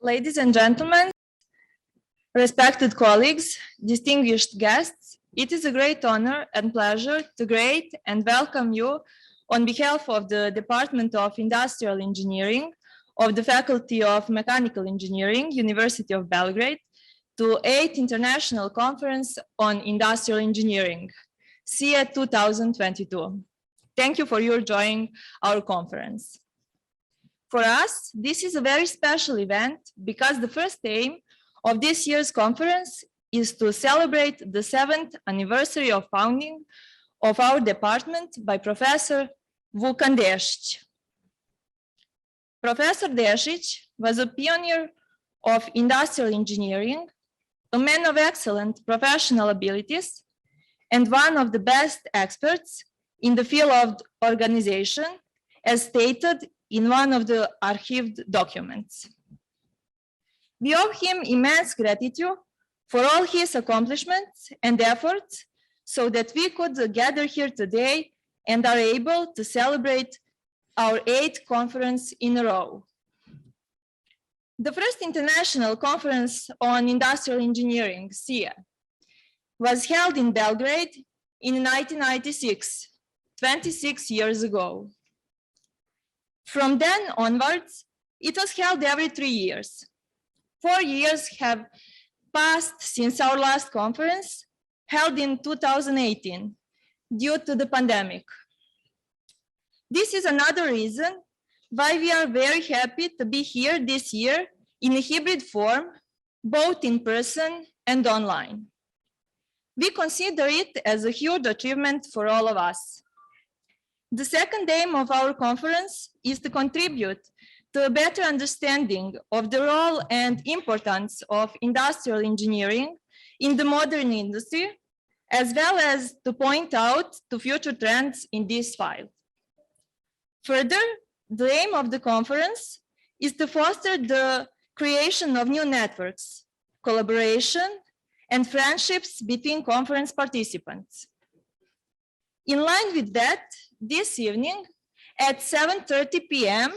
Ladies and gentlemen, respected colleagues, distinguished guests, it is a great honor and pleasure to greet and welcome you on behalf of the Department of Industrial Engineering of the Faculty of Mechanical Engineering, University of Belgrade, to 8th International Conference on Industrial Engineering, SIE2022. Thank you for your joining our conference. For us, this is a very special event because the first aim of this year's conference is to celebrate the 7th anniversary of founding of our department by Professor Vukan Dešić. Professor Dešić was a pioneer of industrial engineering, a man of excellent professional abilities, and one of the best experts in the field of organization, as stated in one of the archived documents. We owe him immense gratitude for all his accomplishments and efforts so that we could gather here today and are able to celebrate our 8th conference in a row. The first international conference on industrial engineering, SIE, was held in Belgrade in 1996, 26 years ago. From then onwards, it was held every 3 years. 4 years have passed since our last conference, held in 2018, due to the pandemic. This is another reason why we are very happy to be here this year in a hybrid form, both in person and online. We consider it as a huge achievement for all of us. The second aim of our conference is to contribute to a better understanding of the role and importance of industrial engineering in the modern industry, as well as to point out to future trends in this field. Further, the aim of the conference is to foster the creation of new networks, collaboration, and friendships between conference participants. In line with that, this evening at 7:30 p.m.,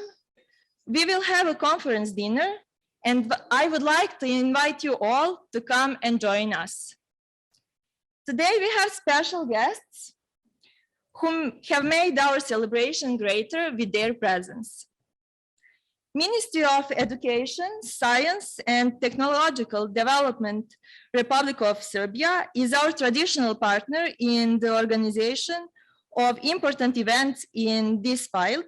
we will have a conference dinner, and I would like to invite you all to come and join us. Today we have special guests who have made our celebration greater with their presence. Ministry of Education, Science and Technological Development, Republic of Serbia is our traditional partner in the organization of important events in this field,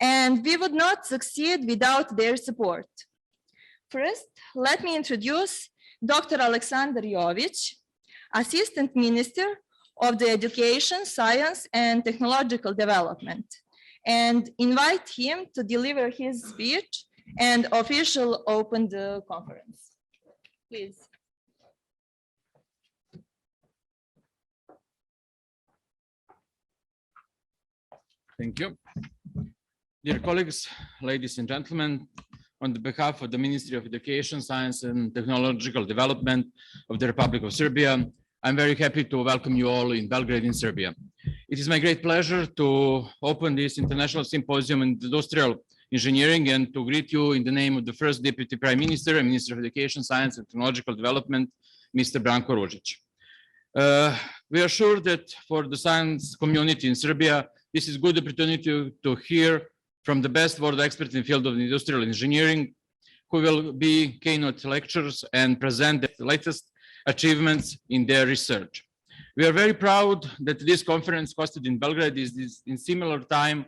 and we would not succeed without their support. First, let me introduce Dr. Aleksandar Jović, Assistant Minister of the Education, Science and Technological Development, and invite him to deliver his speech and officially open the conference. Please. Thank you. Dear colleagues, ladies and gentlemen, on behalf of the Ministry of Education, Science and Technological Development of the Republic of Serbia, I'm very happy to welcome you all in Belgrade in Serbia. It is my great pleasure to open this international symposium in industrial engineering and to greet you in the name of the first Deputy Prime Minister and Minister of Education, Science and Technological Development, Mr. Branko Ružić. We are sure that for the science community in Serbia, this is a good opportunity to hear from the best world experts in the field of industrial engineering, who will be keynote lecturers and present the latest achievements in their research. We are very proud that this conference hosted in Belgrade is in similar time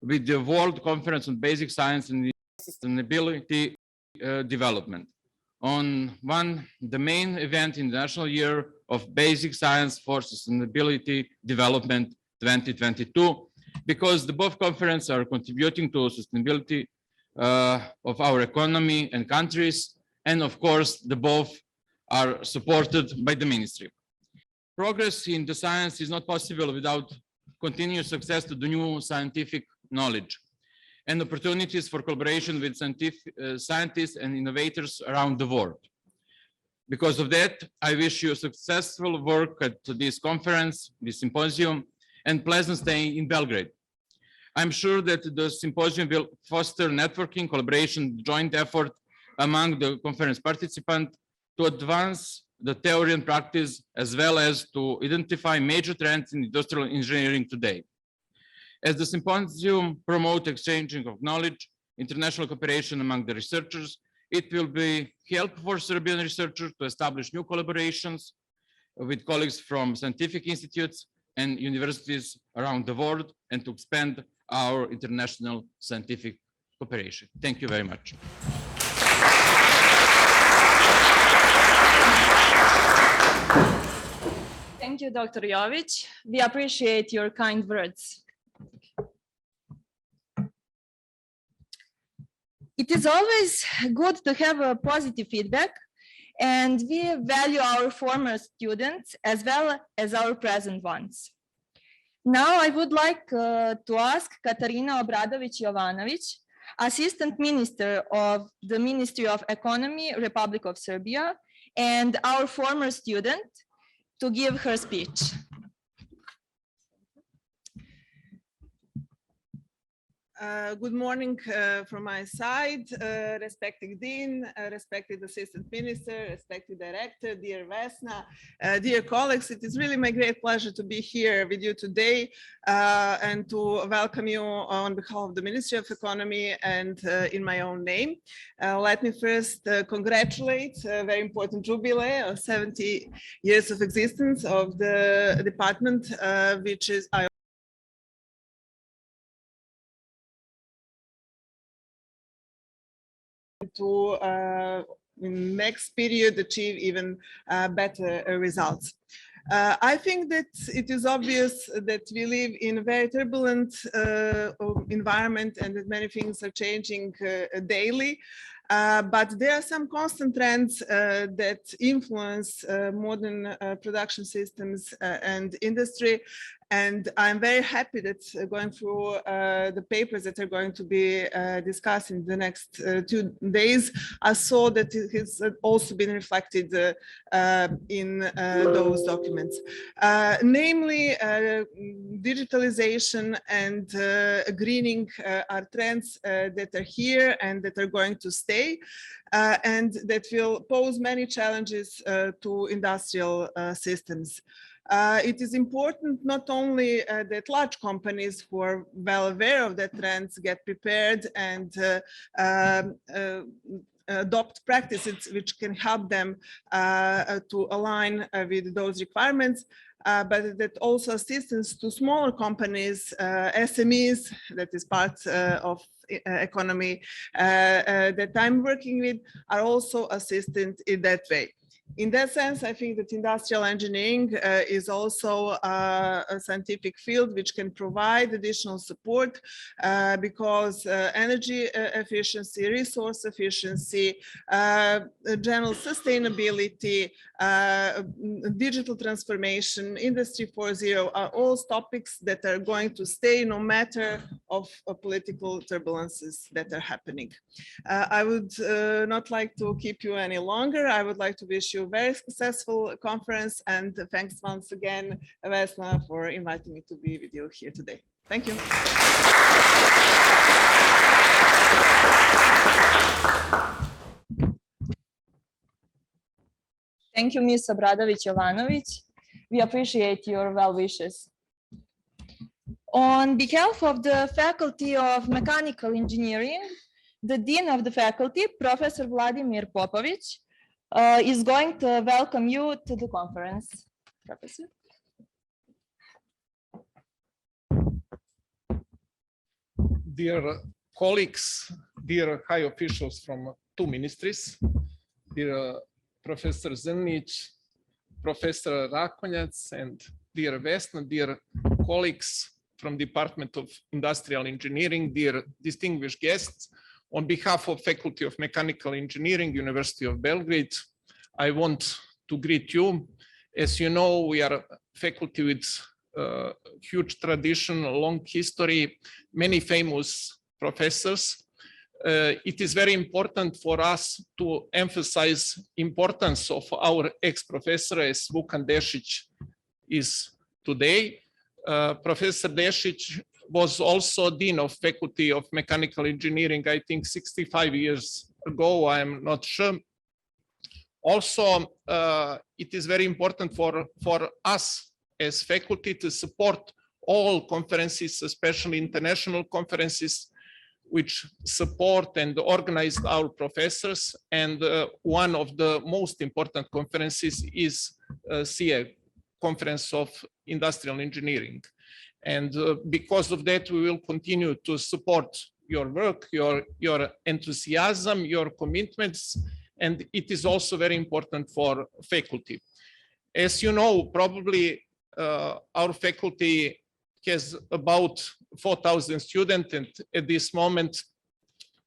with the World Conference on Basic Science and Sustainability Development. The main event in the National Year of Basic Science for Sustainability Development 2022, because the both conferences are contributing to sustainability of our economy and countries, and of course, the both are supported by the ministry. Progress in the science is not possible without continuous access to the new scientific knowledge and opportunities for collaboration with scientists and innovators around the world. Because of that, I wish you successful work at this conference, this symposium, and pleasant stay in Belgrade. I'm sure that the symposium will foster networking, collaboration, joint effort among the conference participants to advance the theory and practice, as well as to identify major trends in industrial engineering today. As the symposium promotes exchanging of knowledge, international cooperation among the researchers, it will be helpful for Serbian researchers to establish new collaborations with colleagues from scientific institutes and universities around the world, and to expand our international scientific cooperation. Thank you very much. Thank you, Dr. Jović. We appreciate your kind words. It is always good to have a positive feedback, and we value our former students as well as our present ones. Now I would like to ask Katarina Obradović Jovanović, Assistant Minister of the Ministry of Economy, Republic of Serbia, and our former student, to give her speech. Good morning from my side, respected Dean, respected Assistant Minister, respected Director, dear Vesna, dear colleagues. It is really my great pleasure to be here with you today and to welcome you on behalf of the Ministry of Economy and in my own name. Let me first congratulate a very important jubilee of 70 years of existence of the department, which is to in next period achieve even better results. I think that it is obvious that we live in a very turbulent environment and that many things are changing daily. But there are some constant trends that influence modern production systems and industry. And I'm very happy that going through the papers that are going to be discussed in the next 2 days, I saw that it has also been reflected in those documents. Namely, digitalization and greening are trends that are here and that are going to stay. And that will pose many challenges to industrial systems. It is important not only that large companies who are well aware of the trends get prepared and adopt practices which can help them to align with those requirements, but that also assistance to smaller companies, SMEs, that is part of economy that I'm working with, are also assistant in that way. In that sense, I think that industrial engineering is also a scientific field which can provide additional support because energy efficiency, resource efficiency, general sustainability, digital transformation, Industry 4.0 are all topics that are going to stay no matter of political turbulences that are happening. I would not like to keep you any longer. I would like to wish you a very successful conference, and thanks once again, Vesna, for inviting me to be with you here today. Thank you. Thank you, Ms. Obradović Jovanović. We appreciate your well wishes. On behalf of the Faculty of Mechanical Engineering, the Dean of the Faculty, Professor Vladimir Popović, is going to welcome you to the conference. Professor. Dear colleagues, dear high officials from 2 ministries, dear Professor Zrnić, Professor Rakonjac, and dear Vesna, dear colleagues from Department of Industrial Engineering, dear distinguished guests, on behalf of Faculty of Mechanical Engineering, University of Belgrade, I want to greet you. As you know, we are a faculty with huge tradition, a long history, many famous professors. It is very important for us to emphasize importance of our ex-professor as Vukan Dešić is today. Professor Dešić was also Dean of Faculty of Mechanical Engineering, I think 65 years ago, I'm not sure. Also, it is very important for us as faculty to support all conferences, especially international conferences, which support and organize our professors. And one of the most important conferences is SIE, Conference of Industrial Engineering. And because of that, we will continue to support your work, your enthusiasm, your commitments, and it is also very important for faculty. As you know, probably our faculty has about 4,000 students, and at this moment,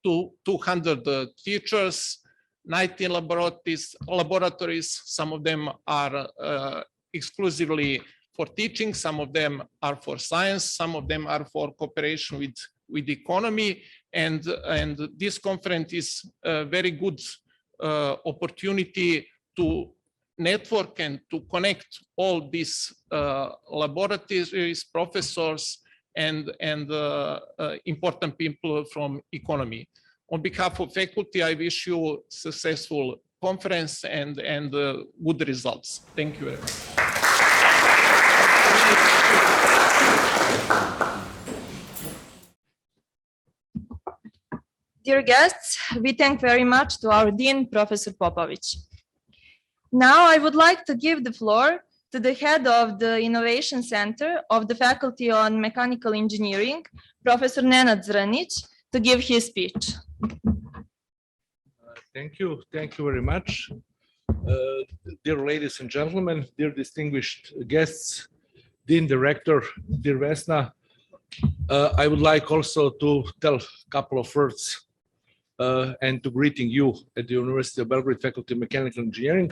200 teachers, 19 laboratories. Some of them are exclusively for teaching, some of them are for science, some of them are for cooperation with economy, and this conference is a very good opportunity to network and to connect all these laboratories, professors, and important people from economy. On behalf of faculty, I wish you successful conference and good results. Thank you very much. Dear guests, we thank very much to our Dean, Professor Popović. Now I would like to give the floor to the head of the Innovation Center of the Faculty on Mechanical Engineering, Professor Nenad Zrnić, to give his speech. Thank you very much. Dear ladies and gentlemen, dear distinguished guests, Dean Director, dear Vesna, I would like also to tell a couple of words and to greeting you at the University of Belgrade Faculty of Mechanical Engineering.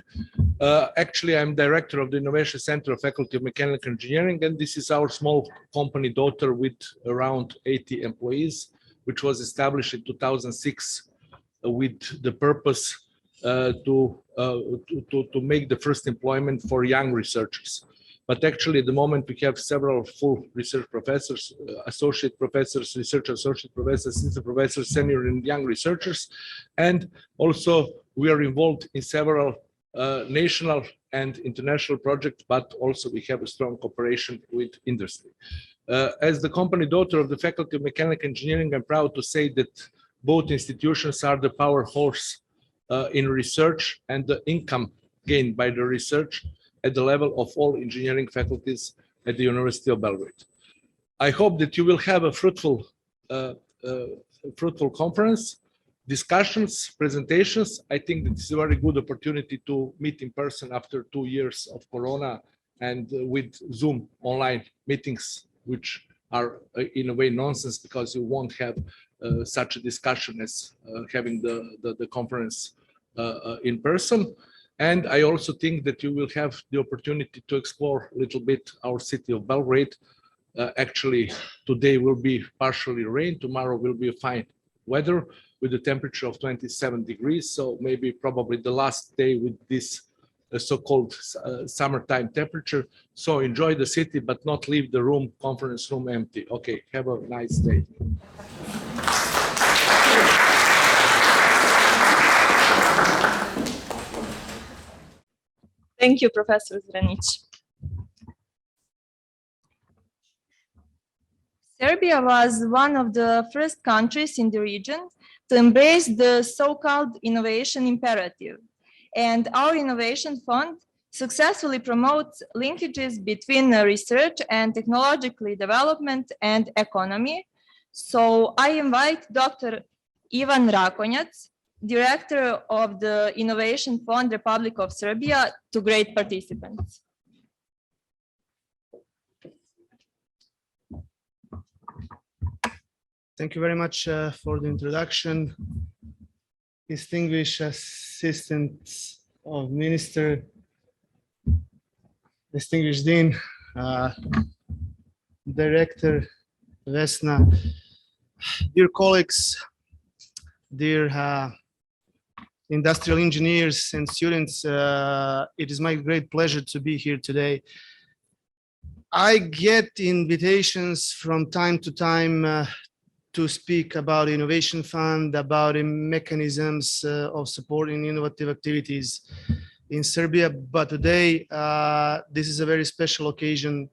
Actually, I'm director of the Innovation Center of Faculty of Mechanical Engineering, and this is our small company daughter with around 80 employees, which was established in 2006 with the purpose to make the first employment for young researchers. But actually, at the moment, we have several full research professors, associate professors, research associate professors, assistant professors, senior and young researchers. And also, we are involved in several national and international projects, but also we have a strong cooperation with industry. As the company daughter of the Faculty of Mechanical Engineering, I'm proud to say that both institutions are the power horse in research and the income gained by the research at the level of all engineering faculties at the University of Belgrade. I hope that you will have a fruitful conference, discussions, presentations. I think that it's a very good opportunity to meet in person after 2 years of Corona and with Zoom online meetings, which are in a way nonsense because you won't have such a discussion as having the conference in person. And I also think that you will have the opportunity to explore a little bit our city of Belgrade. Actually, today will be partially rain, tomorrow will be a fine weather with a temperature of 27 degrees. So maybe probably the last day with this so-called summertime temperature. So enjoy the city, but not leave the room, conference room empty. Okay, have a nice day. Thank you, Professor Zrnić. Serbia was one of the first countries in the region to embrace the so-called innovation imperative. And our innovation fund successfully promotes linkages between research and technological development and economy. So I invite Dr. Ivan Rakonjac, Director of the Innovation Fund, Republic of Serbia, to great participants. Thank you very much for the introduction. Distinguished assistants of minister, distinguished dean, director Vesna, dear colleagues, dear industrial engineers and students, it is my great pleasure to be here today. I get invitations from time to time to speak about Innovation Fund, about the mechanisms of supporting innovative activities in Serbia. But today, this is a very special occasion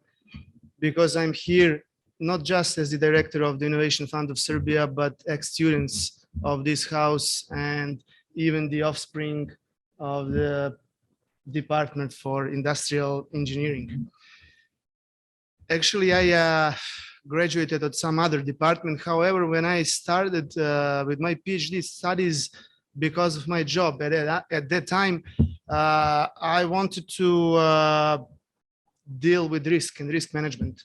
because I'm here not just as the director of the Innovation Fund of Serbia, but ex-students of this house and even the offspring of the Department for Industrial Engineering. Actually, I graduated at some other department. However, when I started with my PhD studies, because of my job at that time, I wanted to deal with risk and risk management.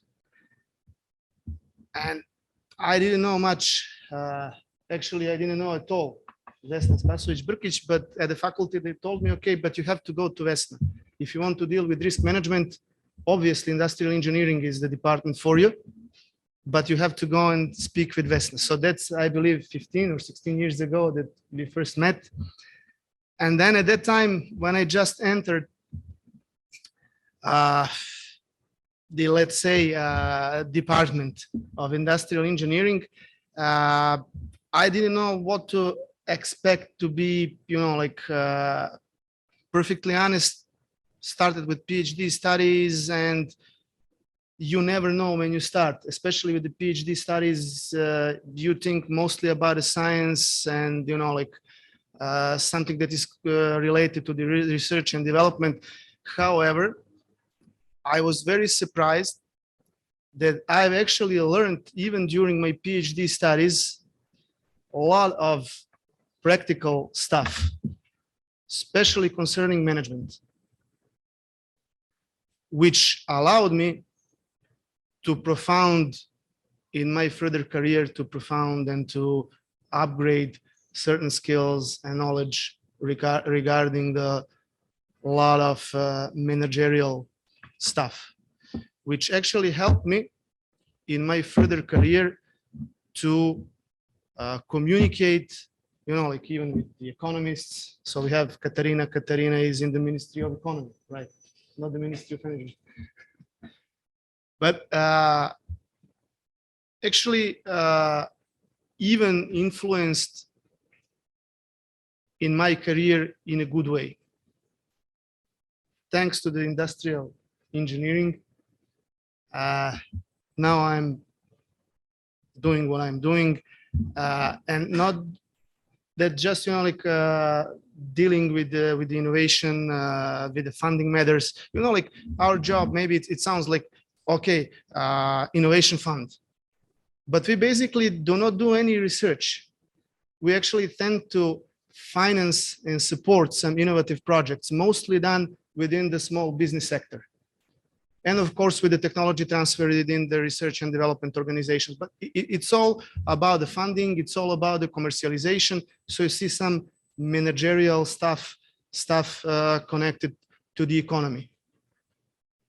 And I didn't know much. Actually, I didn't know at all Vesna Spasojević Brkić, but at the faculty, they told me, okay, but you have to go to Vesna. If you want to deal with risk management, obviously industrial engineering is the department for you, but you have to go and speak with Vesna. So that's, I believe, 15 or 16 years ago that we first met. And then at that time, when I just entered the, let's say, Department of Industrial Engineering, I didn't know what to expect to be, you know, like perfectly honest, started with PhD studies, and you never know when you start, especially with the PhD studies, you think mostly about the science and, you know, like something that is related to the research and development. However, I was very surprised that I've actually learned, even during my PhD studies, a lot of practical stuff, especially concerning management, which allowed me to profound in my further career, to profound and to upgrade certain skills and knowledge regarding the lot of managerial stuff, which actually helped me in my further career to communicate, you know, like even with the economists. So we have Katarina. Katarina is in the Ministry of Economy, right? Not the Ministry of Energy. But actually even influenced in my career in a good way. Thanks to the industrial engineering, now I'm doing what I'm doing, and not that just, you know, like dealing with the innovation, with the funding matters. You know, like our job, maybe it sounds like, okay, innovation fund, but we basically do not do any research. We actually tend to finance and support some innovative projects, mostly done within the small business sector. And of course, with the technology transfer within the research and development organizations. But it's all about the funding. It's all about the commercialization. So you see some managerial stuff connected to the economy.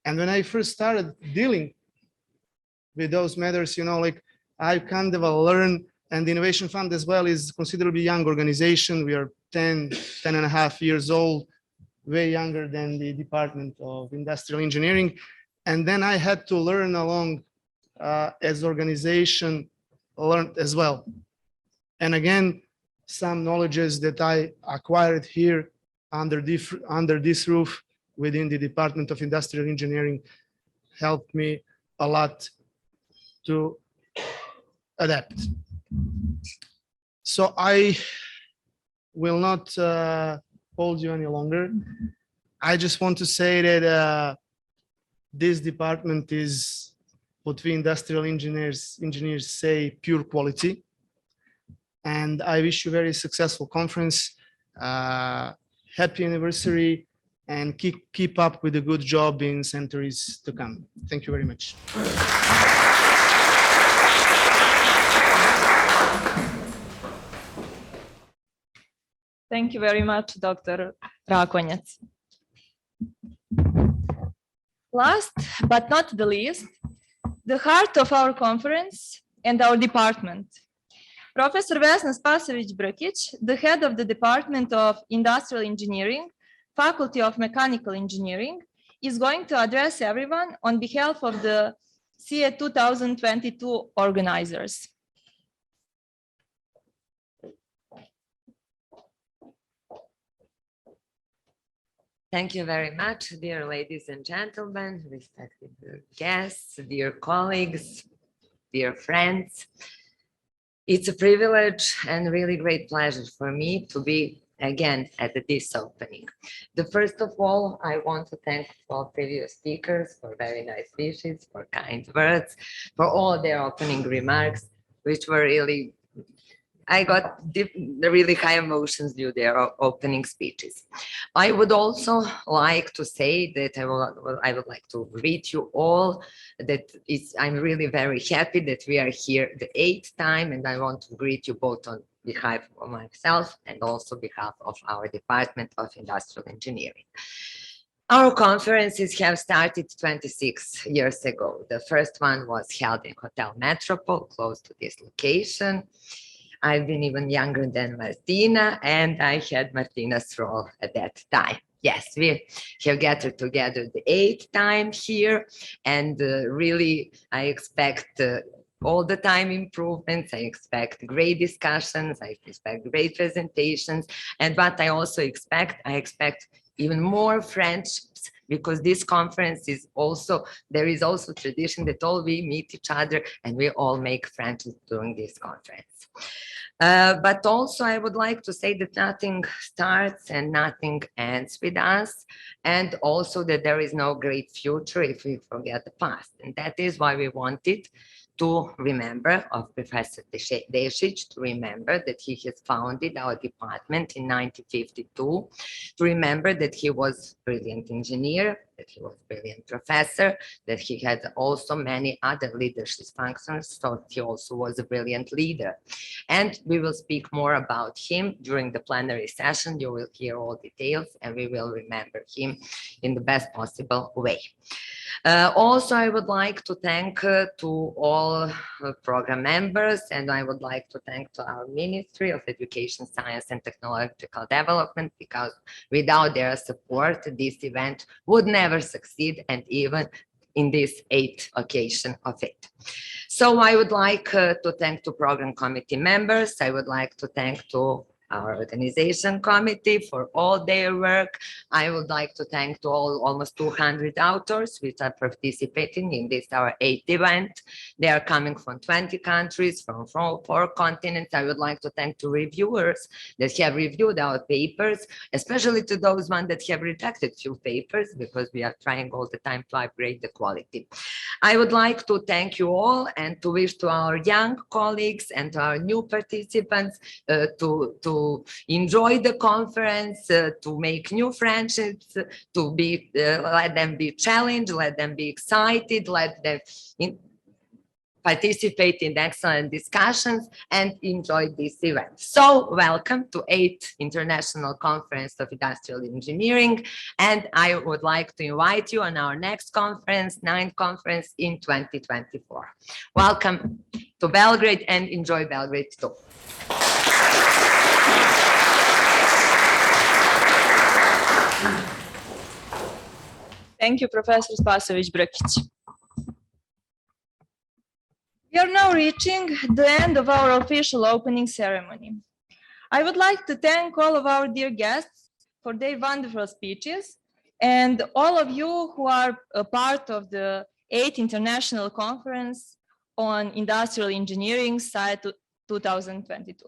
And when I first started dealing with those matters, you know, like I kind of learned, and the Innovation Fund as well is considerably young organization. We are 10 and a half years old, way younger than the Department of Industrial Engineering. And then I had to learn along as organization learned as well. And again, some knowledges that I acquired here under this roof within the Department of Industrial Engineering helped me a lot to adapt. So I will not hold you any longer. I just want to say that this department is what we industrial engineers say pure quality. And I wish you a very successful conference, happy anniversary, and keep up with a good job in centuries to come. Thank you very much. Thank you very much, Dr. Rakonjac. Last but not the least, the heart of our conference and our department. Professor Vesna Spasojević Brkić, the head of the Department of Industrial Engineering, Faculty of Mechanical Engineering, is going to address everyone on behalf of the SIE2022 organizers. Thank you very much, dear ladies and gentlemen, respected guests, dear colleagues, dear friends. It's a privilege and really great pleasure for me to be again at this opening. First of all, I want to thank all previous speakers for very nice wishes, for kind words, for all their opening remarks, which were really, I got the really high emotions due to their opening speeches. I would also like to say that I would like to greet you all. I'm really very happy that we are here the 8th time, and I want to greet you both on behalf of myself and also behalf of our Department of Industrial Engineering. Our conferences have started 26 years ago. The first one was held in Hotel Metropole, close to this location. I've been even younger than Martina, and I had Martina's role at that time. Yes, we have gathered together the 8th time here, and really I expect all the time improvements. I expect great discussions, I expect great presentations, and what I also expect, I expect even more friendships, because this conference is also, there is also tradition that all we meet each other and we all make friendships during this conference. But also I would like to say that nothing starts and nothing ends with us, and also that there is no great future if we forget the past. And that is why we wanted to remember of Professor Dešić, to remember that he has founded our department in 1952, to remember that he was a brilliant engineer, that he was a brilliant professor, that he had also many other leadership functions, so he also was a brilliant leader. And we will speak more about him during the plenary session. You will hear all details and we will remember him in the best possible way. Also, I would like to thank to all program members, and I would like to thank to our Ministry of Education, Science and Technological Development, because without their support, this event would never succeed, and even in this 8th occasion of it. So I would like to thank to program committee members. I would like to thank to our organization committee for all their work. I would like to thank to almost 200 authors which are participating in this our 8th event. They are coming from 20 countries, from 4 continents. I would like to thank to reviewers that have reviewed our papers, especially to those ones that have rejected few papers, because we are trying all the time to upgrade the quality. I would like to thank you all and to wish to our young colleagues and to our new participants to enjoy the conference, to make new friendships, to be let them be challenged, let them be excited, let them participate in excellent discussions and enjoy this event. So welcome to 8th International Conference of Industrial Engineering, and I would like to invite you on our next conference, 9th conference in 2024. Welcome to Belgrade and enjoy Belgrade too. Thank you, Professor Spasojević Brkić. We are now reaching the end of our official opening ceremony. I would like to thank all of our dear guests for their wonderful speeches, and all of you who are a part of the 8th International Conference on Industrial Engineering SIE 2022.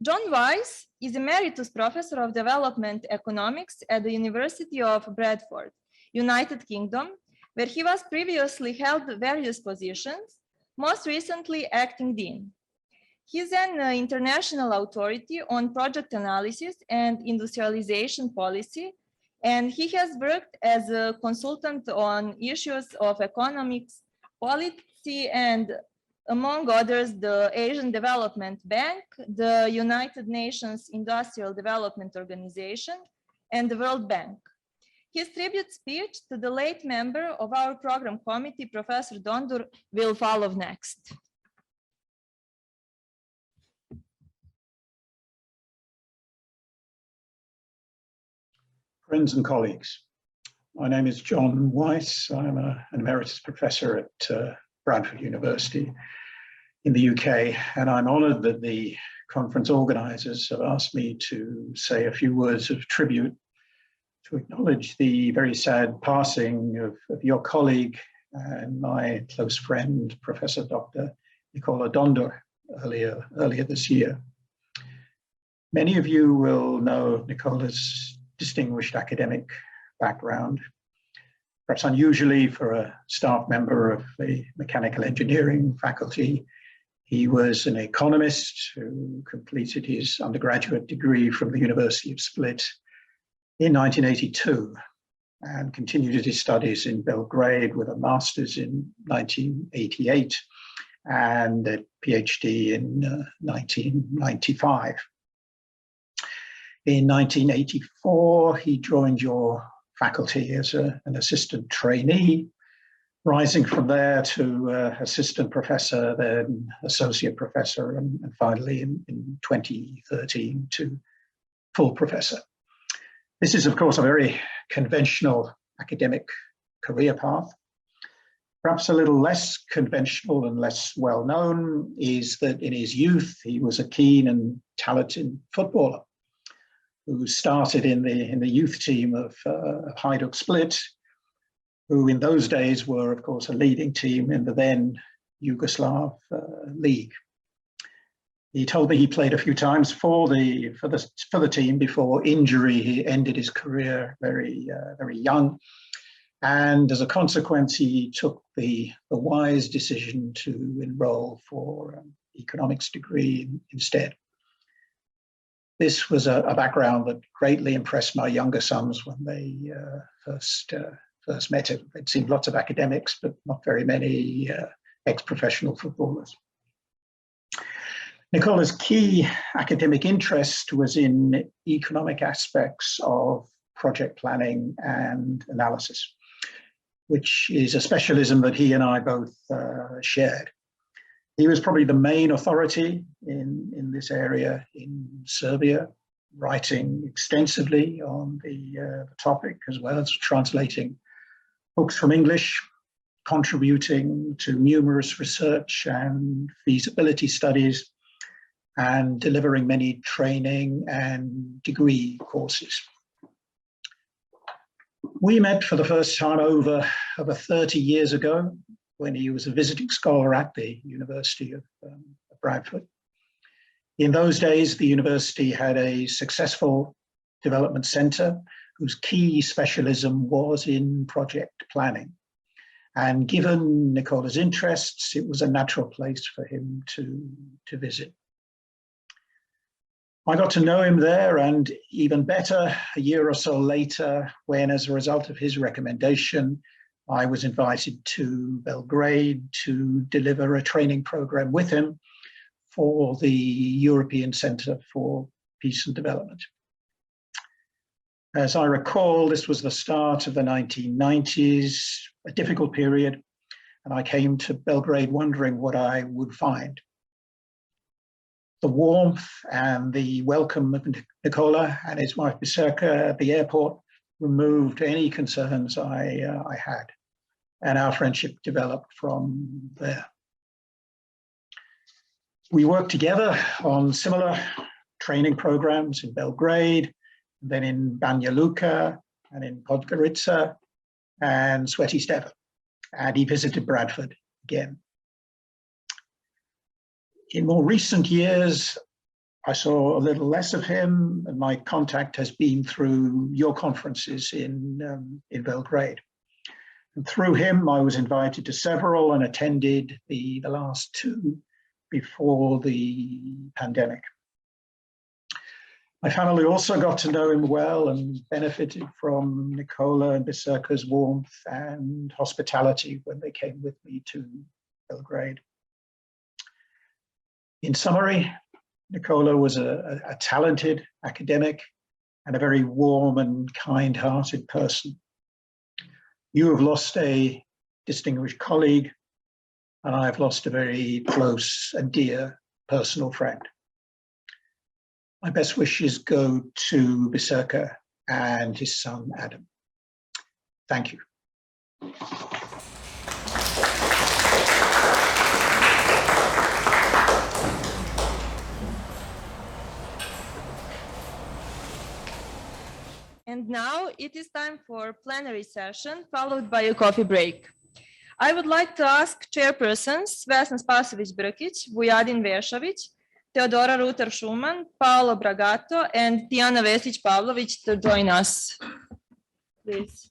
John Weiss is Emeritus Professor of Development Economics at the University of Bradford, United Kingdom, where he was previously held various positions, most recently acting dean. He's an international authority on project analysis and industrialization policy, and he has worked as a consultant on issues of economics, policy, and among others, the Asian Development Bank, the United Nations Industrial Development Organization, and the World Bank. His tribute speech to the late member of our program committee, Professor Dondur, will follow next. Friends and colleagues, My name is John Weiss. I'm an emeritus professor at Bradford University in the UK, and I'm honoured that the conference organisers have asked me to say a few words of tribute to acknowledge the very sad passing of your colleague and my close friend, Professor Dr. Nicola Dondor, earlier this year. Many of you will know Nicola's distinguished academic background. Perhaps unusually for a staff member of the mechanical engineering faculty, he was an economist who completed his undergraduate degree from the University of Split in 1982 and continued his studies in Belgrade with a master's in 1988 and a PhD in 1995. In 1984, he joined your faculty as an assistant trainee, rising from there to assistant professor, then associate professor, and finally in 2013 to full professor. This is, of course, a very conventional academic career path. Perhaps a little less conventional and less well known is that in his youth, he was a keen and talented footballer who started in the youth team of Hajduk Split, who in those days were, of course, a leading team in the then Yugoslav league. He told me he played a few times for the team before injury. He ended his career very young, and as a consequence, he took the wise decision to enroll for an economics degree instead. This was a background that greatly impressed my younger sons when they first met him. They'd seen lots of academics, but not very many ex-professional footballers. Nicola's key academic interest was in economic aspects of project planning and analysis, which is a specialism that he and I both shared. He was probably the main authority in this area in Serbia, writing extensively on the topic, as well as translating books from English, contributing to numerous research and feasibility studies, and delivering many training and degree courses. We met for the first time over 30 years ago, when he was a visiting scholar at the University of Bradford. In those days, the university had a successful development centre whose key specialism was in project planning. And given Nicola's interests, it was a natural place for him to visit. I got to know him there, and even better, a year or so later, when as a result of his recommendation, I was invited to Belgrade to deliver a training program with him for the European Centre for Peace and Development. As I recall, this was the start of the 1990s, a difficult period, and I came to Belgrade wondering what I would find. The warmth and the welcome of Nicola and his wife Biserka at the airport removed any concerns I had, and our friendship developed from there. We worked together on similar training programs in Belgrade, then in Banja Luka, and in Podgorica, and Sveti Stefan, and he visited Bradford again. In more recent years, I saw a little less of him, and my contact has been through your conferences in Belgrade. And through him, I was invited to several and attended the last two before the pandemic. My family also got to know him well and benefited from Nicola and Biserka's warmth and hospitality when they came with me to Belgrade. In summary, Nicola was a talented academic and a very warm and kind-hearted person. You have lost a distinguished colleague, and I have lost a very close and dear personal friend. My best wishes go to Biserka and his son, Adam. Thank you. And now it is time for plenary session, followed by a coffee break. I would like to ask chairpersons Vesna Spasojević Brkić, Vujadin Vešović, Teodora Rutar Shuman, Paolo Bragatto, and Tijana Veslić-Pavlović to join us. Please.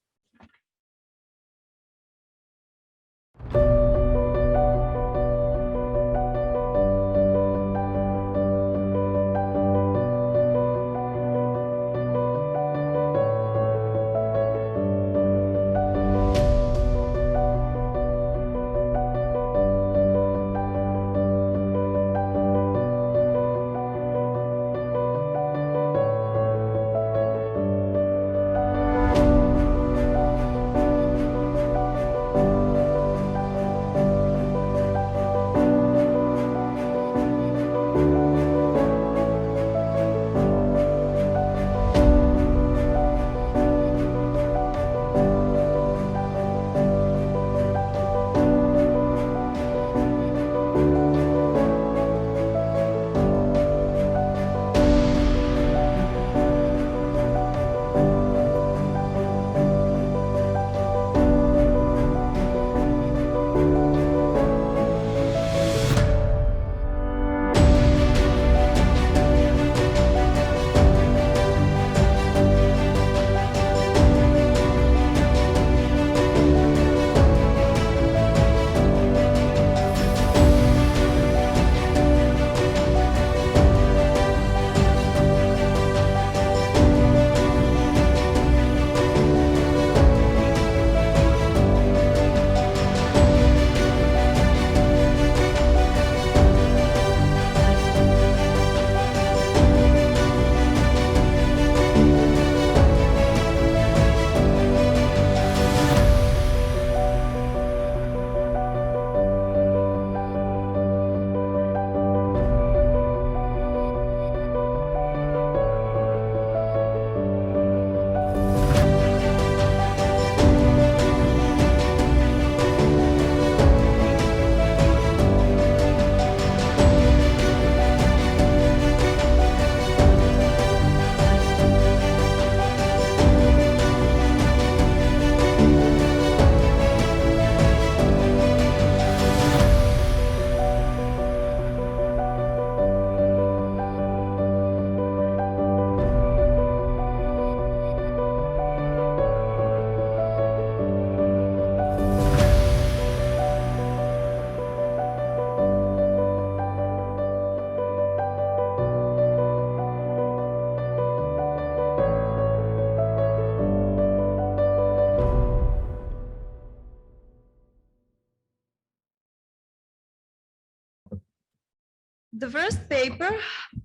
The first paper,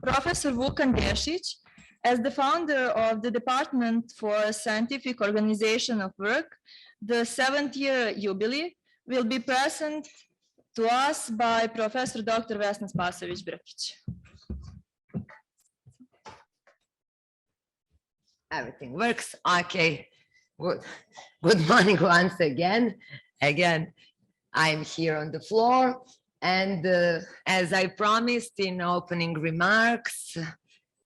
Professor Vukan Dešić, as the founder of the Department for Scientific Organization of Work, the 7th year jubilee, will be present to us by Professor Dr. Vesna Spasojević Brkić. Everything works. Okay. Good morning once again. I'm here on the floor. And as I promised in opening remarks,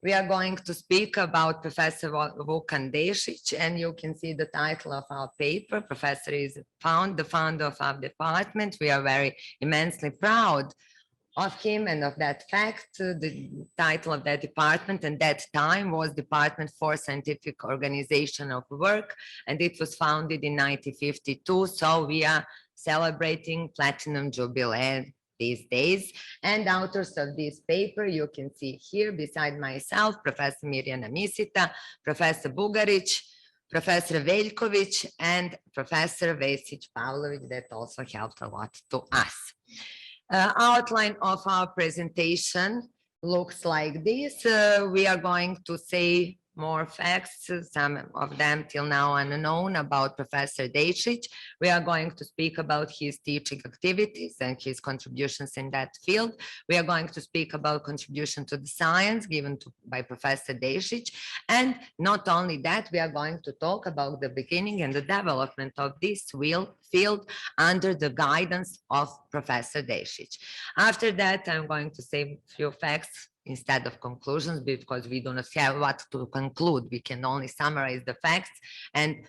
we are going to speak about Professor Vukan Dešić, and you can see the title of our paper. Professor is the founder of our department. We are very immensely proud of him and of that fact. The title of that department at that time was Department for Scientific Organization of Work, and it was founded in 1952. So we are celebrating Platinum Jubilee these days. And authors of this paper, you can see here beside myself, Professor Mirjana Misita, Professor Bugarić, Professor Veljković, and Professor Veslić-Pavlović, that also helped a lot to us. Outline of our presentation looks like this. We are going to say more facts, some of them till now unknown, about Professor Dešić. We are going to speak about his teaching activities and his contributions in that field. We are going to speak about contribution to the science given by Professor Dešić. And not only that, we are going to talk about the beginning and the development of this field under the guidance of Professor Dešić. After that, I'm going to say a few facts instead of conclusions, because we do not have what to conclude. We can only summarize the facts and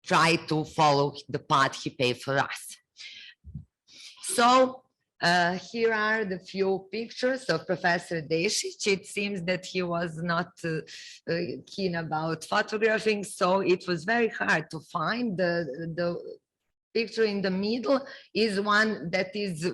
try to follow the path he paved for us. So here are the few pictures of Professor Dešić. It seems that he was not keen about photographing, so it was very hard to find. The picture in the middle is one that is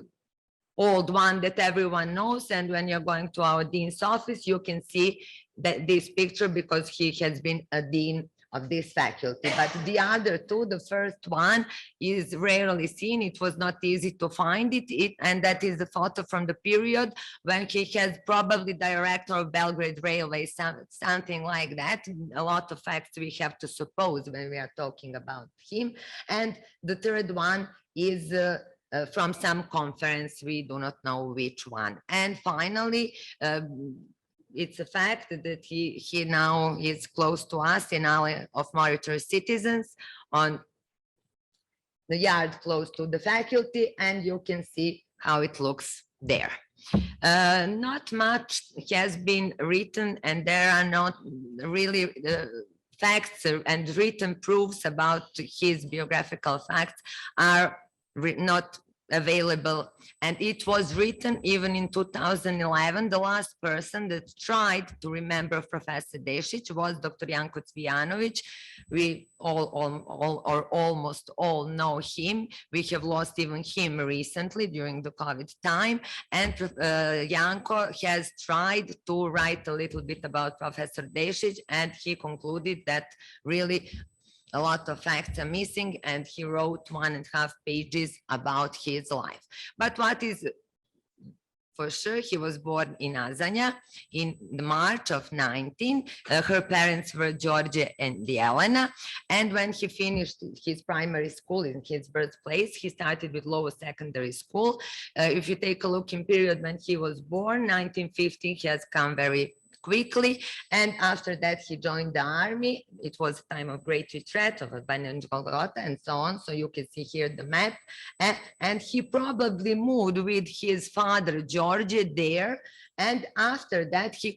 old one that everyone knows, and when you're going to our dean's office, you can see that this picture because he has been a dean of this faculty. But the other two, the first one is rarely seen. It was not easy to find it, and that is the photo from the period when he has probably director of Belgrade Railway, something like that. A lot of facts we have to suppose when we are talking about him. And the third one is from some conference, we do not know which one. And finally, it's a fact that he now is close to us in our of Monitor Citizens on the yard close to the faculty, and you can see how it looks there. Not much has been written, and there are not really facts and written proofs about his biographical facts are not available, and it was written even in 2011. The last person that tried to remember Professor Dešić was Dr. Janko Cvijanović. We almost all know him. We have lost even him recently during the COVID time, and Janko has tried to write a little bit about Professor Dešić, and he concluded that really a lot of facts are missing, and he wrote 1.5 pages about his life. But what is for sure, he was born in Azanja in the March of 19. Her parents were George and Jelena. And when he finished his primary school in his birthplace, he started with lower secondary school. If you take a look in period when he was born, 1950, he has come very quickly, and after that he joined the army. It was a time of great retreat of Golgotha and so on, so you can see here the map, and he probably moved with his father George there, and after that he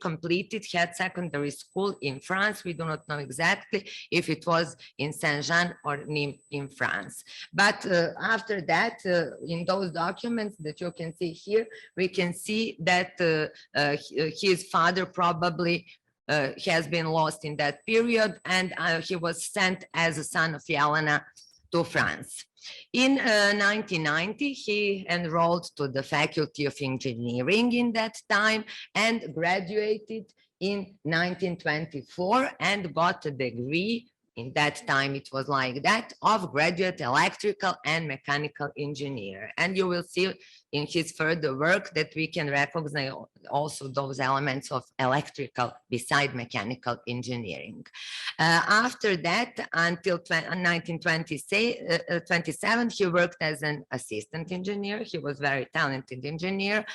had secondary school in France. We do not know exactly if it was in Saint-Jean or Nîmes in France, but after that in those documents that you can see here, we can see that his father probably has been lost in that period, and he was sent as a son of Jelena to France. In 1990, he enrolled to the Faculty of Engineering in that time and graduated in 1924 and got a degree. In that time, it was like that, of graduate electrical and mechanical engineer. And you will see in his further work that we can recognize also those elements of electrical beside mechanical engineering. After that, until 1927, he worked as an assistant engineer. He was a very talented engineer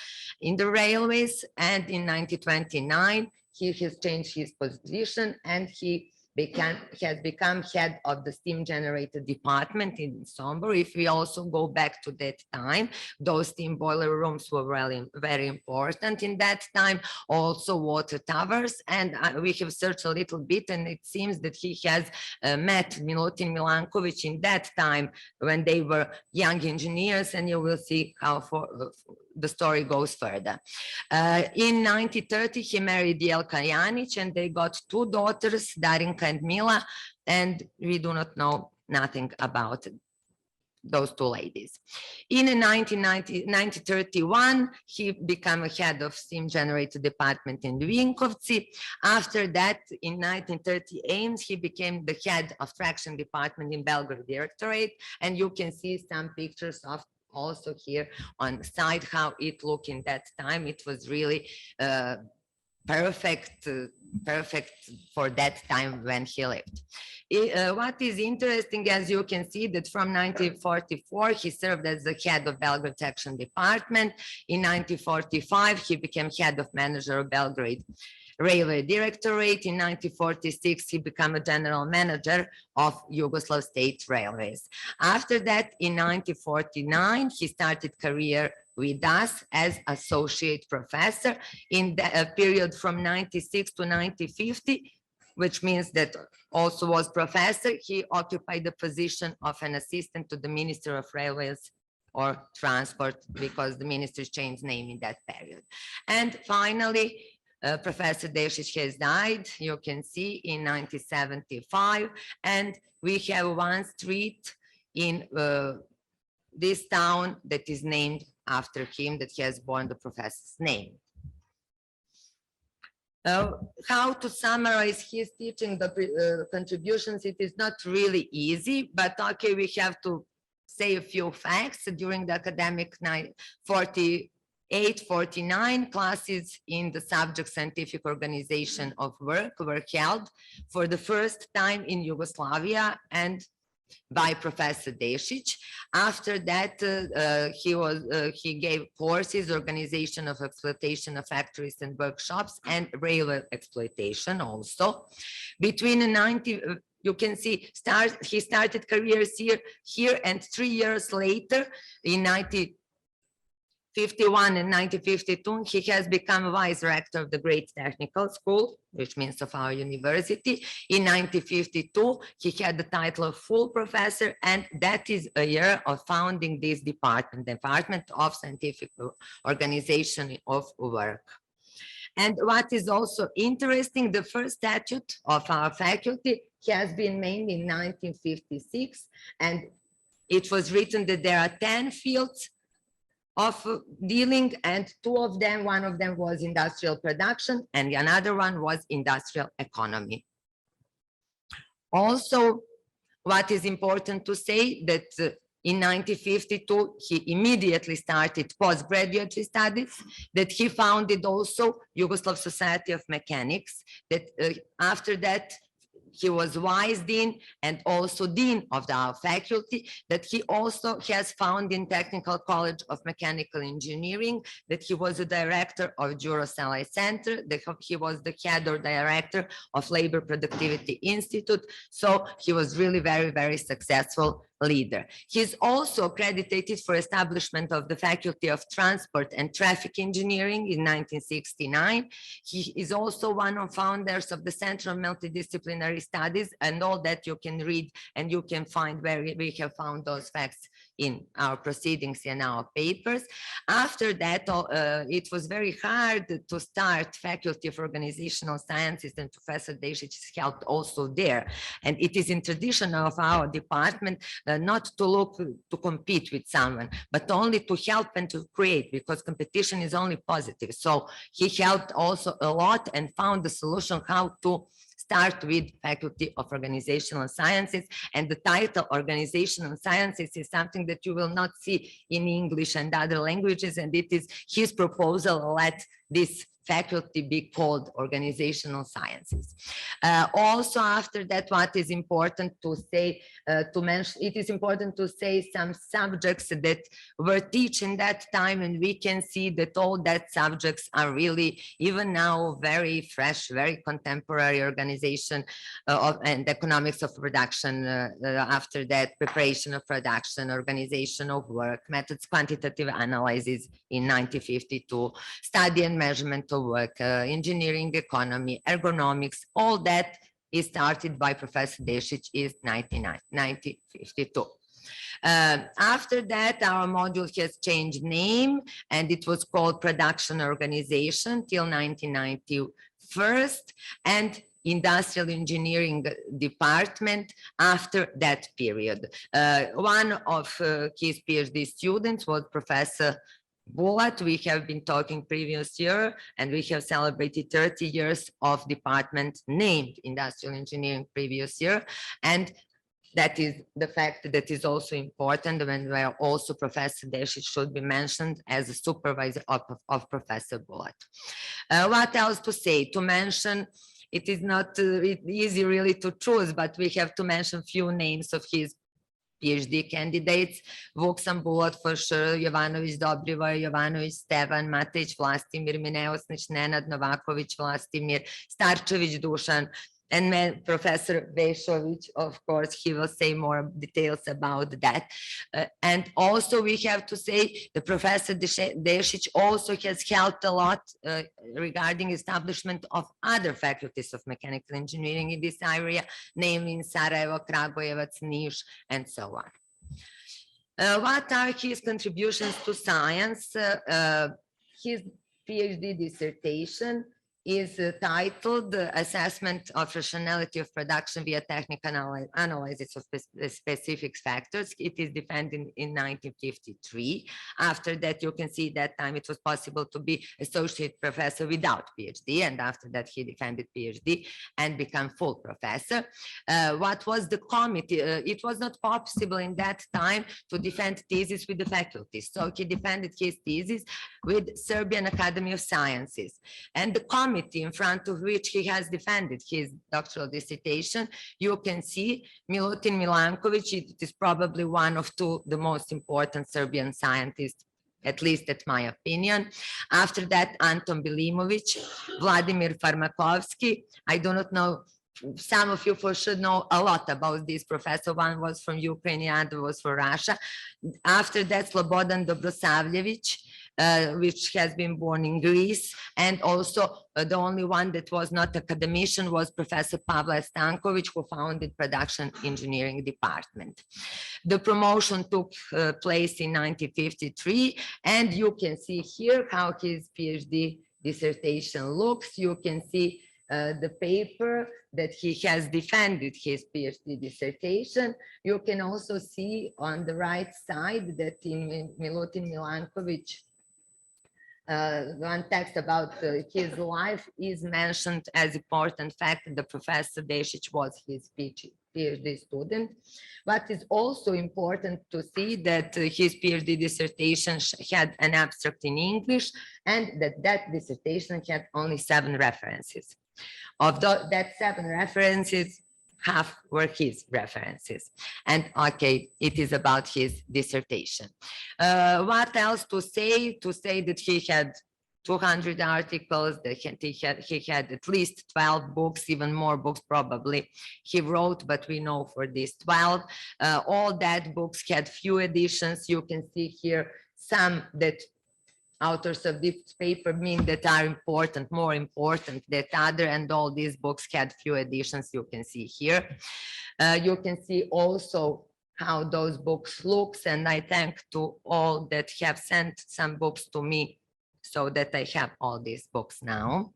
in the railways. And in 1929, he has changed his position and he has become head of the steam generator department in Sombor. If we also go back to that time, those steam boiler rooms were really very important in that time, also water towers. And we have searched a little bit, and it seems that he has met Milutin Milanković in that time when they were young engineers, and you will see how the story goes further. In 1930, he married Jelka Janić, and they got 2 daughters, Darinka and Mila, and we do not know nothing about those 2 ladies. In 1931, he became a head of steam generator department in Vinkovci. After that, in 1938, he became the head of traction department in Belgrade Directorate, and you can see some pictures of also here on the side how it looked in that time. It was really perfect perfect for that time when he lived. What is interesting, as you can see, that from 1944, he served as the head of Belgrade section department. In 1945, he became head of manager of Belgrade Railway Directorate. In 1946, he became a general manager of Yugoslav State Railways. After that, in 1949, he started career with us as associate professor in the period from 96 to 1950, which means that also was professor. He occupied the position of an assistant to the Minister of Railways or Transport, because the ministry changed name in that period. And finally, Professor Dešić has died, you can see, in 1975, and we have one street in this town that is named after him, that he has borne the professor's name. How to summarize his teaching contributions? It is not really easy, but okay, we have to say a few facts. During the academic 48-49, classes in the subject scientific organization of work were held for the first time in Yugoslavia and by Professor Dešić. After that, he gave courses, organization of exploitation of factories and workshops, and railway exploitation also. Between you can see, he started careers here, and 3 years later, in 1951 and 1952, he has become vice rector of the Great Technical School, which means of our university. In 1952, he had the title of full professor, and that is a year of founding this department, Department of Scientific Organization of Work. And what is also interesting, the first statute of our faculty has been made in 1956, and it was written that there are 10 fields of dealing, and one of them was industrial production, and another one was industrial economy. Also, what is important to say that in 1952, he immediately started postgraduate studies, that he founded also Yugoslav Society of Mechanics, that after that, he was Vice Dean and also Dean of our faculty, that he also has found in Technical College of Mechanical Engineering, that he was a director of Jurosali Center, that he was the head or director of Labor Productivity Institute. So he was really very, very successful leader. He's also accredited for establishment of the Faculty of Transport and Traffic Engineering in 1969. He is also one of founders of the Center of Multidisciplinary Studies, and all that you can read and you can find where we have found those facts in our proceedings and our papers. After that, it was very hard to start Faculty of Organizational Sciences, and Professor Dešić helped also there. And it is in tradition of our department not to look to compete with someone, but only to help and to create, because competition is only positive. So he helped also a lot and found the solution how to start with Faculty of Organizational Sciences, and the title Organizational Sciences is something that you will not see in English and other languages, and it is his proposal, let this faculty be called Organizational Sciences. Also, after that, what is important to say, to mention, it is important to say some subjects that were taught in that time, and we can see that all that subjects are really, even now, very fresh, very contemporary. Organization and economics of production, after that, preparation of production, organization of work, methods, quantitative analysis in 1952, study and measurement of work, engineering economy, ergonomics, all that is started by Professor Dešić in 1952. After that, our module has changed name, and it was called Production Organization till 1991, and Industrial Engineering Department after that period. One of his PhD students was Professor Bulat. We have been talking previous year, and we have celebrated 30 years of department named Industrial Engineering previous year. And that is the fact that is also important, when where also Professor Dešić should be mentioned as a supervisor of Professor Bulat. What else to say? To mention it is not easy really to choose, but we have to mention few names of his PhD candidates: Vukan Dešić for sure, Jovanović Dobrivoj, Jovanović Stevan, Matejić Vladimir, Mineosnić Nenad, Novaković Vladimir, Starčević Dušan, and Professor Vešović, of course, he will say more details about that. And also we have to say the Professor Dešić also has helped a lot regarding establishment of other faculties of mechanical engineering in this area, namely in Sarajevo, Kragujevac, Niš, and so on. What are his contributions to science? His PhD dissertation is titled Assessment of Rationality of Production via Technical Analysis of Specific Factors. It is defended in 1953. After that, you can see that time it was possible to be associate professor without PhD, and after that he defended PhD and became full professor. What was the committee? It was not possible in that time to defend thesis with the faculty, so he defended his thesis with Serbian Academy of Sciences, and the committee in front of which he has defended his doctoral dissertation, you can see Milutin Milanković. It is probably one of the most important Serbian scientists, at least at my opinion. After that, Anton Bilimović, Vladimir Farmakovsky. I do not know, some of you for sure know a lot about this professor. One was from Ukraine, the other was from Russia. After that, Slobodan Dobrosavljević, which has been born in Greece, and also the only one that was not academician was Professor Pavle Stanković, who founded Production Engineering Department. The promotion took place in 1953, and you can see here how his PhD dissertation looks. You can see the paper that he has defended his PhD dissertation. You can also see on the right side that in Milutin Milanković, one text about his life is mentioned as important fact that the Professor Dešić was his PhD student. But it's also important to see that his PhD dissertation had an abstract in English, and that dissertation had only 7 references. Of that 7 references, half were his references. And okay, it is about his dissertation. What else to say? To say that he had 200 articles, that he had at least 12 books, even more books probably he wrote, but we know for these 12. All that books had few editions. You can see here some that authors of this paper mean that are important, more important than other, and all these books had few editions. You can see here. You can see also how those books looks, and I thank to all that have sent some books to me so that I have all these books now.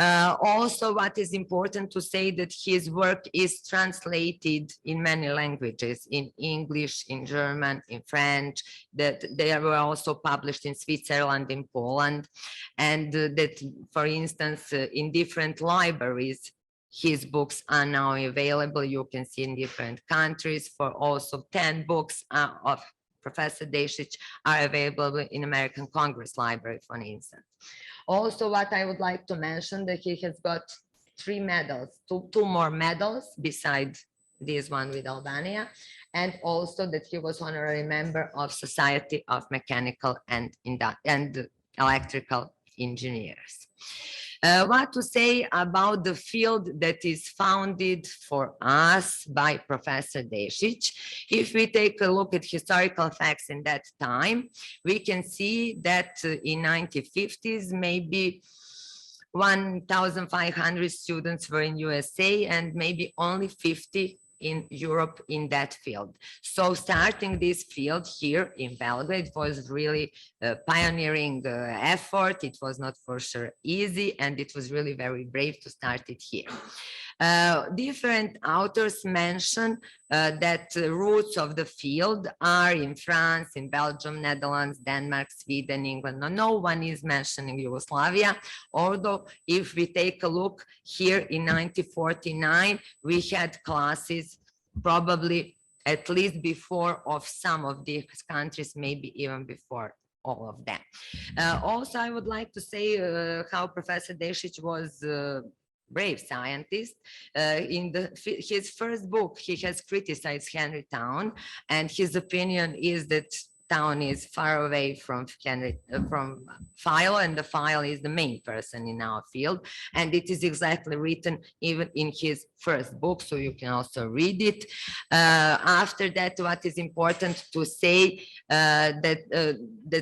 Also, what is important to say that his work is translated in many languages, in English, in German, in French, that they were also published in Switzerland, in Poland, and that, for instance, in different libraries, his books are now available. You can see in different countries. For also 10 books of Professor Dešić are available in American Congress Library, for instance. Also, what I would like to mention that he has got 3 medals, two more medals besides this one with Albania, and also that he was honorary member of Society of Mechanical and Electrical Engineers. What to say about the field that is founded for us by Professor Dešić? If we take a look at historical facts in that time, we can see that in 1950s, maybe 1,500 students were in USA and maybe only 50 in Europe in that field. So starting this field here in Belgrade was really a pioneering effort. It was not for sure easy, and it was really very brave to start it here. Different authors mention that the roots of the field are in France, in Belgium, Netherlands, Denmark, Sweden, England. No one is mentioning Yugoslavia, although if we take a look here in 1949, we had classes probably at least before of some of these countries, maybe even before all of them. Also, I would like to say how Professor Dešić was brave scientist. In his first book, he has criticized Henry Town, and his opinion is that Town is far away from Philo, and the Philo is the main person in our field. And it is exactly written even in his first book, so you can also read it. After that, what is important to say that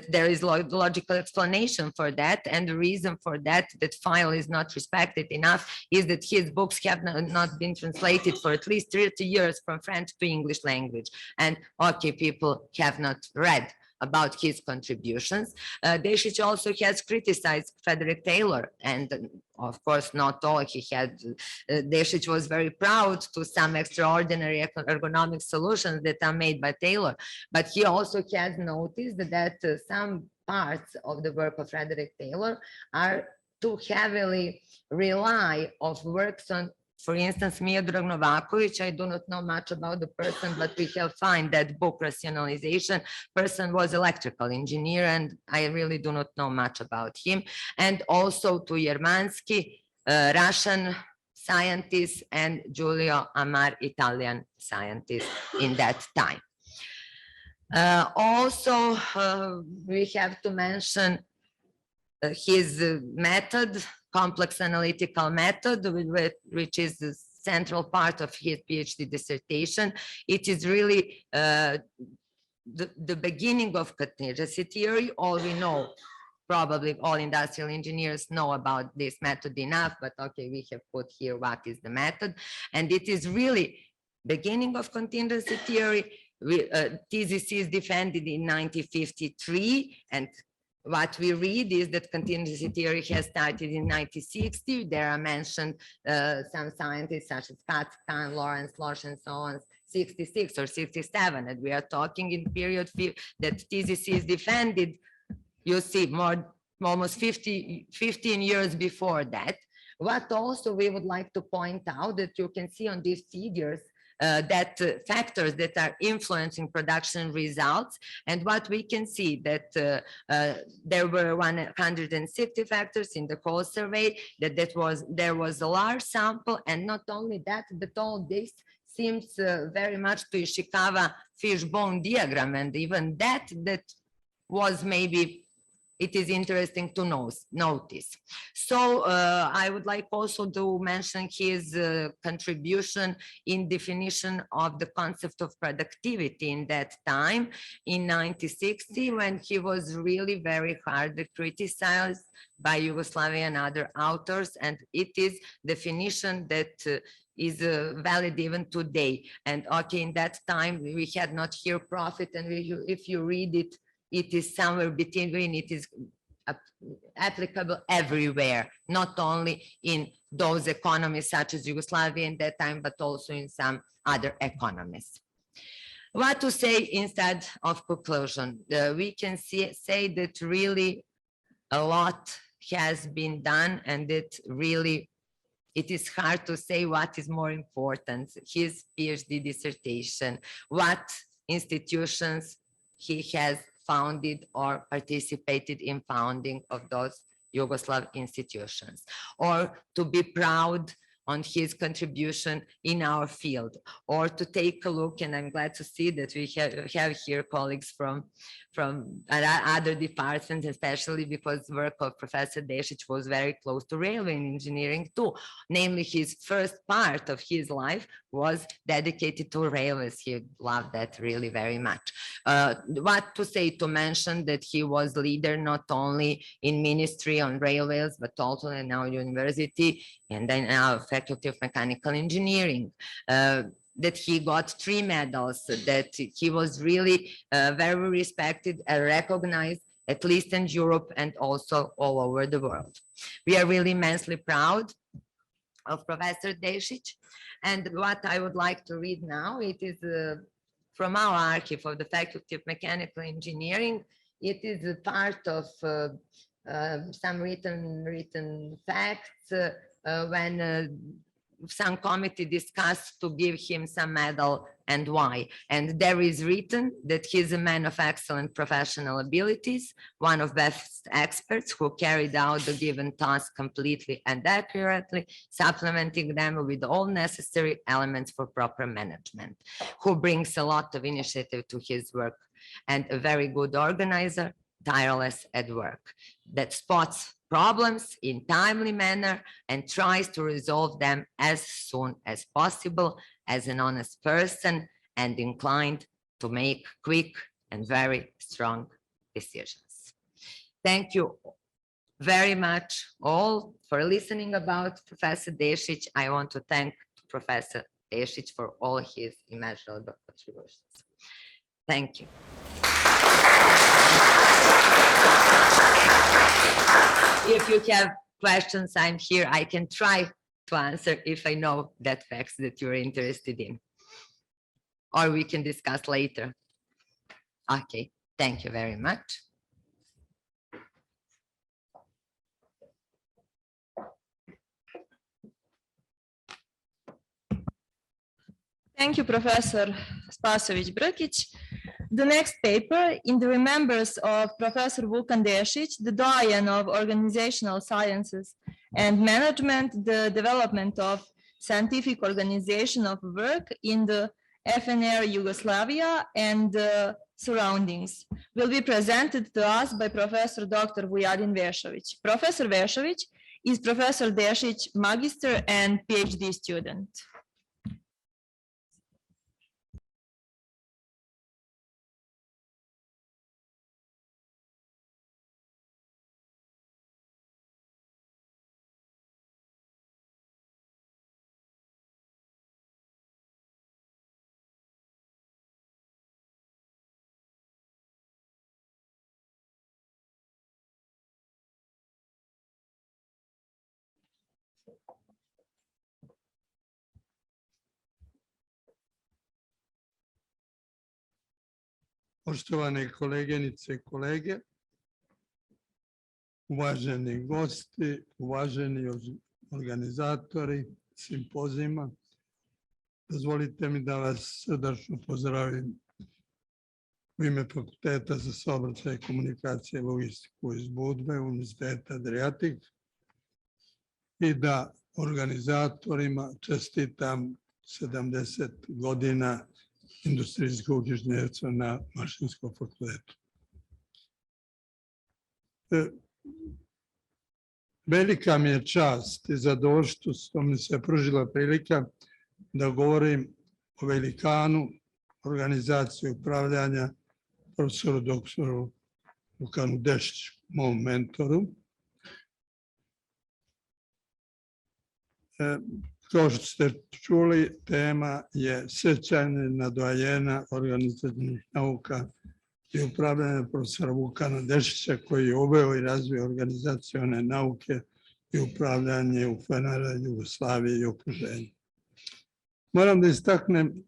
there is logical explanation for that, and the reason for that Philo is not respected enough is that his books have not been translated for at least 30 years from French to English language, and okay, people have not read about his contributions. Dešić also has criticized Frederick Taylor, and of course not all. Dešić was very proud to some extraordinary ergonomic solutions that are made by Taylor, but he also has noticed that some parts of the work of Frederick Taylor are too heavily rely of works on, for instance, Miodrag Novaković. I do not know much about the person, but we have found that book, Rationalization. Person was electrical engineer, and I really do not know much about him. And also to Yermansky, Russian scientist, and Giulio Amar, Italian scientist in that time. Also, we have to mention his method, complex analytical method, which is the central part of his PhD dissertation. It is really the beginning of contingency theory. All we know, probably all industrial engineers know about this method enough, but okay, we have put here what is the method. And it is really beginning of contingency theory. TZC is defended in 1953, and what we read is that contingency theory has started in 1960. There are mentioned some scientists such as Kahn, Lawrence, Losch, and so on, 66 or 67. And we are talking in period that TZC is defended, you see, almost 15 years before that. What also we would like to point out that you can see on these figures that factors that are influencing production results, and what we can see that there were 160 factors in the whole survey, there was a large sample, and not only that, but all this seems very much to Ishikawa fishbone diagram, and even that was maybe it is interesting to notice. So I would like also to mention his contribution in definition of the concept of productivity in that time in 1960, when he was really very hardly criticized by Yugoslavian and other authors, and it is definition that is valid even today. And okay, in that time we had not here profit, and if you read it, it is somewhere between, it is applicable everywhere, not only in those economies such as Yugoslavia in that time, but also in some other economies. What to say instead of conclusion? We can say that really a lot has been done, and it is hard to say what is more important, his PhD dissertation, what institutions he has founded or participated in founding of those Yugoslav institutions, or to be proud on his contribution in our field, or to take a look, and I'm glad to see that we have here colleagues from other departments, especially because work of Professor Dešić was very close to railway engineering too. Namely, his first part of his life was dedicated to railways. He loved that really very much. What to say, to mention that he was leader not only in ministry on railways, but also in our university and then our Faculty of Mechanical Engineering. That he got 3 medals, that he was really very respected and recognized, at least in Europe and also all over the world. We are really immensely proud of Professor Dešić. And what I would like to read now, it is from our archive of the Faculty of Mechanical Engineering. It is a part of some written facts when some committee discussed to give him some medal and why. And there is written that he's a man of excellent professional abilities, one of best experts who carried out the given task completely and accurately, supplementing them with all necessary elements for proper management, who brings a lot of initiative to his work, and a very good organizer, tireless at work, that spots problems in timely manner and tries to resolve them as soon as possible, as an honest person and inclined to make quick and very strong decisions. Thank you very much all for listening about Professor Dešić. I want to thank Professor Dešić for all his immeasurable contributions. Thank you. If you have questions, I'm here. I can try to answer if I know that facts that you're interested in. Or we can discuss later. Okay, thank you very much. Thank you, Professor Spasojević Brkić. The next paper, in the remembrance of Professor Vukan Dešić, the doyen of organizational sciences and management, the development of scientific organization of work in the FNR Yugoslavia and surroundings, will be presented to us by Professor Dr. Vujadin Vešović. Professor Vešović is Professor Dešić Magister and PhD student. Poštovane koleginice i kolege, uvaženi gosti, uvaženi organizatori simpozijuma, dozvolite mi da vas srdačno pozdravim u ime Fakulteta za saobraćaj i komunikacije i logistiku iz Budve, Univerziteta Adriatic, i da organizatorima čestitam 70 godina industrijskog inženjerstva na Mašinskom fakultetu. Velika mi je čast i zadovoljstvo što mi se pružila prilika da govorim o velikanu organizacije upravljanja profesoru doktoru Vukanu Dešiću, mom mentoru. Kao što ste čuli, tema je sjećanje na doajena organizacijskih nauka i upravljanja profesora Vukana Dešića, koji je uveo i razvio organizacione nauke i upravljanje u FNR Jugoslaviji i okruženju. Moram da istaknem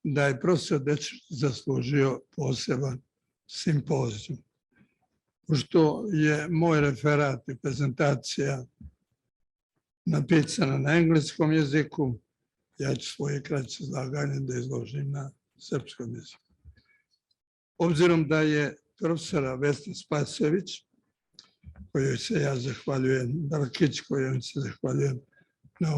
da je profesor Dešić zaslužio poseban simpozijum. Pošto je moj referat i prezentacija napisana na engleskom jeziku, ja ću svoje kraće izlaganje da izložim na srpskom jeziku. Obzirom da je profesora Vesna Spasojević, kojoj se ja zahvaljujem, Brkić, kojoj se zahvaljujem na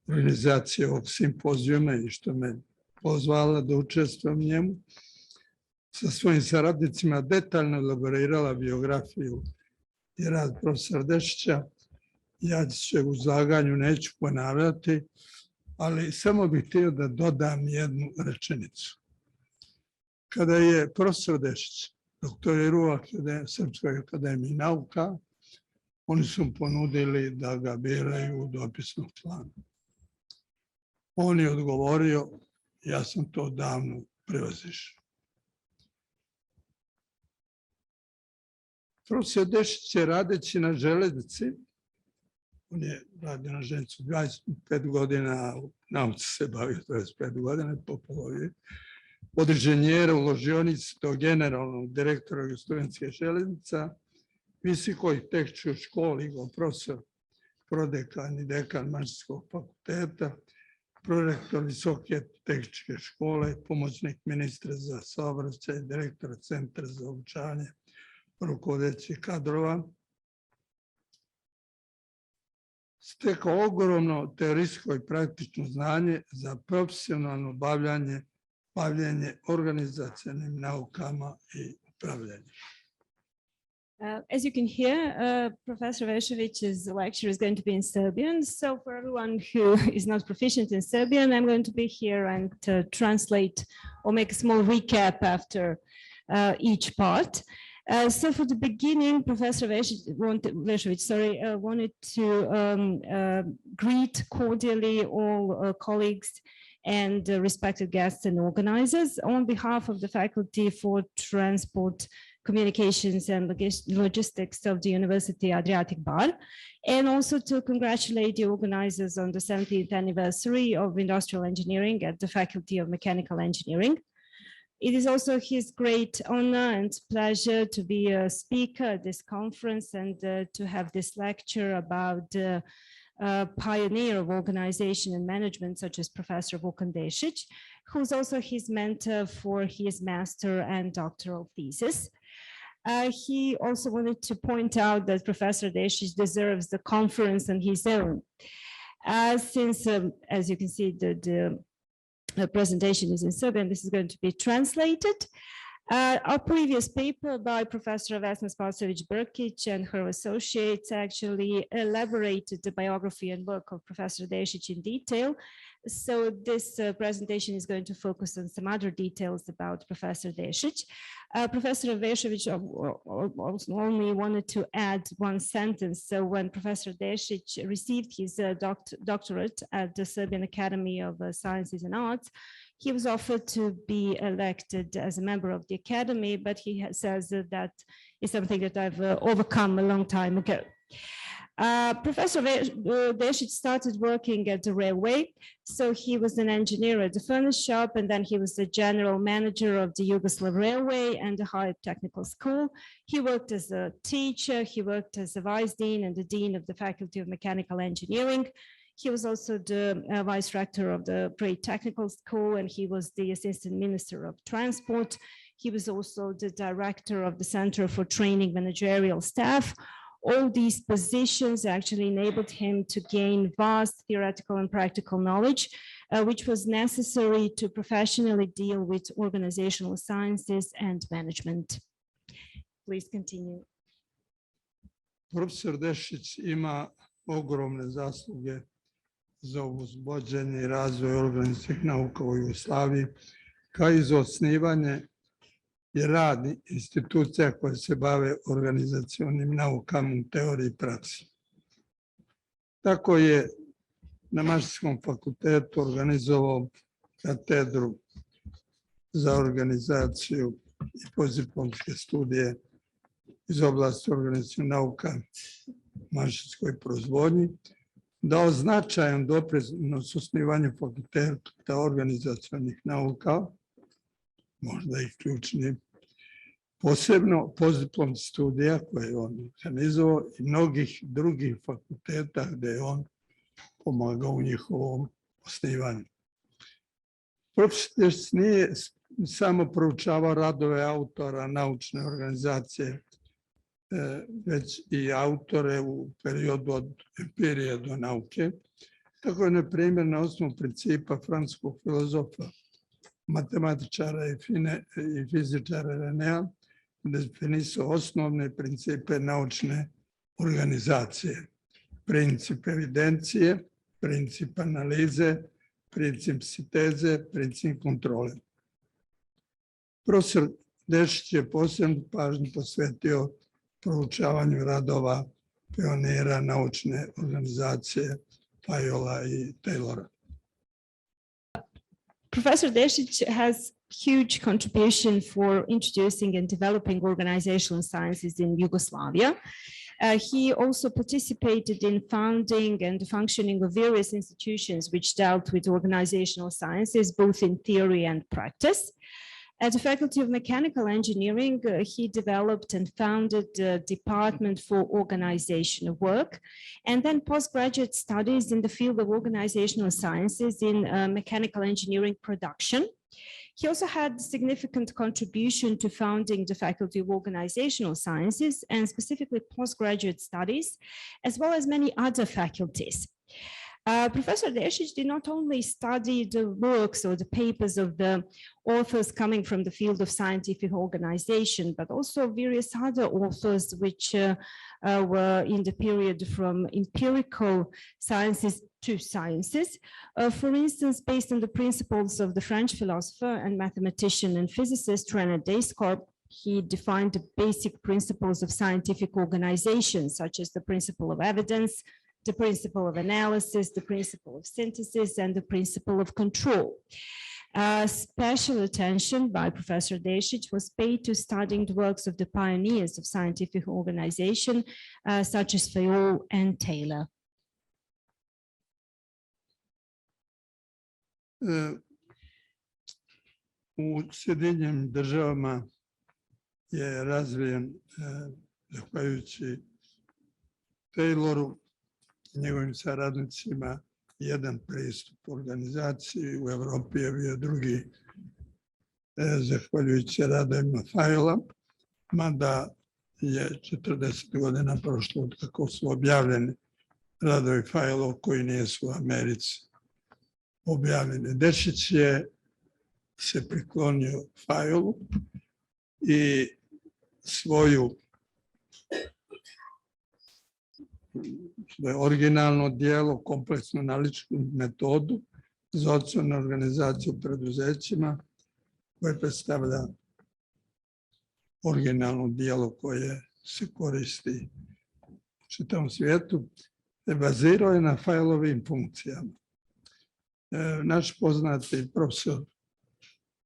organizaciji ovog simpozijuma i što me pozvala da učestvujem u njemu, sa svojim saradnicima detaljno elaborirala biografiju i rad profesora Dešića. Ja se u izlaganju neću ponavljati, ali samo bih htio da dodam jednu rečenicu. Kada je profesor Dešić doktorirao u Srpskoj akademiji nauka, oni su ponudili da ga biraju u dopisnog člana. On je odgovorio, ja sam to davno prevazišao. Profesor Dešić je radeći na železnici, on je radio na železnicu 25 godina, u nauci se bavio 25 godina, po polovi, od inženjera u ložionici do generalnog direktora studentskih železnica, visokoj tehničkoj školi kao profesor prodekan i dekan Mašinskog fakulteta, prorektor Visoke tehničke škole, pomoćnik ministra za saobraćaj, direktor Centra za obučavanje rukovodećih kadrova. Stekao ogromno teorijsko i praktično znanje za profesionalno bavljenje organizacionim naukama i upravljanjem. As you can hear, Professor Vešović's lecture is going to be in Serbian. So for everyone who is not proficient in Serbian, I'm going to be here and translate or make a small recap after each part. So for the beginning, Professor Vešović wanted to greet cordially all colleagues and respected guests and organizers on behalf of the Faculty for Transport, Communications and Logistics of the University Adriatic Bar, and also to congratulate the organizers on the 70th anniversary of Industrial Engineering at the Faculty of Mechanical Engineering. It is also his great honor and pleasure to be a speaker at this conference and to have this lecture about the pioneer of organization and management, such as Professor Vukan Dešić, who's also his mentor for his master and doctoral thesis. He also wanted to point out that Professor Dešić deserves the conference on his own. Since, as you can see, the presentation is in Serbian, this is going to be translated. Our previous paper by Professor Vesna Spasojević Brkić and her associates actually elaborated the biography and work of Professor Dešić in detail. So this presentation is going to focus on some other details about Professor Dešić. Professor Vešović only wanted to add one sentence. So when Professor Dešić received his doctorate at the Serbian Academy of Sciences and Arts, he was offered to be elected as a member of the academy, but he says that is something that I've overcome a long time ago. Professor Dešić started working at the railway. So he was an engineer at the furnace shop, and then he was the general manager of the Yugoslav Railway and the Higher Technical School. He worked as a teacher, he worked as a vice dean and the dean of the Faculty of Mechanical Engineering. He was also the vice rector of the Great Technical School, and he was the assistant minister of transport. He was also the director of the Center for Training Managerial Staff. All these positions actually enabled him to gain vast theoretical and practical knowledge, which was necessary to professionally deal with organizational sciences and management. Please continue. Profesor Dešić ima ogromne zasluge za uzvođenje i razvoj organizacijskih nauka u Jugoslaviji, kao i za osnivanje i rad institucija koje se bave organizacionim naukama u teoriji i praksi. Tako je na Mašinskom fakultetu organizovao katedru za organizaciju i postdiplomske studije iz oblasti organizacijnih nauka u mašinskoj proizvodnji, dao značajan doprinos osnivanju fakulteta organizacionih nauka, možda i ključni, posebno postdiplomskih studija koje je on organizovao i mnogih drugih fakulteta gde je on pomagao u njihovom osnivanju. Profesor nije samo proučavao radove autora naučne organizacije, već i autore u periodu od empirije do nauke. Tako je, na primjer, na osnovu principa francuskog filozofa, matematičara i fizičara Renea, definisao osnovne principe naučne organizacije. Princip evidencije, princip analize, princip sinteze, princip kontrole. Profesor Dešić je posebnu pažnju posvetio proučavanju radova pionira naučne organizacije Paola i Taylora. Professor Dešić has huge contribution for introducing and developing organizational sciences in Yugoslavia. He also participated in founding and functioning of various institutions which dealt with organizational sciences, both in theory and practice. At the Faculty of Mechanical Engineering, he developed and founded the Department for Organizational Work, and then postgraduate studies in the field of organizational sciences in mechanical engineering production. He also had significant contribution to founding the Faculty of Organizational Sciences and specifically postgraduate studies, as well as many other faculties. Professor Dešić did not only study the works or the papers of the authors coming from the field of scientific organization, but also various other authors which were in the period from empirical sciences to sciences. For instance, based on the principles of the French philosopher and mathematician and physicist Renard Descartes, he defined the basic principles of scientific organization, such as the principle of evidence, the principle of analysis, the principle of synthesis, and the principle of control. Special attention by Professor Dešić was paid to studying the works of the pioneers of scientific organization, such as Fayol and Taylor. U Sjedinjenim državama je razvijen, zahvaljujući Tayloru i njegovim saradnicima, jedan pristup organizaciji. U Evropi je bio drugi, zahvaljujući radovima Fayola, mada je 40 godina prošlo od kako su objavljeni radovi Fayola koji nisu u Americi objavljeni. Dešić je se priklonio Fayolu i svoje originalno dijelo, kompleksnu analitičku metodu za ocjenu organizaciju preduzećima, koje predstavlja originalno dijelo koje se koristi u čitavom svijetu, bazirao je na Fayolovim funkcijama. Naš poznati profesor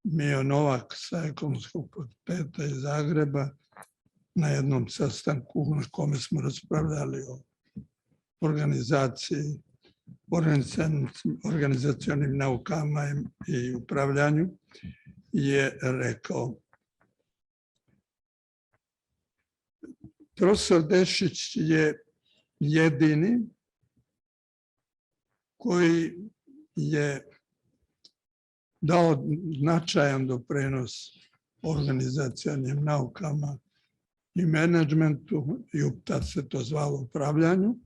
Mio Novak sa Ekonomskog fakulteta iz Zagreba na jednom sastanku na kome smo raspravljali o organizaciji, organizacionim naukama i upravljanju je rekao: profesor Dešić je jedini koji je dao značajan doprinos organizacionim naukama i menadžmentu, i tad se to zvalo upravljanju,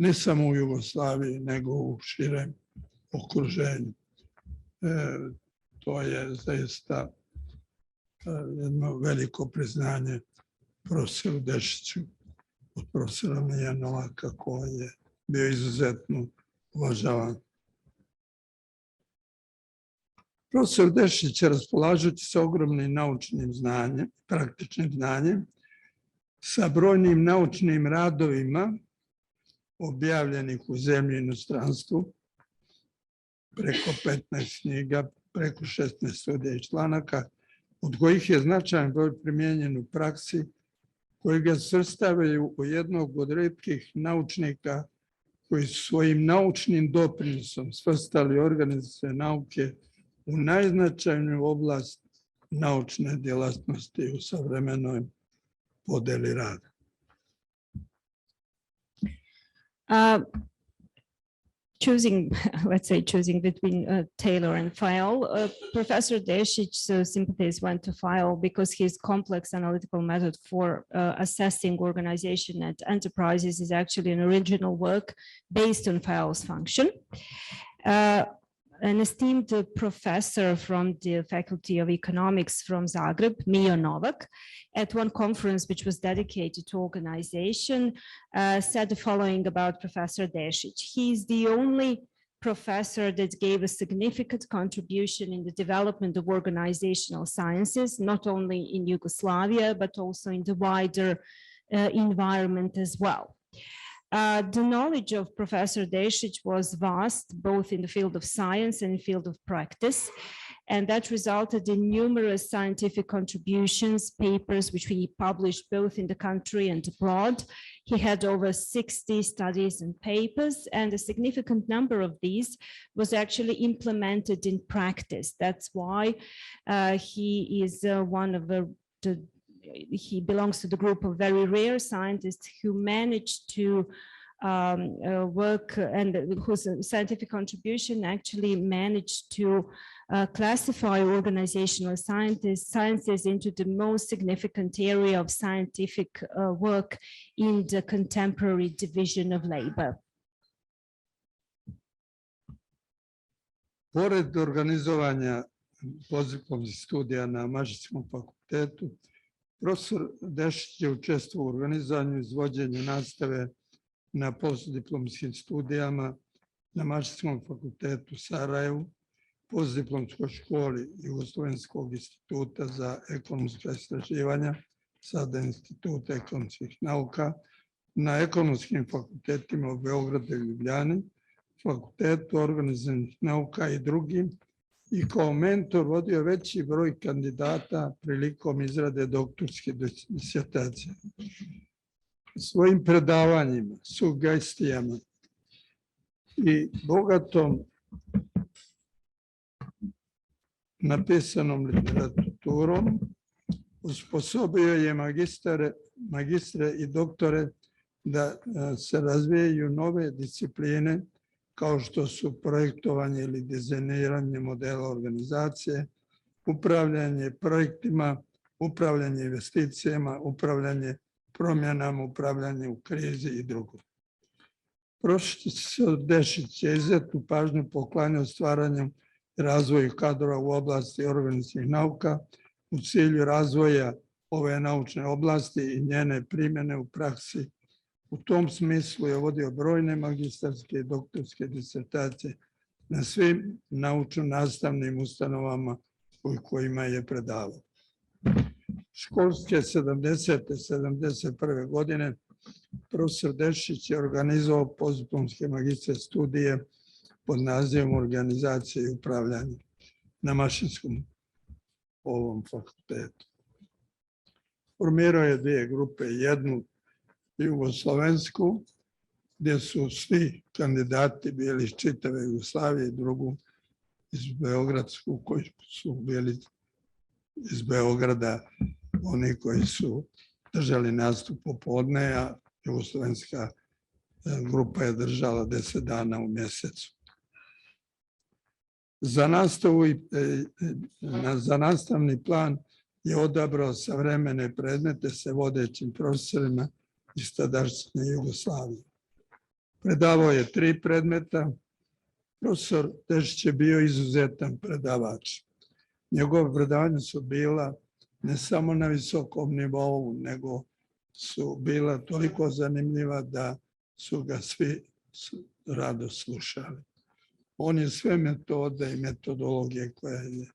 ne samo u Jugoslaviji, nego u širem okruženju. To je zaista jedno veliko priznanje profesoru Dešiću od profesora Mija Novaka, koji je bio izuzetno uvažavan. Profesor Dešić, raspolažući sa ogromnim naučnim znanjem, praktičnim znanjem, sa brojnim naučnim radovima objavljenih u zemlji i inostranstvu, preko 15 knjiga, preko 16 studija i članaka, od kojih je značajan broj primijenjen u praksi, koji ga svrstavaju u jednog od retkih naučnika koji su svojim naučnim doprinosom svrstali organizacione nauke u najznačajniju oblast naučne djelatnosti u savremenoj podeli rada. Choosing between Taylor and Fayol, Professor Dešić's sympathies went to Fayol because his complex analytical method for assessing organization at enterprises is actually an original work based on Fayol's function. An esteemed professor from the Faculty of Economics from Zagreb, Mio Novak, at one conference which was dedicated to organization, said the following about Professor Dešić. He is the only professor that gave a significant contribution in the development of organizational sciences, not only in Yugoslavia, but also in the wider environment as well. The knowledge of Professor Dešić was vast, both in the field of science and in the field of practice. And that resulted in numerous scientific contributions, papers, which he published both in the country and abroad. He had over 60 studies and papers, and a significant number of these was actually implemented in practice. That's why he is one of he belongs to the group of very rare scientists who managed to work and whose scientific contribution actually managed to classify organizational sciences into the most significant area of scientific work in the contemporary division of labor. Pored organizovanja postdiplomskih studija na Mašinskom fakultetu, profesor Dešić je učestvovao u organizovanju i izvođenju nastave na postdiplomskim studijama na Mašinskom fakultetu u Sarajevu, postdiplomskoj školi Jugoslovenskog instituta za ekonomska istraživanja, sada Institut ekonomskih nauka, na ekonomskim fakultetima u Beogradu i Ljubljani, Fakultetu organizacionih nauka i drugim, i kao mentor vodio veći broj kandidata prilikom izrade doktorske disertacije. Svojim predavanjima, sugestijama i bogatom napisanom literaturom usposobio je magistre i doktore da se razvijaju nove discipline kao što su projektovanje ili dizajniranje modela organizacije, upravljanje projektima, upravljanje investicijama, upravljanje promjenama, upravljanje u krizi i drugo. Profesor Dešić je izuzetnu pažnju poklanjao stvaranju i razvoju kadrova u oblasti organizacionih nauka u cilju razvoja ove naučne oblasti i njene primjene u praksi. U tom smislu je vodio brojne magistarske i doktorske disertacije na svim naučno-nastavnim ustanovama u kojima je predavao. Školske 70. i 71. godine profesor Dešić je organizovao postdiplomske magistre studije pod nazivom Organizacije i upravljanje na Mašinskom ovom fakultetu. Formirao je dvije grupe, jednu jugoslovensku, gdje su svi kandidati bili iz čitave Jugoslavije, i drugu iz Beogradsku, koji su bili iz Beograda, oni koji su držali nastup popodne, a jugoslovenska grupa je držala 10 dana u mjesecu. Za nastavni plan je odabrao savremene predmete sa vodećim profesorima iz tadašnje Jugoslavije. Predavao je 3 predmeta. Profesor Dešić je bio izuzetan predavač. Njegove predavanja su bila ne samo na visokom nivou, nego su bila toliko zanimljiva da su ga svi rado slušali. On je sve metode i metodologije koje je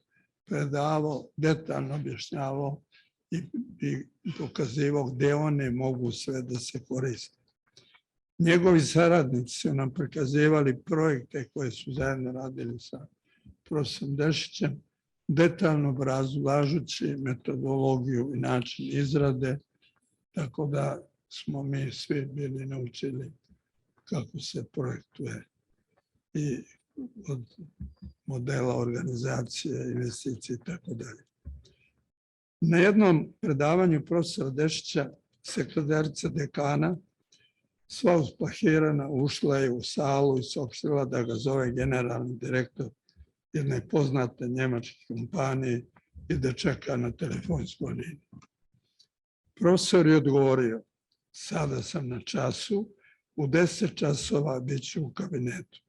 predavao, detaljno objašnjavao i pokazivao gdje one mogu sve da se koriste. Njegovi saradnici su nam prikazivali projekte koje su zajedno radili sa profesorom Dešićem, detaljno obrazlažući metodologiju i način izrade, tako da smo mi svi bili naučili kako se projektuje i od modela organizacije, investicije i tako dalje. Na jednom predavanju profesora Dešića, sekretarica dekana, sva usplahirana, ušla je u salu i saopštila da ga zove generalni direktor jedne poznate njemačke kompanije i da čeka na telefonskoj liniji. Profesor je odgovorio: sada sam na času, u 10 časova bit ću u kabinetu.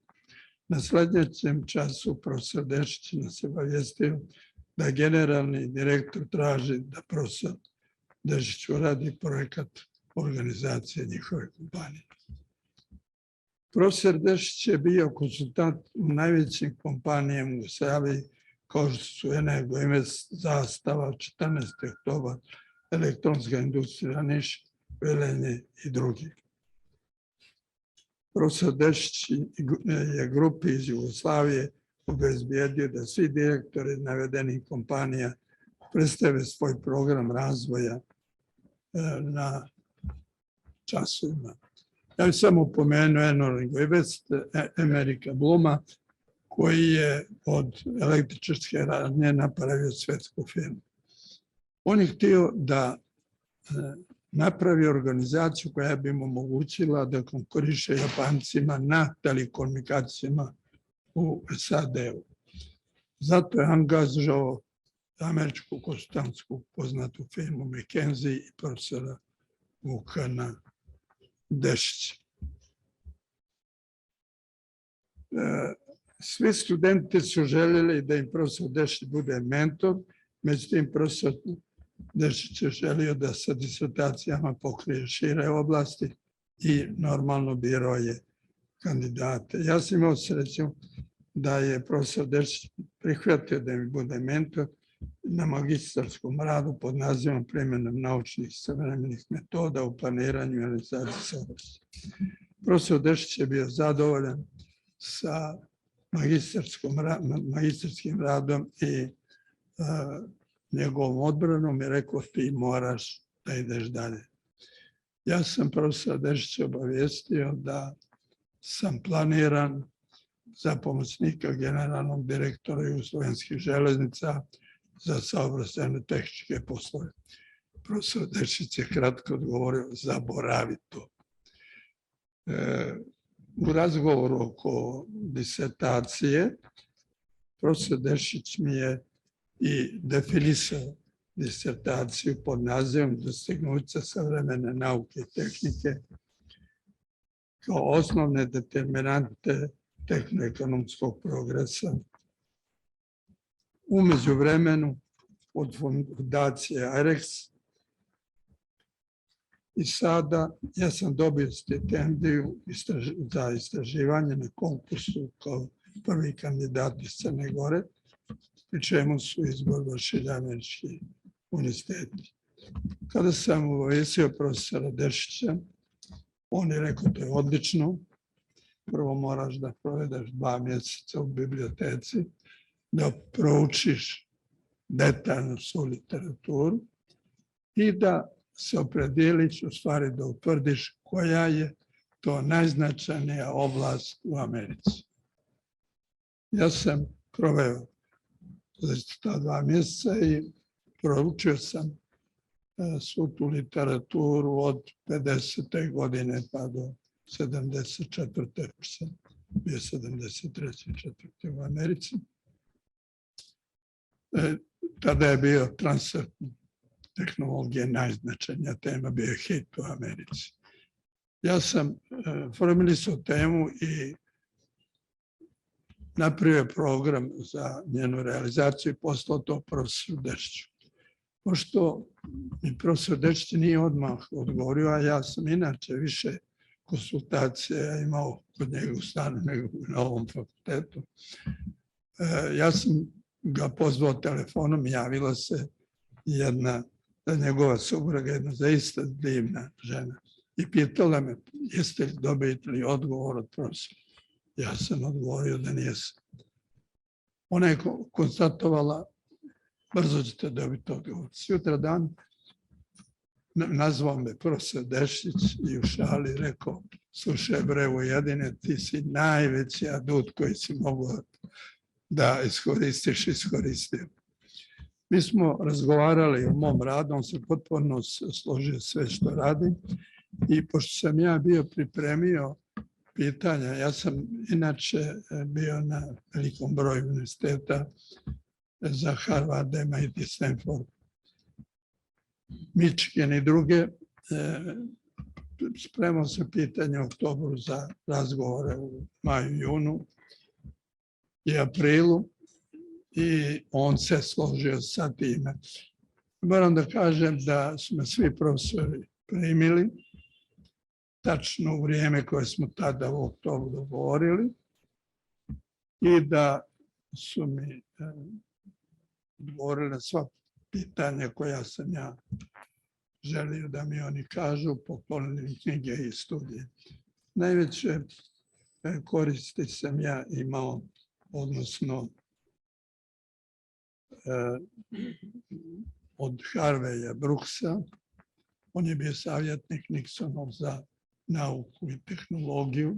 Na sljedećem času profesor Dešić nas je obavijestio da generalni direktor traži da profesor Dešić uradi projekat organizacije njihove kompanije. Profesor Dešić je bio konsultant u najvećim kompanijama u Jugoslaviji, kao što su Energoinvest, Zastava, 14. oktobar, elektronska industrija Niš, Velenje i drugi. Profesor Dešić je grupi iz Jugoslavije obezbijedio da svi direktori navedenih kompanija predstave svoj program razvoja na časovima. Ja bih samo pomenuo Enor Gojbest, Amerika Bluma, koji je od električarske radnje napravio svetsku firmu. On je htio da napravi organizaciju koja bi mu omogućila da konkuriše Japancima na telekomunikacijama u SAD-u. Zato je angažao američku konsultantsku poznatu firmu McKenzie i profesora Vukana Dešića. Svi studenti su željeli da im profesor Dešić bude mentor, međutim profesor Dešić je želio da sa disertacijama pokrije šire oblasti i normalno birao je kandidate. Ja sam imao sreću da je profesor Dešić prihvatio da mi bude mentor na magistarskom radu pod nazivom Primjenom naučnih savremenih metoda u planiranju i realizaciji saobraćaja. Profesor Dešić je bio zadovoljan sa magistarskim radom i njegovom odbranom i rekao ti moraš da ideš dalje. Ja sam profesora Dešića obavijestio da sam planiran za pomoćnika generalnog direktora Jugoslovenskih železnica za saobraćajne tehničke poslove. Profesor Dešić je kratko odgovorio, zaboravi to. U razgovoru oko disertacije, profesor Dešić mi je i definisao disertaciju pod nazivom Dostignuća savremene nauke i tehnike kao osnovne determinante tehnoekonomskog progresa. U međuvremenu od fundacije AREX i sada ja sam dobio stipendiju za istraživanje na konkursu kao prvi kandidat iz Crne Gore, pri čemu su izbor vršili američki univerziteti. Kada sam obavijestio profesora Dešića, on je rekao to je odlično, prvo moraš da provedeš 2 mjeseca u biblioteci, da proučiš detaljno svu literaturu i da se opredijeliš, u stvari da utvrdiš koja je to najznačajnija oblast u Americi. Ja sam proveo ta 2 mjeseca i proučio sam svu tu literaturu od 50. godine pa do 74. sam bio 73. 4. u Americi. Tada je bio transfer tehnologije najznačajnija tema, bio je hit u Americi. Ja sam formulisao temu i napravio program za njenu realizaciju i poslao to profesoru Dešiću. Pošto mi profesor Dešić nije odmah odgovorio, a ja sam inače više konsultacija imao kod njega u stanu nego na ovom fakultetu, ja sam ga pozvao telefonom, javila se jedna njegova supruga, jedna zaista divna žena i pitala me jeste li dobili odgovor od profesora. Ja sam odgovorio da nijesam. Ona je konstatovala brzo ćete dobiti odgovor. Sutra dan nazvao me profesor Dešić i u šali rekao slušaj bre Vujadine, ti si najveći adut koji si mogao da iskoristio. Mi smo razgovarali o mom radu, on se potpuno složio sve što radim i pošto sam ja bio pripremio pitanja, ja sam inače bio na velikom broju univerziteta za Harvard, MIT, Stanford, Michigan i druge. Spremao se pitanje u oktobru za razgovore u maju, junu i aprilu i on se složio sa time. Moram da kažem da su me svi profesori primili tačno u vrijeme koje smo tada u oktobru dogovorili i da su mi odgovorili na sva pitanja koja sam ja želio da mi oni kažu, poklonili knjige i studije. Najveće koristi sam ja imao odnosno od Harveja Brooksa. On je bio savjetnik Nixonov za nauku i tehnologiju.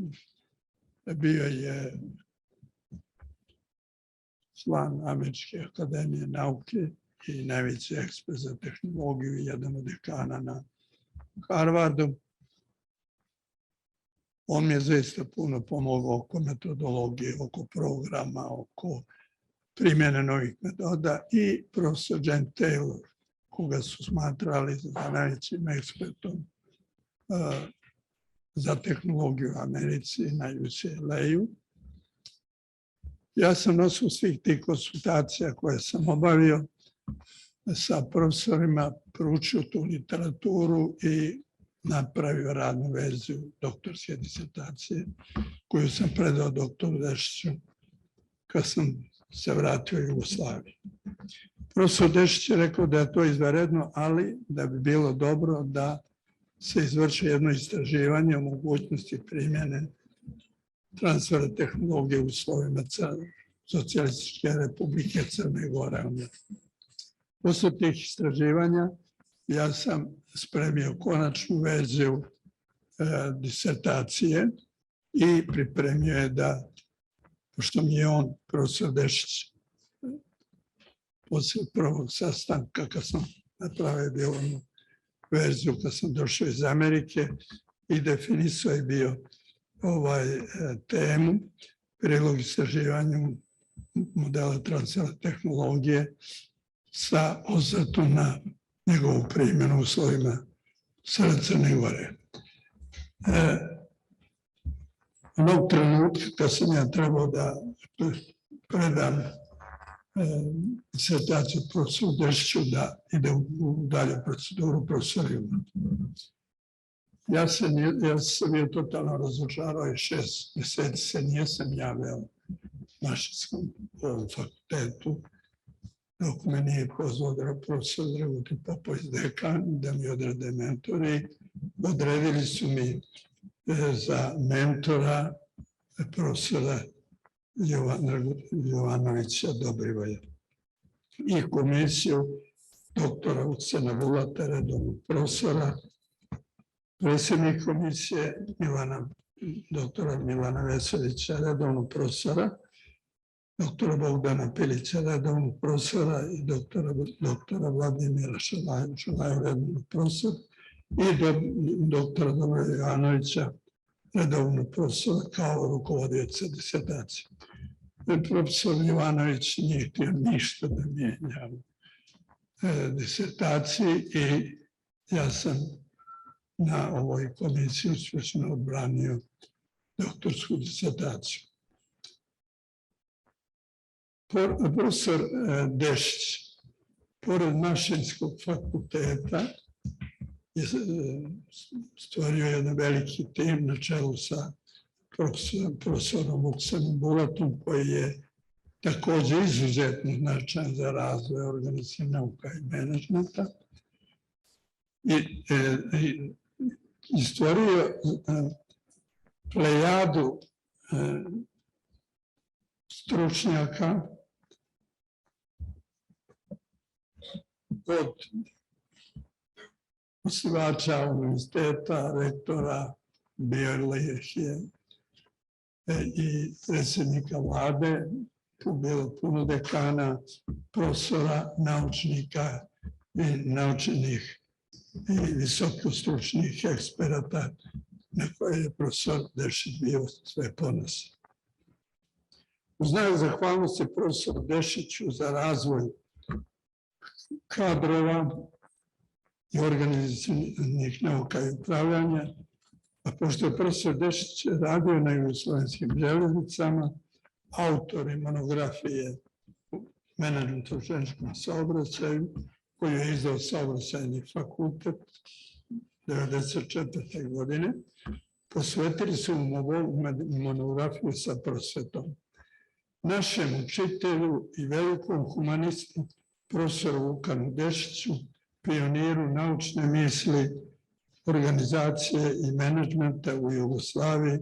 Bio je član Američke akademije nauke i najveći ekspert za tehnologiju i jedan od dekana na Harvardu. On mi je zaista puno pomogao oko metodologije, oko programa, oko primjene novih metoda i profesor Jen Taylor, koga su smatrali za najvećim ekspertom za tehnologiju u Americi na UCLA-u. Ja sam na osnovu svih tih konsultacija koje sam obavio sa profesorima, proučio tu literaturu i napravio radnu verziju doktorske disertacije koju sam predao doktoru Dešiću kad sam se vratio u Jugoslaviju. Profesor Dešić je rekao da je to izvanredno, ali da bi bilo dobro da se izvrši jedno istraživanje o mogućnosti primjene transfera tehnologije u uslovima Socijalističke republike Crne Gore. Posle tih istraživanja ja sam spremio konačnu verziju disertacije i pripremio je da, pošto mi je on, profesor Dešić, posle prvog sastanka kad sam napravio bilo verziju, kad sam došao iz Amerike i definisao je bio temu, prilog istraživanju modela transfera tehnologije sa osvrtom na njegovu primjenu u uslovima Crne Gore. Onog trenutka kad sam ja trebao da predam disertaciju profesoru Dešiću da ide u dalju proceduru profesora Jugoslavije. Ja sam bio totalno razočarao i 6 mjeseci se nijesam javljao Mašinskom fakultetu dok me nije pozvao profesor Dragutin Popović dekan da mi odrede mentori. Odredili su mi za mentora profesora Jovanovića Dobrivoja i komisiju doktora Vucana Vulata, redovnog profesora, predsjednik komisije doktora Milana Vesovića, redovnog profesora, doktora Bogdana Pilića, redovnog profesora i doktora Vladimira Šalaju, redovnog profesora i doktora Dobra Jovanovića, redovnog profesora kao rukovodioca disertacije. Profesor Jovanović nije htio ništa da mijenja u disertaciji i ja sam na ovoj komisiji uspješno odbranio doktorsku disertaciju. Profesor Dešić, pored Mašinskog fakulteta, je stvorio jedan veliki tim na čelu sa profesorom Vukanom Bulatom, koji je također izuzetno značajan za razvoj organizacije nauka i menadžmenta. I stvorio plejadu stručnjaka od osnivača univerziteta, rektora, bio je i predsjednika vlade, tu bilo puno dekana, profesora, naučnika i naučenih i visokostručnih eksperata na koje je profesor Dešić bio sve ponosan. U znak zahvalnosti profesoru Dešiću za razvoj kadrova i organizacijnih nauka i upravljanja, a pošto je profesor Dešić radio na jugoslovenskim željeznicama, autor je monografije menadžmenta u željezničkom saobraćaju, koju je izdao Saobraćajni fakultet 1994. godine, posvetili su mu monografiju sa prosvetom. Našem učitelju i velikom humanistu, profesoru Vukanu Dešiću, pioniru naučne misli, organizacije i menadžmenta u Jugoslaviji,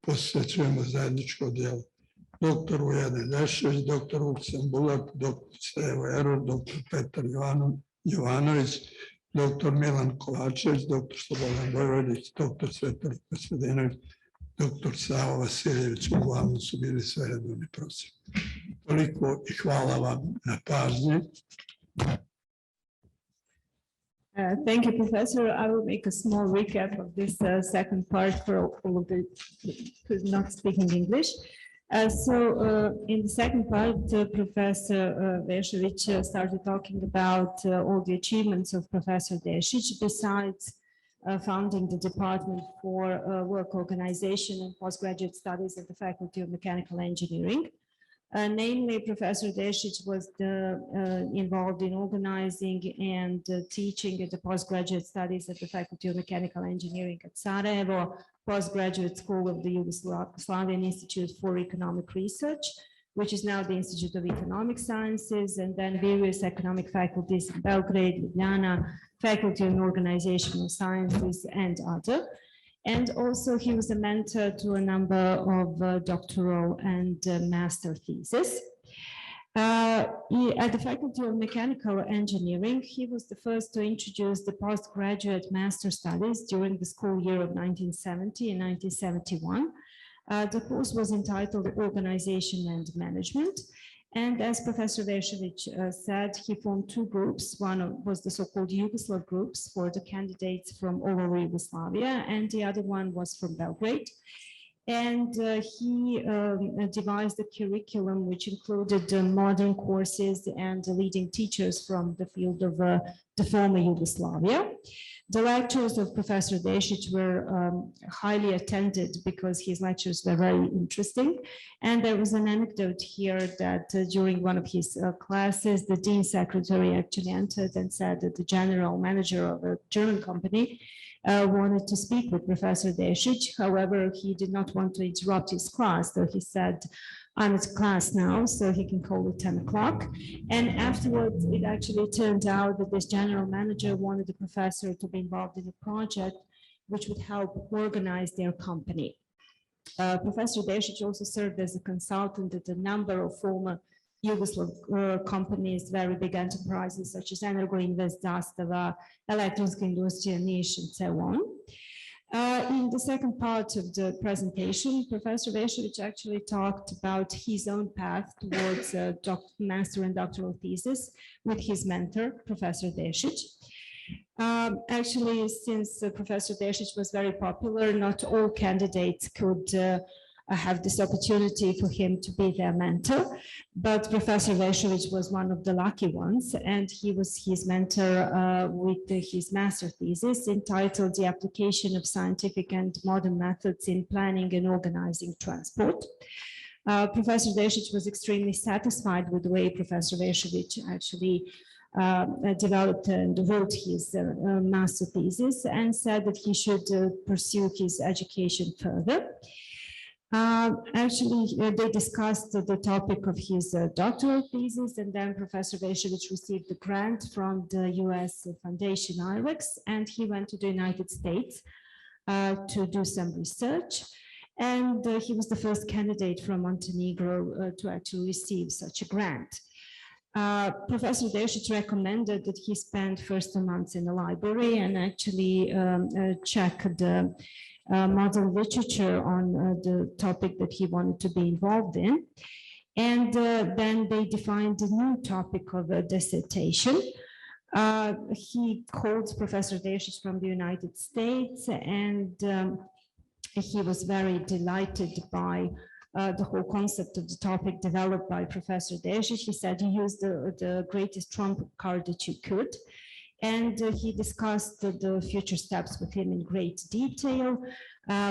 posvećujemo zajedničko djelo. dr. Vujadin Vešović, dr. Vukan Dešić, dr. Stevo Eror, dr. Petar Jovanović, dr. Milan Kovačević, dr. Slobodan Vojvodić, dr. Svetlana Kostadinović, dr. Savo Vasiljević, uglavnom su bili sve redovni profesori. Toliko i hvala vam na pažnji. Thank you, Professor. I will make a small recap of this second part for all of the who's not speaking English. In the second part, Professor Vešović started talking about all the achievements of Professor Dešić, besides founding the Department for Work Organization and Postgraduate Studies at the Faculty of Mechanical Engineering. Namely, Professor Dešić was involved in organizing and teaching at the postgraduate studies at the Faculty of Mechanical Engineering at Sarajevo, Postgraduate School of the Yugoslavian Institute for Economic Research, which is now the Institute of Economic Sciences, and then various economic faculties in Belgrade, Ljubljana, Faculty of Organizational Sciences, and other. And also he was a mentor to a number of doctoral and master theses. At the Faculty of Mechanical Engineering, he was the first to introduce the postgraduate master studies during the school year of 1970 and 1971. The course was entitled Organization and Management. And as Professor Vešović said, he formed two groups. One was the so-called Yugoslav groups for the candidates from all over Yugoslavia, and the other one was from Belgrade. And he devised a curriculum which included modern courses and leading teachers from the field of the former Yugoslavia. The lectures of Professor Dešić were highly attended because his lectures were very interesting. And there was an anecdote here that during one of his classes, the dean secretary actually entered and said that the general manager of a German company wanted to speak with Professor Dešić. However, he did not want to interrupt his class, so he said, I'm at class now, so he can call at 10 o'clock. And afterwards, it actually turned out that this general manager wanted the professor to be involved in a project which would help organize their company. Professor Dešić also served as a consultant at a number of former Yugoslav companies, very big enterprises such as Energoinvest, Zastava, Elektronska Industrija, Niš, and so on. In the second part of the presentation, Professor Vešović actually talked about his own path towards master and doctoral thesis with his mentor, Professor Dešić. Actually, since Professor Dešić was very popular, not all candidates could have this opportunity for him to be their mentor, but Professor Vešović was one of the lucky ones, and he was his mentor with his master thesis entitled The Application of Scientific and Modern Methods in Planning and Organizing Transport. Professor Dešić was extremely satisfied with the way Professor Vešović actually developed and wrote his master thesis and said that he should pursue his education further. Actually, they discussed the topic of his doctoral thesis, and then Professor Vešović received the grant from the US Foundation IREX, and he went to the United States to do some research. And he was the first candidate from Montenegro to actually receive such a grant. Professor Dešić recommended that he spend first a month in the library and actually check the modern literature on the topic that he wanted to be involved in. And then they defined a new topic of a dissertation. He called Professor Dešić from the United States, and he was very delighted by the whole concept of the topic developed by Professor Dešić. He said he used the greatest trump card that you could. And he discussed the future steps with him in great detail.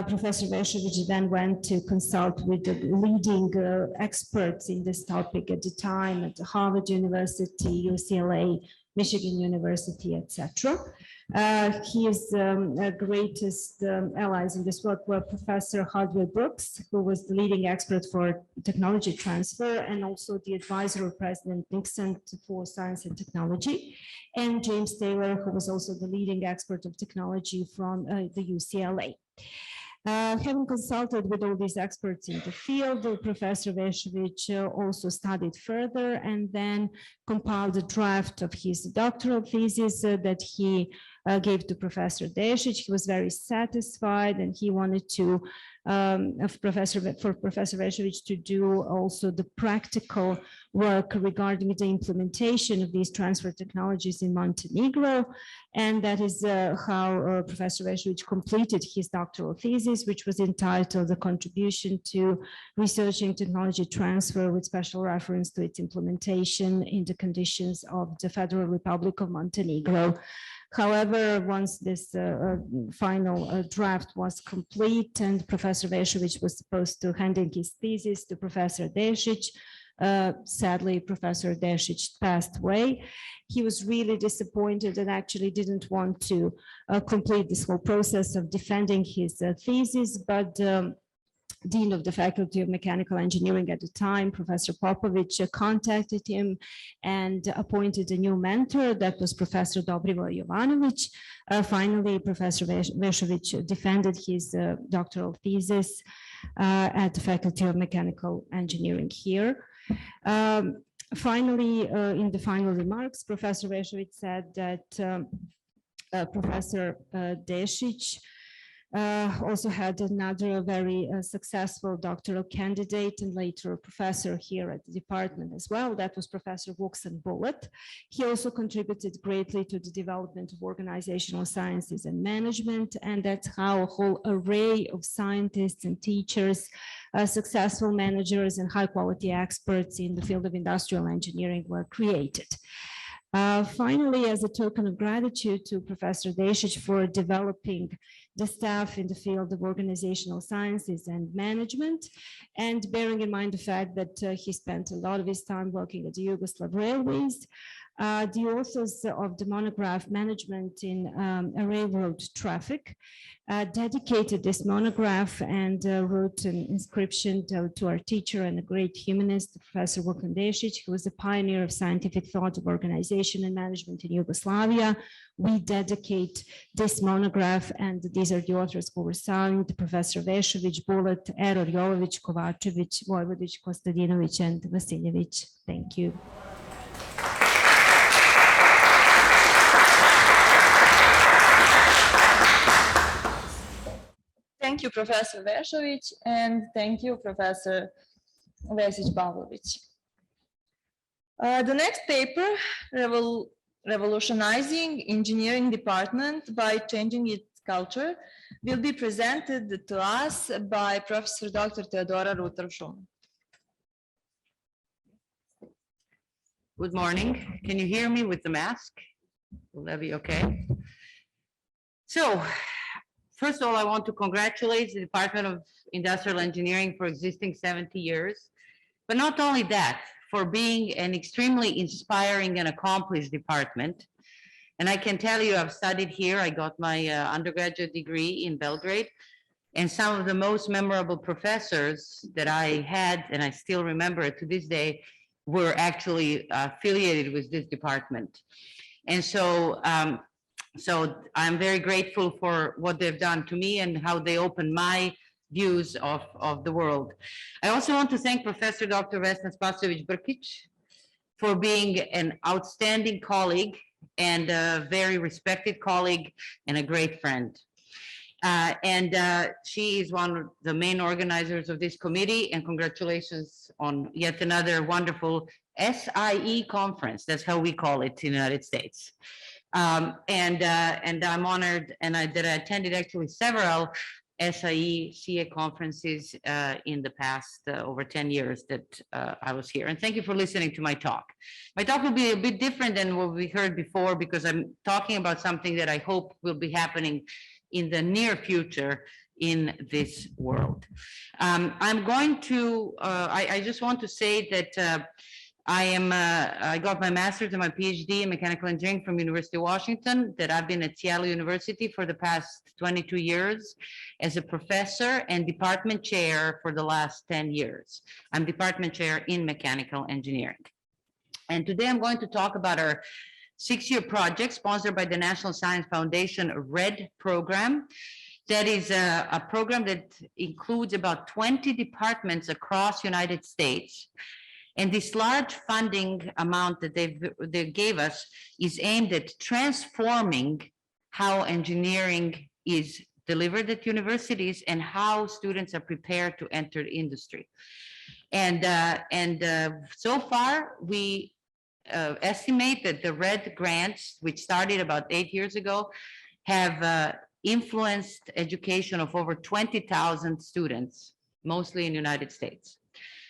Professor Vešović then went to consult with the leading experts in this topic at the time at Harvard University, UCLA, Michigan University, etc. His greatest allies in this work were Professor Hardware Brooks, who was the leading expert for technology transfer and also the advisor of President Nixon for science and technology, and James Taylor, who was also the leading expert of technology from the UCLA. Having consulted with all these experts in the field, Professor Vešović also studied further and then compiled a draft of his doctoral thesis that he gave to Professor Dešić. He was very satisfied and he wanted to, for Professor Vešović to do also the practical work regarding the implementation of these transfer technologies in Montenegro. And that is how Professor Vešović completed his doctoral thesis, which was entitled "A Contribution to Researching Technology Transfer with Special Reference to its Implementation in the Conditions of the Federal Republic of Montenegro." However, once this final draft was complete and Professor Vešović was supposed to hand in his thesis to Professor Dešić, sadly, Professor Dešić passed away. He was really disappointed and actually didn't want to complete this whole process of defending his thesis, but Dean of the Faculty of Mechanical Engineering at the time, Professor Popović, contacted him and appointed a new mentor. That was Professor Jovanović. Finally, Professor Vešović defended his doctoral thesis at the Faculty of Mechanical Engineering here. Finally, in the final remarks, Professor Vešović said that Professor Dešić also had another very successful doctoral candidate and later a professor here at the department as well. That was Professor Vukan Dešić. He also contributed greatly to the development of organizational sciences and management, and that's how a whole array of scientists and teachers, successful managers and high quality experts in the field of industrial engineering were created. Finally, as a token of gratitude to Professor Dešić for developing the staff in the field of organizational sciences and management, and bearing in mind the fact that he spent a lot of his time working at the Yugoslav Railways, the authors of the monograph Management in Railroad Traffic dedicated this monograph and wrote an inscription to our teacher and a great humanist, Professor Vukan Dešić, who was a pioneer of scientific thought of organization and management in Yugoslavia. We dedicate this monograph, and these are the authors who were signed: Professor Vešović, Bulat, Error, Jović, Kovačević, Vojvodić, Kostadinović, and Vasiljević. Thank you. Thank you, Professor Vešović, and thank you, Professor Vesić-Pavlović. The next paper, Revolutionizing Engineering Department by Changing its Culture, will be presented to us by Professor Dr. Teodora Rutar Shuman. Good morning. Can you hear me with the mask? Will that be okay? So, first of all, I want to congratulate the Department of Industrial Engineering for existing 70 years, but not only that, for being an extremely inspiring and accomplished department. And I can tell you, I've studied here. I got my undergraduate degree in Belgrade, and some of the most memorable professors that I had, and I still remember to this day, were actually affiliated with this department. And so, so I'm very grateful for what they've done to me and how they opened my views of the world. I also want to thank Professor Dr. Vesna Spasojević Brkić for being an outstanding colleague and a very respected colleague and a great friend. She is one of the main organizers of this committee, and congratulations on yet another wonderful SIE conference. That's how we call it in the United States. And I'm honored, and I attended actually several SIE conferences in the past over 10 years that I was here. And thank you for listening to my talk. My talk will be a bit different than what we heard before, because I'm talking about something that I hope will be happening in the near future in this world. I'm going to, I just want to say that I got my master's and my PhD in mechanical engineering from University of Washington, that I've been at Seattle University for the past 22 years as a professor and department chair for the last 10 years. I'm department chair in mechanical engineering. And today I'm going to talk about our 6-year project sponsored by the National Science Foundation RED program. That is a program that includes about 20 departments across United States. And this large funding amount that they gave us is aimed at transforming how engineering is delivered at universities and how students are prepared to enter industry. And so far, we estimate that the RED grants, which started about 8 years ago, have influenced education of over 20,000 students, mostly in the United States.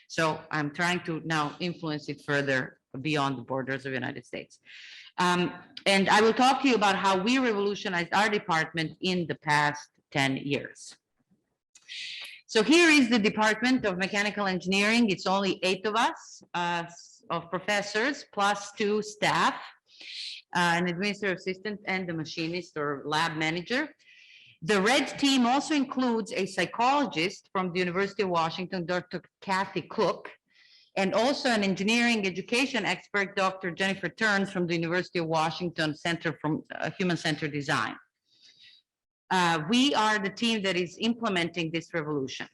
So I'm trying to now influence it further beyond the borders of the United States. And I will talk to you about how we revolutionized our department in the past 10 years. So here is the Department of Mechanical Engineering. It's only 8 of us, of professors, plus 2 staff, an administrative assistant and the machinist or lab manager. The RED team also includes a psychologist from the University of Washington, Dr. Kathy Cook, and also an engineering education expert, Dr. Jennifer Turns from the University of Washington Center for Human-Centered Design. We are the team that is implementing this revolution.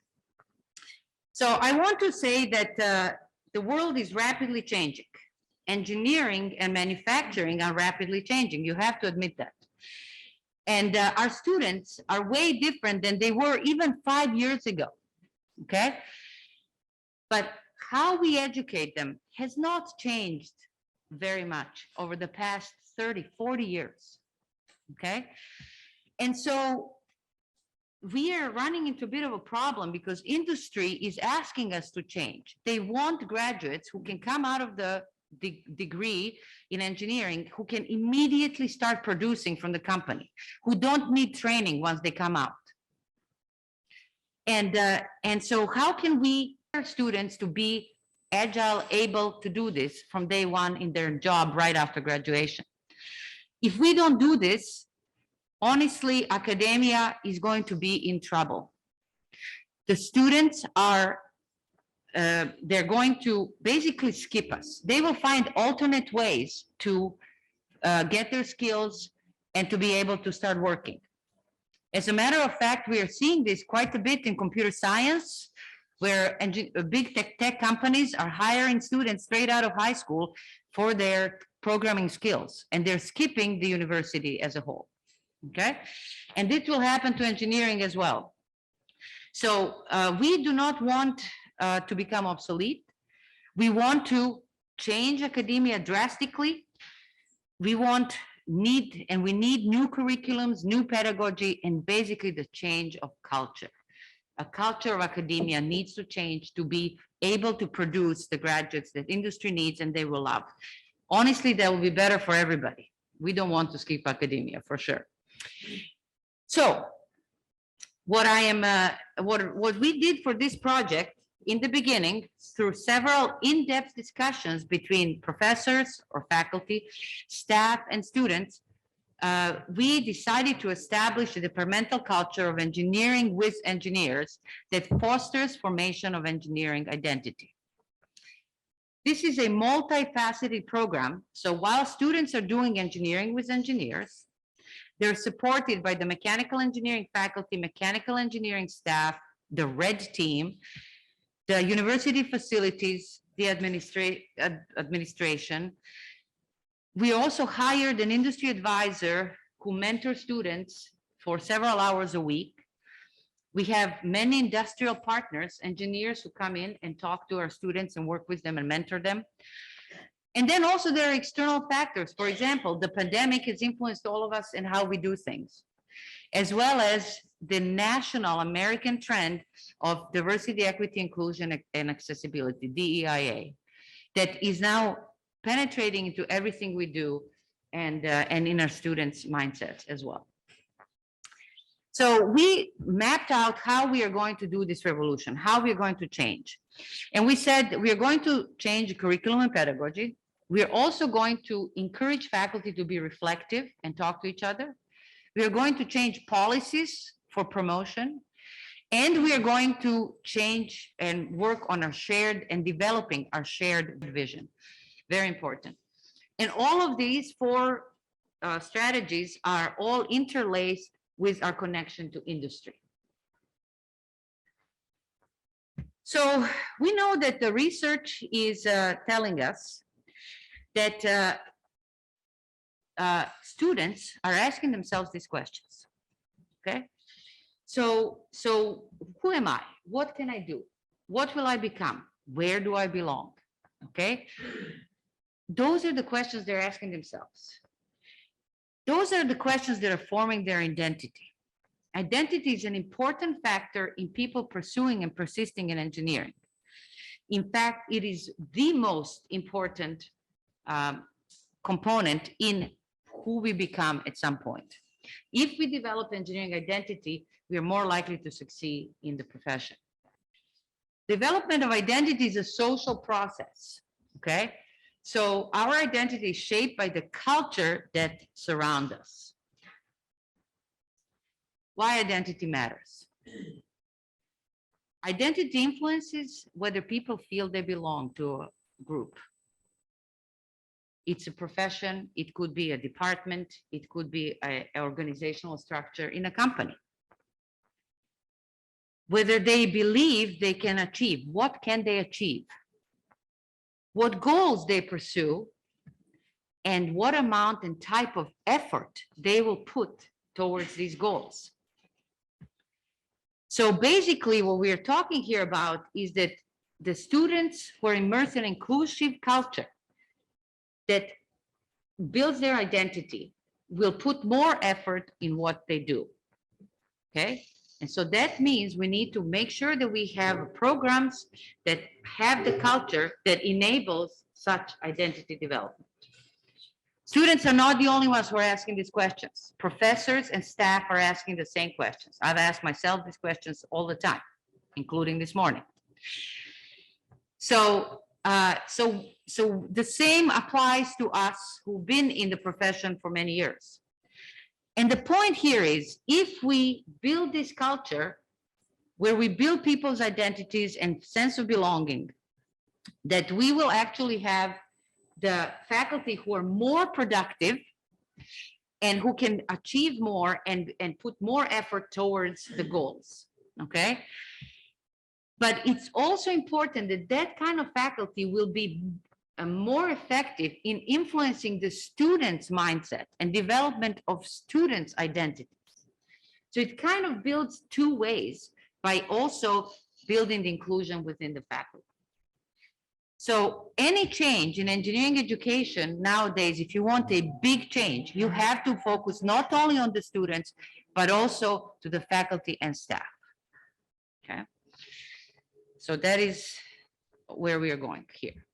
So I want to say that the world is rapidly changing. Engineering and manufacturing are rapidly changing. You have to admit that. And our students are way different than they were even 5 years ago, okay? But how we educate them has not changed very much over the past 30, 40 years, okay? And so we are running into a bit of a problem because industry is asking us to change. They want graduates who can come out of the degree in engineering, who can immediately start producing from the company, who don't need training once they come out. And so how can we prepare students to be agile, able to do this from day one in their job right after graduation? If we don't do this, honestly, academia is going to be in trouble. The students are they're going to basically skip us. They will find alternate ways to get their skills and to be able to start working. As a matter of fact, we are seeing this quite a bit in computer science, where big tech companies are hiring students straight out of high school for their programming skills, and they're skipping the university as a whole, okay? And this will happen to engineering as well. So we do not want to become obsolete. We want to change academia drastically. We need new curriculums, new pedagogy, and basically the change of culture. A culture of academia needs to change to be able to produce the graduates that industry needs and they will love. Honestly, that will be better for everybody. We don't want to skip academia for sure. So what we did for this project in the beginning, through several in-depth discussions between professors or faculty, staff, and students, we decided to establish a departmental culture of engineering with engineers that fosters formation of engineering identity. This is a multifaceted program. So while students are doing engineering with engineers, they're supported by the mechanical engineering faculty, mechanical engineering staff, the RED team, the university facilities, the administration. We also hired an industry advisor who mentors students for several hours a week. We have many industrial partners, engineers who come in and talk to our students and work with them and mentor them. And then also there are external factors. For example, the pandemic has influenced all of us in how we do things, as well as the national American trend of diversity, equity, inclusion, and accessibility, DEIA, that is now penetrating into everything we do and in our students' mindsets as well. So we mapped out how we are going to do this revolution, how we are going to change. And we said we are going to change curriculum and pedagogy. We are also going to encourage faculty to be reflective and talk to each other. We are going to change policies for promotion. And we are going to change and work on our shared and developing our shared vision. Very important. And all of these 4 strategies are all interlaced with our connection to industry. So we know that the research is telling us that students are asking themselves these questions, okay? So who am I? What can I do? What will I become? Where do I belong? Okay? Those are the questions they're asking themselves. Those are the questions that are forming their identity. Identity is an important factor in people pursuing and persisting in engineering. In fact, it is the most important component in who we become at some point. If we develop engineering identity, we are more likely to succeed in the profession. Development of identity is a social process, okay? So our identity is shaped by the culture that surrounds us. Why identity matters? Identity influences whether people feel they belong to a group. It's a profession, it could be a department, it could be an organizational structure in a company. Whether they believe they can achieve, what can they achieve? What goals they pursue, and what amount and type of effort they will put towards these goals. So basically what we are talking here about is that the students who are immersed in inclusive culture that builds their identity will put more effort in what they do, okay? And so that means we need to make sure that we have programs that have the culture that enables such identity development. Students are not the only ones who are asking these questions. Professors and staff are asking the same questions. I've asked myself these questions all the time, including this morning. So the same applies to us who've been in the profession for many years. And the point here is, if we build this culture where we build people's identities and sense of belonging, that we will actually have the faculty who are more productive and who can achieve more and put more effort towards the goals, okay? But it's also important that that kind of faculty will be more effective in influencing the students' mindset and development of students' identities. So it kind of builds two ways by also building the inclusion within the faculty. So any change in engineering education nowadays, if you want a big change, you have to focus not only on the students, but also to the faculty and staff, okay? So that is where we are going here.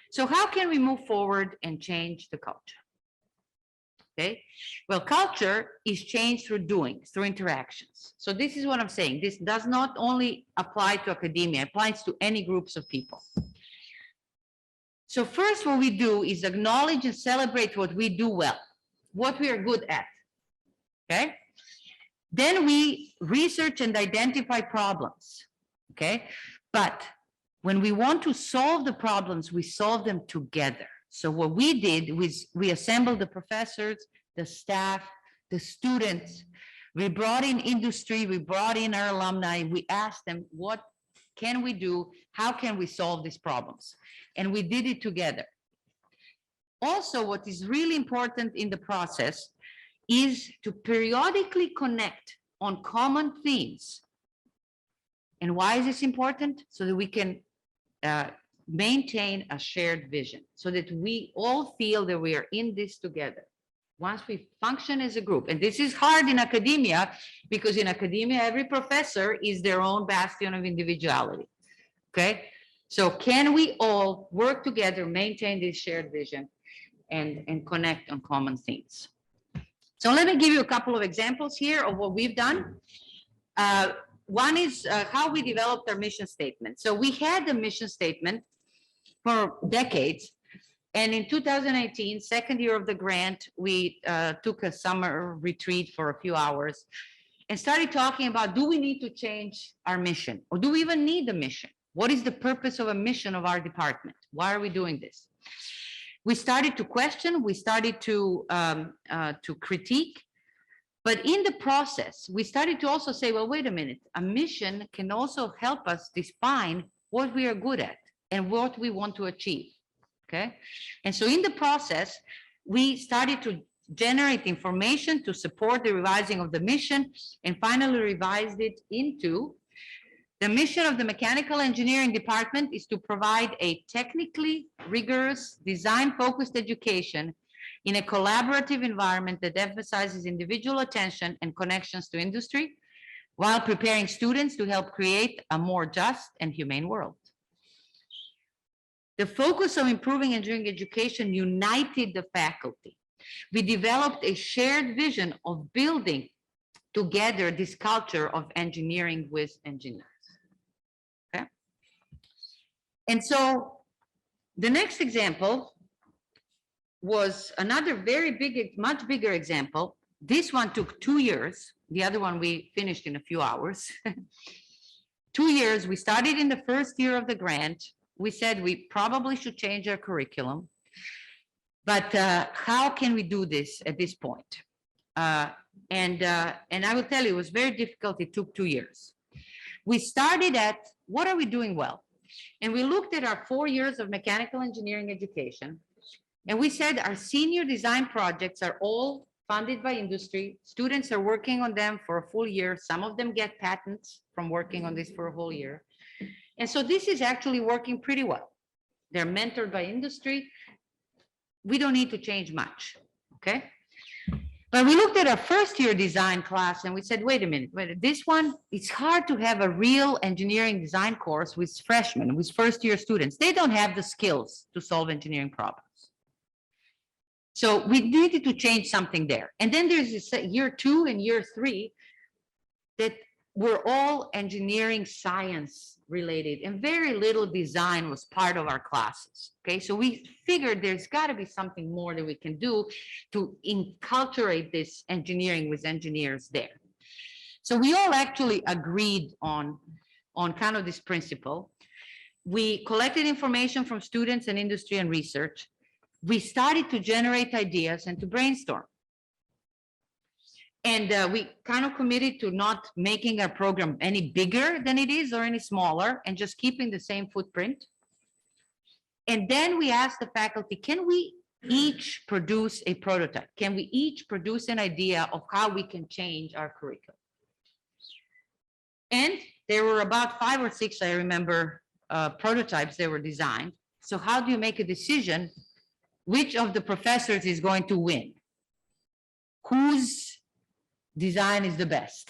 So how can we move forward and change the culture? Okay, well, culture is changed through doing, through interactions. So this is what I'm saying. This does not only apply to academia, it applies to any groups of people. So first, what we do is acknowledge and celebrate what we do well, what we are good at, okay? Then we research and identify problems, okay? But when we want to solve the problems, we solve them together. So what we did was we assembled the professors, the staff, the students. We brought in industry, we brought in our alumni. We asked them, what can we do? How can we solve these problems? And we did it together. Also, what is really important in the process is to periodically connect on common themes. And why is this important? So that we can maintain a shared vision, so that we all feel that we are in this together. Once we function as a group, and this is hard in academia, because in academia, every professor is their own bastion of individuality, okay? So can we all work together, maintain this shared vision, and connect on common themes? So let me give you a couple of examples here of what we've done. One is how we developed our mission statement. So we had a mission statement for decades. And in 2018, second year of the grant, we took a summer retreat for a few hours and started talking about, do we need to change our mission? Or do we even need a mission? What is the purpose of a mission of our department? Why are we doing this? We started to question, we started to critique, But in the process, we started to also say, well, wait a minute, a mission can also help us define what we are good at and what we want to achieve, okay? And so in the process, we started to generate information to support the revising of the mission, and finally revised it into the mission of the mechanical engineering department is to provide a technically rigorous, design-focused education in a collaborative environment that emphasizes individual attention and connections to industry, while preparing students to help create a more just and humane world. The focus on improving engineering education united the faculty. We developed a shared vision of building together this culture of engineering with engineers. Okay. And so the next example was another very big, much bigger example. This one took 2 years. The other one we finished in a few hours. 2 years. We started in the first year of the grant. We said we probably should change our curriculum. But how can we do this at this point? And I will tell you, it was very difficult. It took 2 years. We started at, what are we doing well? And we looked at our 4 years of mechanical engineering education. And we said our senior design projects are all funded by industry. Students are working on them for a full year. Some of them get patents from working on this for a whole year. And so this is actually working pretty well. They're mentored by industry. We don't need to change much, okay? But we looked at our first year design class and we said, wait a minute, this one, it's hard to have a real engineering design course with freshmen, with first year students. They don't have the skills to solve engineering problems. So we needed to change something there. And then there's this year 2 and year 3 that were all engineering science related and very little design was part of our classes. Okay, so we figured there's got to be something more that we can do to inculturate this engineering with engineers there. So we all actually agreed on kind of this principle. We collected information from students and industry and research. We started to generate ideas and to brainstorm. And we kind of committed to not making our program any bigger than it is or any smaller and just keeping the same footprint. And then we asked the faculty, can we each produce a prototype? Can we each produce an idea of how we can change our curriculum? And there were about 5 or 6, I remember, prototypes that were designed. So how do you make a decision which of the professors is going to win? Whose design is the best?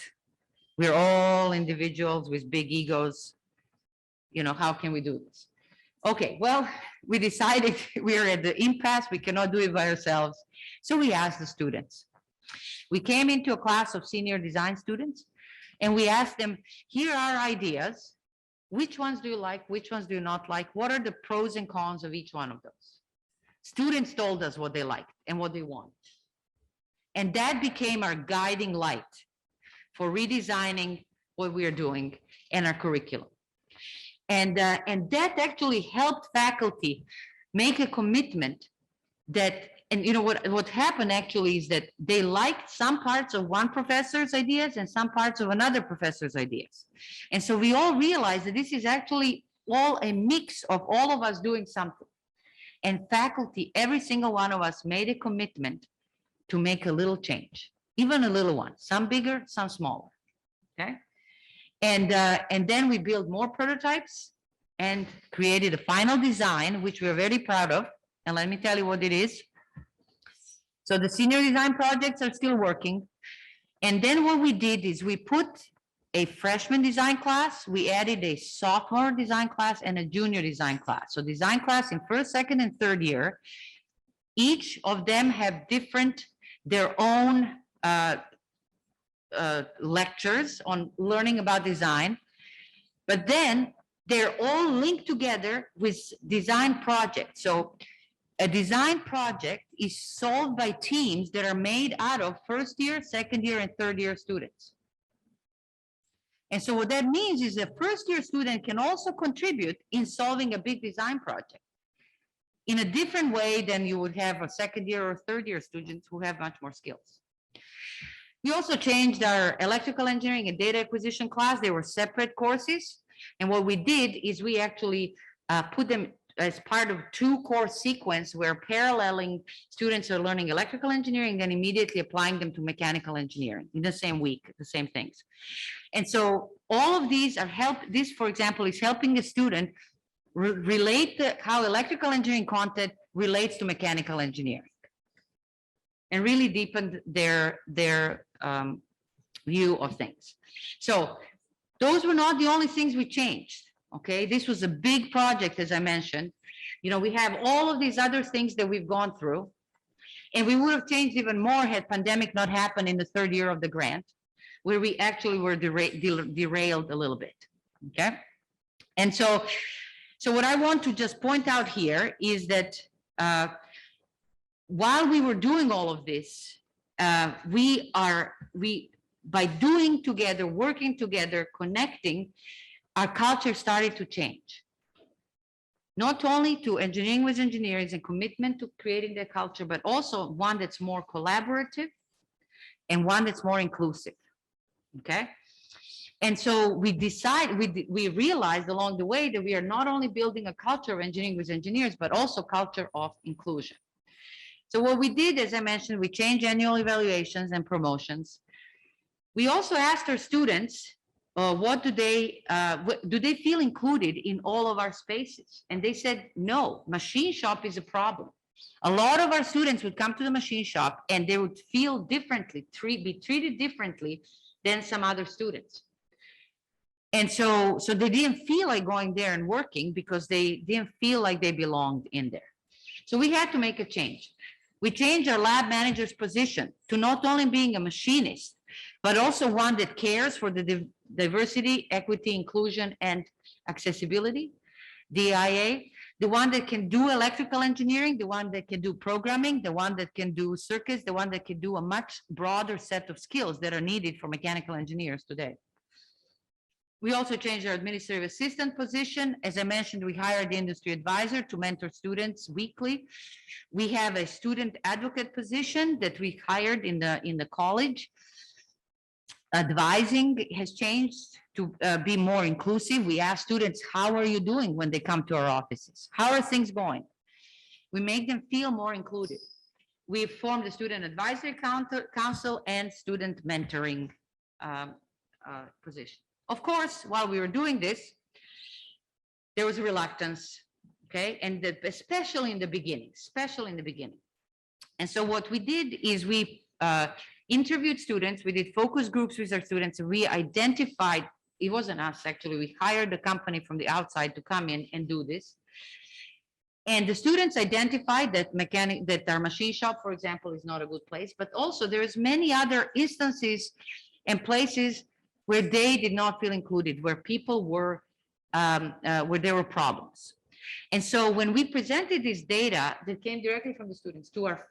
We're all individuals with big egos. You know, how can we do this? Okay, well, we decided we are at the impasse. We cannot do it by ourselves. So we asked the students. We came into a class of senior design students and we asked them, here are ideas. Which ones do you like? Which ones do you not like? What are the pros and cons of each one of those? Students told us what they liked and what they want. And that became our guiding light for redesigning what we are doing and our curriculum. And that actually helped faculty make a commitment that, and you know what happened actually is that they liked some parts of one professor's ideas and some parts of another professor's ideas. And so we all realized that this is actually all a mix of all of us doing something. And faculty, every single one of us made a commitment to make a little change, even a little one, some bigger, some smaller, okay? And then we built more prototypes and created a final design, which we're very proud of. And let me tell you what it is. So the senior design projects are still working. And then what we did is we put a freshman design class, we added a sophomore design class and a junior design class. So design class in first, second, and third year, each of them have their own lectures on learning about design, but then they're all linked together with design projects. So a design project is solved by teams that are made out of first year, second year, and third year students. And so what that means is a first year student can also contribute in solving a big design project in a different way than you would have a second year or third year students who have much more skills. We also changed our electrical engineering and data acquisition class. They were separate courses. And what we did is we actually put them as part of 2 course sequence where paralleling students are learning electrical engineering, then immediately applying them to mechanical engineering in the same week, the same things. And so all of these are this, for example, is helping a student relate how electrical engineering content relates to mechanical engineering and really deepened their view of things. So those were not the only things we changed. Okay, this was a big project, as I mentioned. You know, we have all of these other things that we've gone through, and we would have changed even more had pandemic not happened in the 3rd year of the grant, where we actually were derailed a little bit. Okay, and so what I want to just point out here is that while we were doing all of this, by doing together, working together, connecting, our culture started to change. Not only to engineering with engineers and commitment to creating their culture, but also one that's more collaborative and one that's more inclusive. Okay. And so we realized along the way that we are not only building a culture of engineering with engineers, but also culture of inclusion. So what we did, as I mentioned, we changed annual evaluations and promotions. We also asked our students, what do they feel included in all of our spaces? And they said, no, machine shop is a problem. A lot of our students would come to the machine shop and they would feel differently, be treated differently than some other students. And so they didn't feel like going there and working because they didn't feel like they belonged in there. So we had to make a change. We changed our lab manager's position to not only being a machinist, but also one that cares for the diversity, equity, inclusion, and accessibility, DIA, the one that can do electrical engineering, the one that can do programming, the one that can do circuits, the one that can do a much broader set of skills that are needed for mechanical engineers today. We also changed our administrative assistant position. As I mentioned, we hired the industry advisor to mentor students weekly. We have a student advocate position that we hired in the college. Advising has changed to be more inclusive. We ask students, how are you doing when they come to our offices? How are things going? We make them feel more included. We formed a student advisory council and student mentoring position. Of course, while we were doing this, there was a reluctance, okay? And especially in the beginning, And so what we did is we interviewed students, we did focus groups with our students, and we identified, it wasn't us actually, we hired a company from the outside to come in and do this. And the students identified that our machine shop, for example, is not a good place, but also there's many other instances and places where they did not feel included, where people were, where there were problems. And so when we presented this data that came directly from the students to our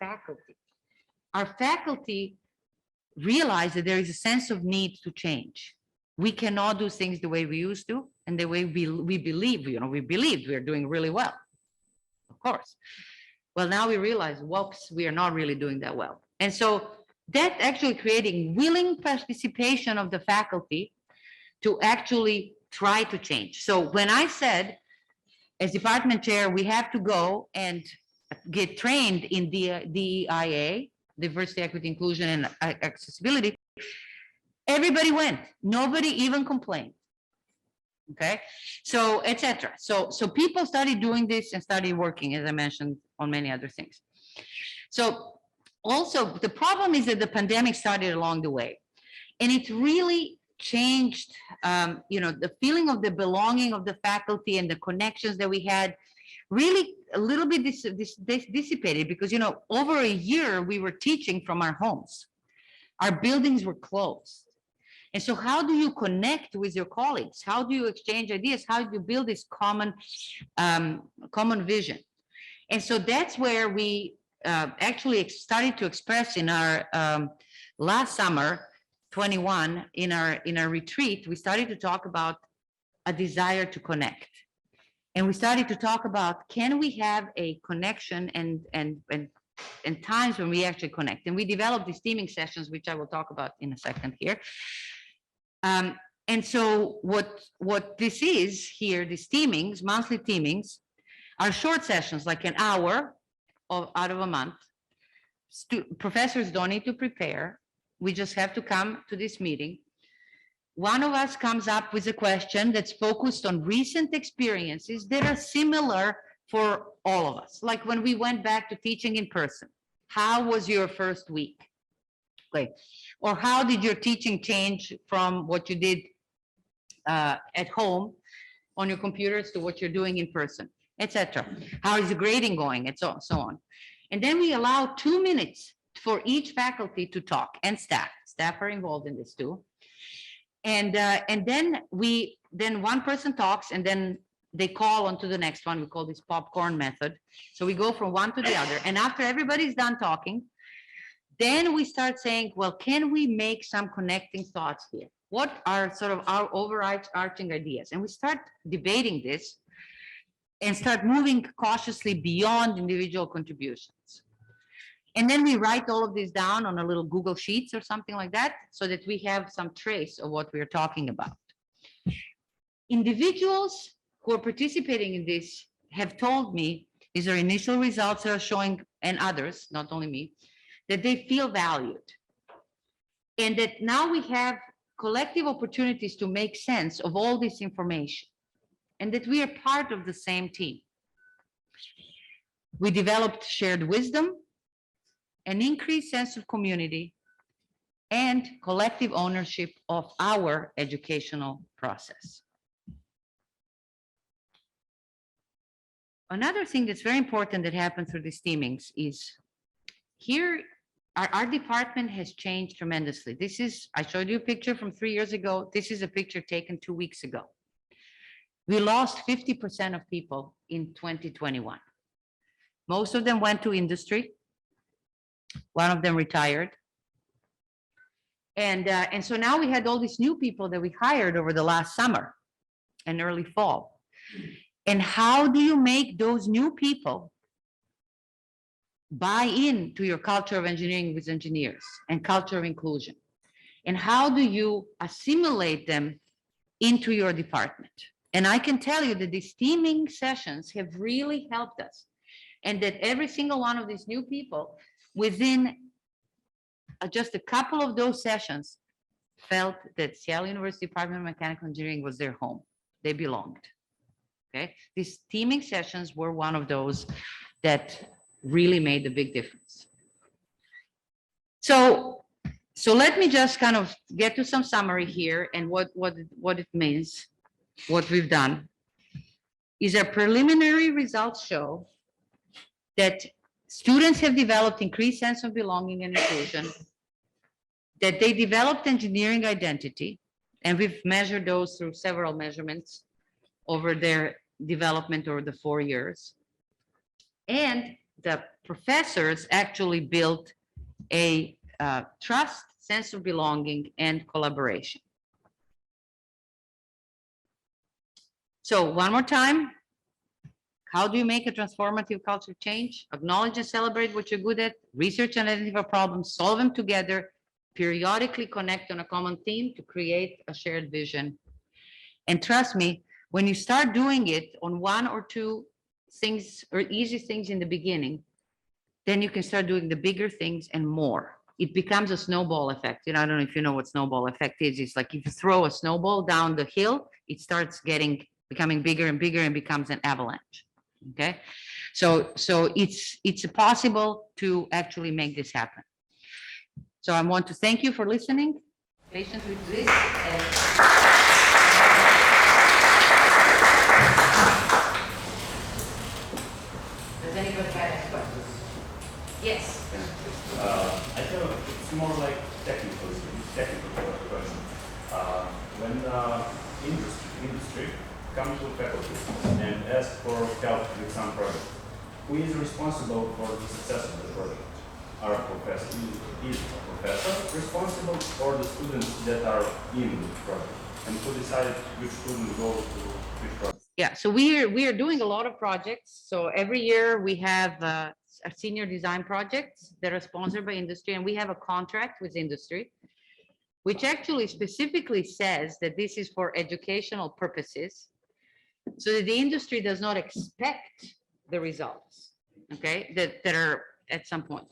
faculty realized that there is a sense of need to change. We cannot do things the way we used to, and the way we believe, we believed we are doing really well, of course. Well, now we realize, whoops, we are not really doing that well. And so that actually creating willing participation of the faculty to actually try to change. So when I said, as department chair, we have to go and get trained in DEIA, diversity, equity, inclusion, and accessibility, everybody went. Nobody even complained. Okay, so etc. So people started doing this and started working, as I mentioned, on many other things. So also the problem is that the pandemic started along the way, and it really changed, the feeling of the belonging of the faculty and the connections that we had. Really a little bit dissipated because, over a year we were teaching from our homes. Our buildings were closed. And so how do you connect with your colleagues? How do you exchange ideas? How do you build this common vision? And so that's where we actually started to express in our last summer, 21, in our retreat, we started to talk about a desire to connect. And we started to talk about, can we have a connection and and times when we actually connect. And we develop these teaming sessions, which I will talk about in a second here. And so what this is here, these teamings, monthly teamings, are short sessions, like an hour out of a month. Professors don't need to prepare. We just have to come to this meeting. One of us comes up with a question that's focused on recent experiences that are similar for all of us. Like when we went back to teaching in person, how was your first week? Okay. Or how did your teaching change from what you did at home on your computers to what you're doing in person, etc. How is the grading going, and so on. And then we allow 2 minutes for each faculty to talk, and staff. Staff are involved in this too. And then one person talks, and then they call on to the next one. We call this popcorn method. So we go from one to the other. And after everybody's done talking, then we start saying, well, can we make some connecting thoughts here? What are sort of our overarching ideas? And we start debating this and start moving cautiously beyond individual contributions. And then we write all of this down on a little Google Sheets or something like that, so that we have some trace of what we're talking about. Individuals who are participating in this have told me, these are initial results that are showing, and others, not only me, that they feel valued. And that now we have collective opportunities to make sense of all this information, and that we are part of the same team. We developed shared wisdom, an increased sense of community, and collective ownership of our educational process. Another thing that's very important that happened through these teamings is here, our department has changed tremendously. This is, I showed you a picture from 3 years ago. This is a picture taken 2 weeks ago. We lost 50% of people in 2021. Most of them went to industry. One of them retired. And so now we had all these new people that we hired over the last summer and early fall. And how do you make those new people buy into your culture of engineering with engineers and culture of inclusion? And how do you assimilate them into your department? And I can tell you that these teaming sessions have really helped us, and that every single one of these new people within just a couple of those sessions felt that Seattle University Department of Mechanical Engineering was their home. They belonged. Okay, these teaming sessions were one of those that really made a big difference. So let me just kind of get to some summary here, and what it means. What we've done is our preliminary results show that students have developed increased sense of belonging and inclusion, that they developed engineering identity, and we've measured those through several measurements over their development over the 4 years. And the professors actually built a trust, sense of belonging, and collaboration. So one more time, how do you make a transformative culture change? Acknowledge and celebrate what you're good at, research and identify problems, solve them together, periodically connect on a common theme to create a shared vision. And trust me, when you start doing it on one or two things or easy things in the beginning, then you can start doing the bigger things and more. It becomes a snowball effect. You know, I don't know if you know what snowball effect is. It's like if you throw a snowball down the hill, it starts becoming bigger and bigger and becomes an avalanche. Okay, so it's possible to actually make this happen. So I want to thank you for listening, patient with this. Does anybody have any questions? Yes. I feel it's more like technical question. When industry comes to faculty and ask for help with some project, who is responsible for the success of the project? Are professors? Is a professor responsible, or the students that are in the project? And who decides which student goes to which project? Yeah, so we are doing a lot of projects. So every year we have senior design projects that are sponsored by industry, and we have a contract with industry, which actually specifically says that this is for educational purposes, so that the industry does not expect the results, okay, that are at some point.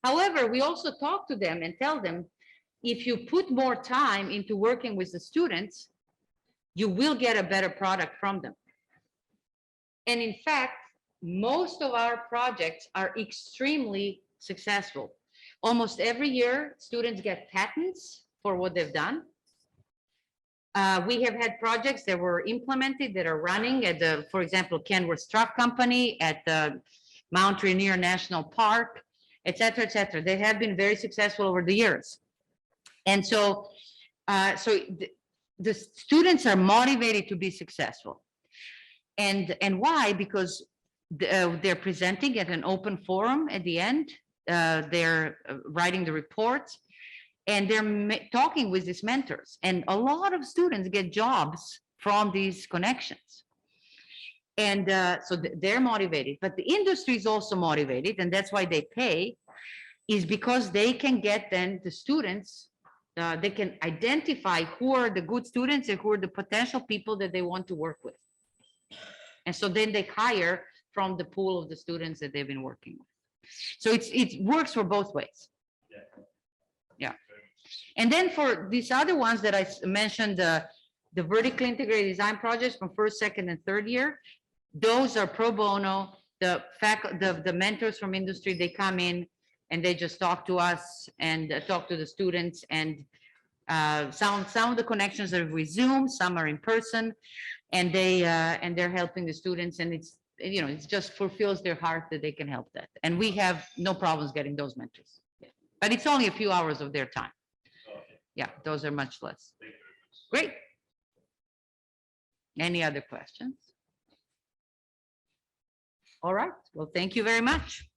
However, we also talk to them and tell them, if you put more time into working with the students, you will get a better product from them. And in fact, most of our projects are extremely successful. Almost every year, students get patents for what they've done. We have had projects that were implemented that are running at the, for example, Kenworth Truck Company at the Mount Rainier National Park, et cetera, et cetera. They have been very successful over the years. And so, the students are motivated to be successful. And why? Because they're presenting at an open forum at the end. They're writing the reports, and they're talking with these mentors. And a lot of students get jobs from these connections. And so they're motivated, but the industry is also motivated, and that's why they pay, is because they can get then the students, they can identify who are the good students and who are the potential people that they want to work with. And so then they hire from the pool of the students that they've been working with. So it works for both ways. Yeah. And then for these other ones that I mentioned, the vertically integrated design projects from first, second, and third year, those are pro bono. The mentors from industry, they come in and they just talk to us and talk to the students, and some of the connections are with Zoom, some are in person, and they're helping the students, and it's, you know, it just fulfills their heart that they can help that. And we have no problems getting those mentors, but it's only a few hours of their time. Yeah, those are much less. Great. Any other questions? All right, well, thank you very much.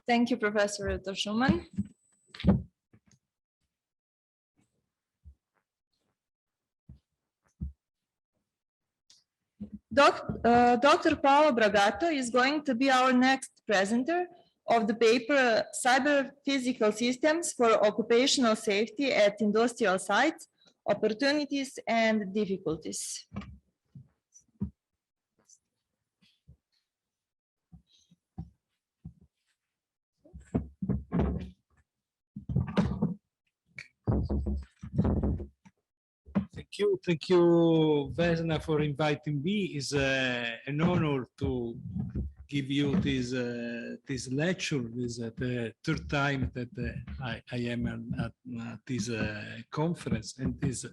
Thank you, Professor Rutar Shuman. Dr. Paolo Bragatto is going to be our next presenter of the paper Cyber Physical Systems for Occupational Safety at Industrial Sites, Opportunities and Difficulties. Thank you, Vesna, for inviting me. It's an honor to give you this lecture. This is the third time that I am at this conference, and it's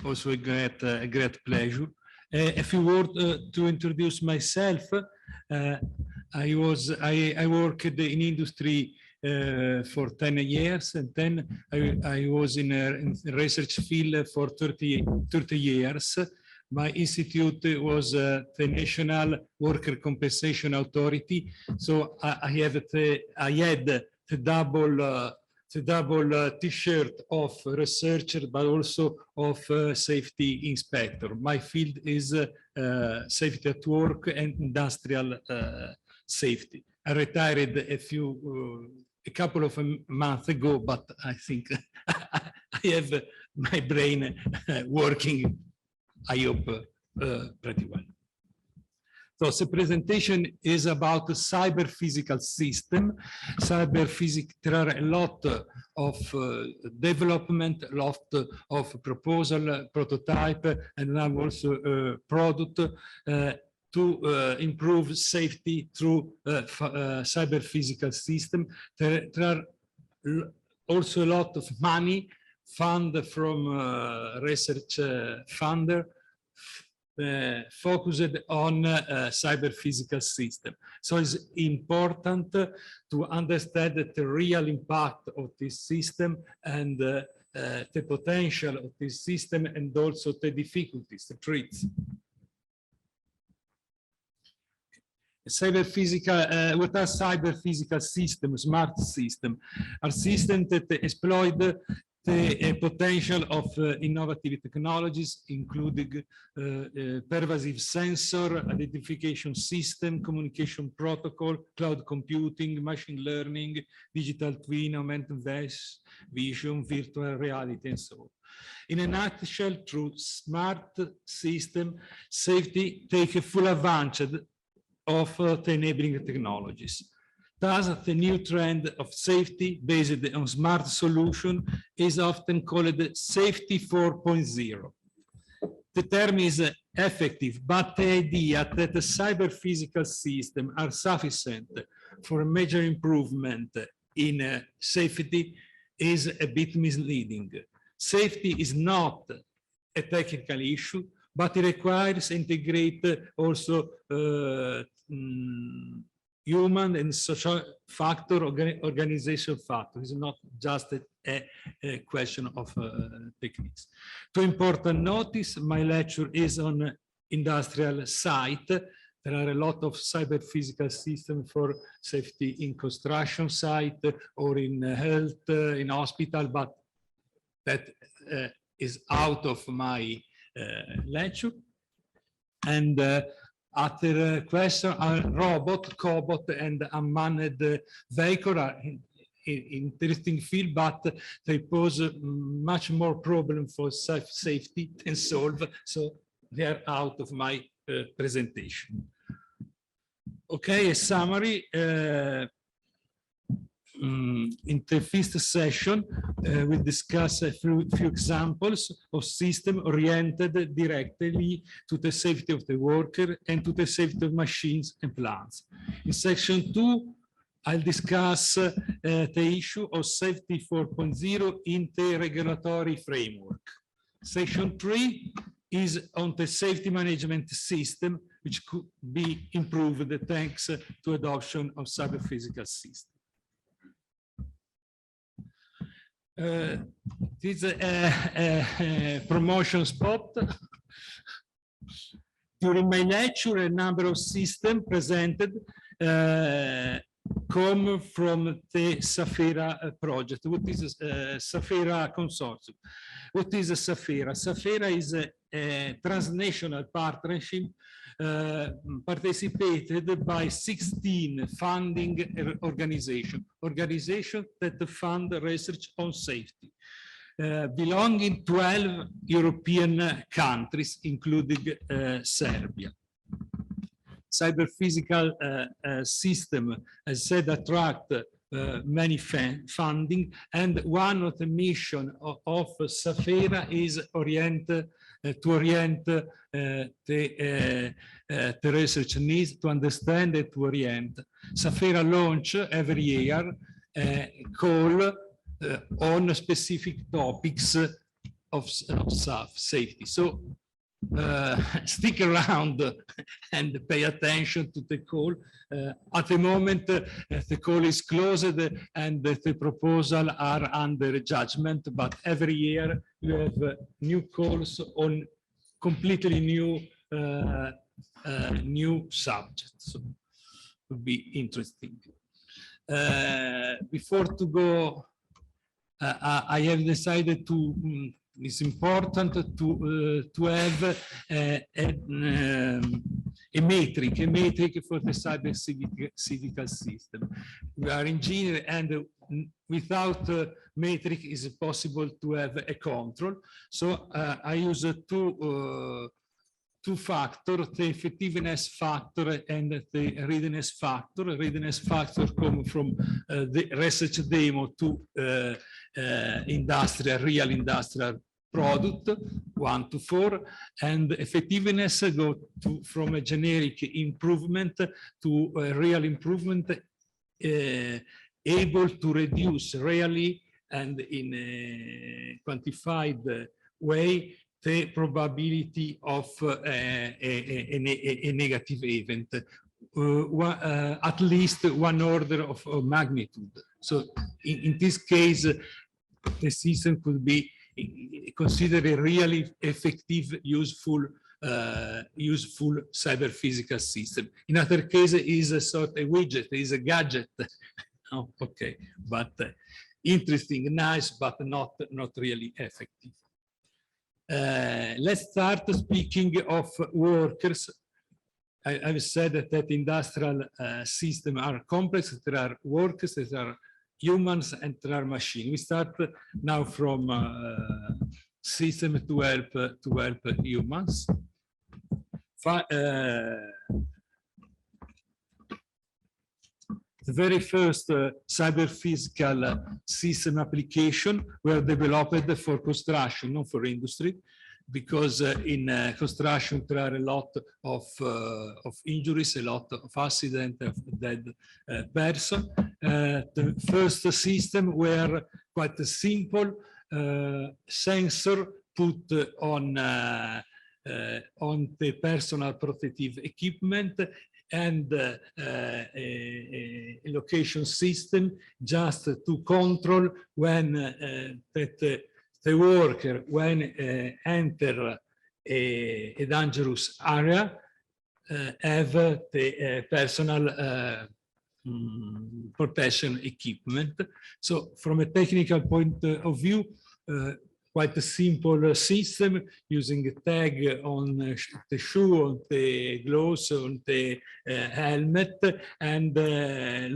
also a great pleasure. A few words to introduce myself. I worked in industry for 10 years, and then I was in a research field for 30 years. My institute was the National Worker Compensation Authority, so I had the double T-shirt of researcher, but also of safety inspector. My field is safety at work and industrial safety. I retired a couple of months ago, but I think I have my brain working, I hope, pretty well. So the presentation is about the cyber physical system. There are a lot of development, a lot of proposal, prototype, and now also product to improve safety through cyber physical system. There are also a lot of money funded from research funder focused on cyber physical system. So it's important to understand the real impact of this system and the potential of this system, and also the difficulties, the threats. Cyber physical, what are cyber physical systems? Smart systems are systems that exploit the potential of innovative technologies, including pervasive sensor, identification system, communication protocol, cloud computing, machine learning, digital twin, augmented vision, virtual reality, and so on. In a nutshell, through smart system, safety take a full advantage of the enabling technologies. Thus, the new trend of safety based on smart solution is often called safety 4.0. The term is effective, but the idea that the cyber-physical systems are sufficient for a major improvement in safety is a bit misleading. Safety is not a technical issue, but it requires integrate also human and social factor, organizational factor. It's not just a question of techniques. To important notice, my lecture is on industrial site. There are a lot of cyber physical systems for safety in construction site or in health, in hospital, but that is out of my lecture. And after question, robot, cobot, and unmanned vehicle are interesting field, but they pose much more problem for safety than solve. So they are out of my presentation. Okay, a summary. In the first session, we'll discuss a few examples of systems oriented directly to the safety of the worker and to the safety of machines and plants. In section 2, I'll discuss the issue of safety 4.0 in the regulatory framework. Section 3 is on the safety management system, which could be improved thanks to adoption of cyber physical systems. This is a promotion spot. During my lecture, a number of systems presented come from the SAFERA project. What is a SAFERA consortium? What is a SAFERA? SAFERA is a transnational partnership participated by 16 funding organizations that fund research on safety, belonging 12 European countries, including Serbia. Cyber physical system, as said, attract many funding, and one of the mission of SAFERA is to orient the research needs, to understand and to orient. SAFERA launch every year a call on specific topics of safety. So stick around and pay attention to the call. At the moment, the call is closed and the proposals are under judgment, but every year you have new calls on completely new new subjects. So it will be interesting. Before to go, I have decided to it's important to have a metric for the cyber physical system. We are engineers, and without metric is it possible to have a control. So I use two factors, the effectiveness factor and the readiness factor. Readiness factor come from the research demo to real industrial product, 1 to 4, and effectiveness go from a generic improvement to a real improvement, able to reduce really and in a quantified way the probability of a negative event, at least 1 order of magnitude. So in this case, the system could be considered a really effective, useful cyber physical system. In other cases, is a sort of widget, is a gadget. Oh, okay, but interesting, nice, but not really effective. Let's start speaking of workers. I've said that industrial systems are complex. There are workers, there are humans, and there are machines. We start now from system to help humans. The very first cyber-physical system application were developed for construction, not for industry, because in construction there are a lot of injuries, a lot of accidents, of dead person. The first system were quite a simple sensor put on the personal protective equipment, and a location system just to control when the worker, when enter a dangerous area, have the personal protection equipment. So from a technical point of view, quite a simple system using a tag on the shoe, on the gloves, on the helmet, and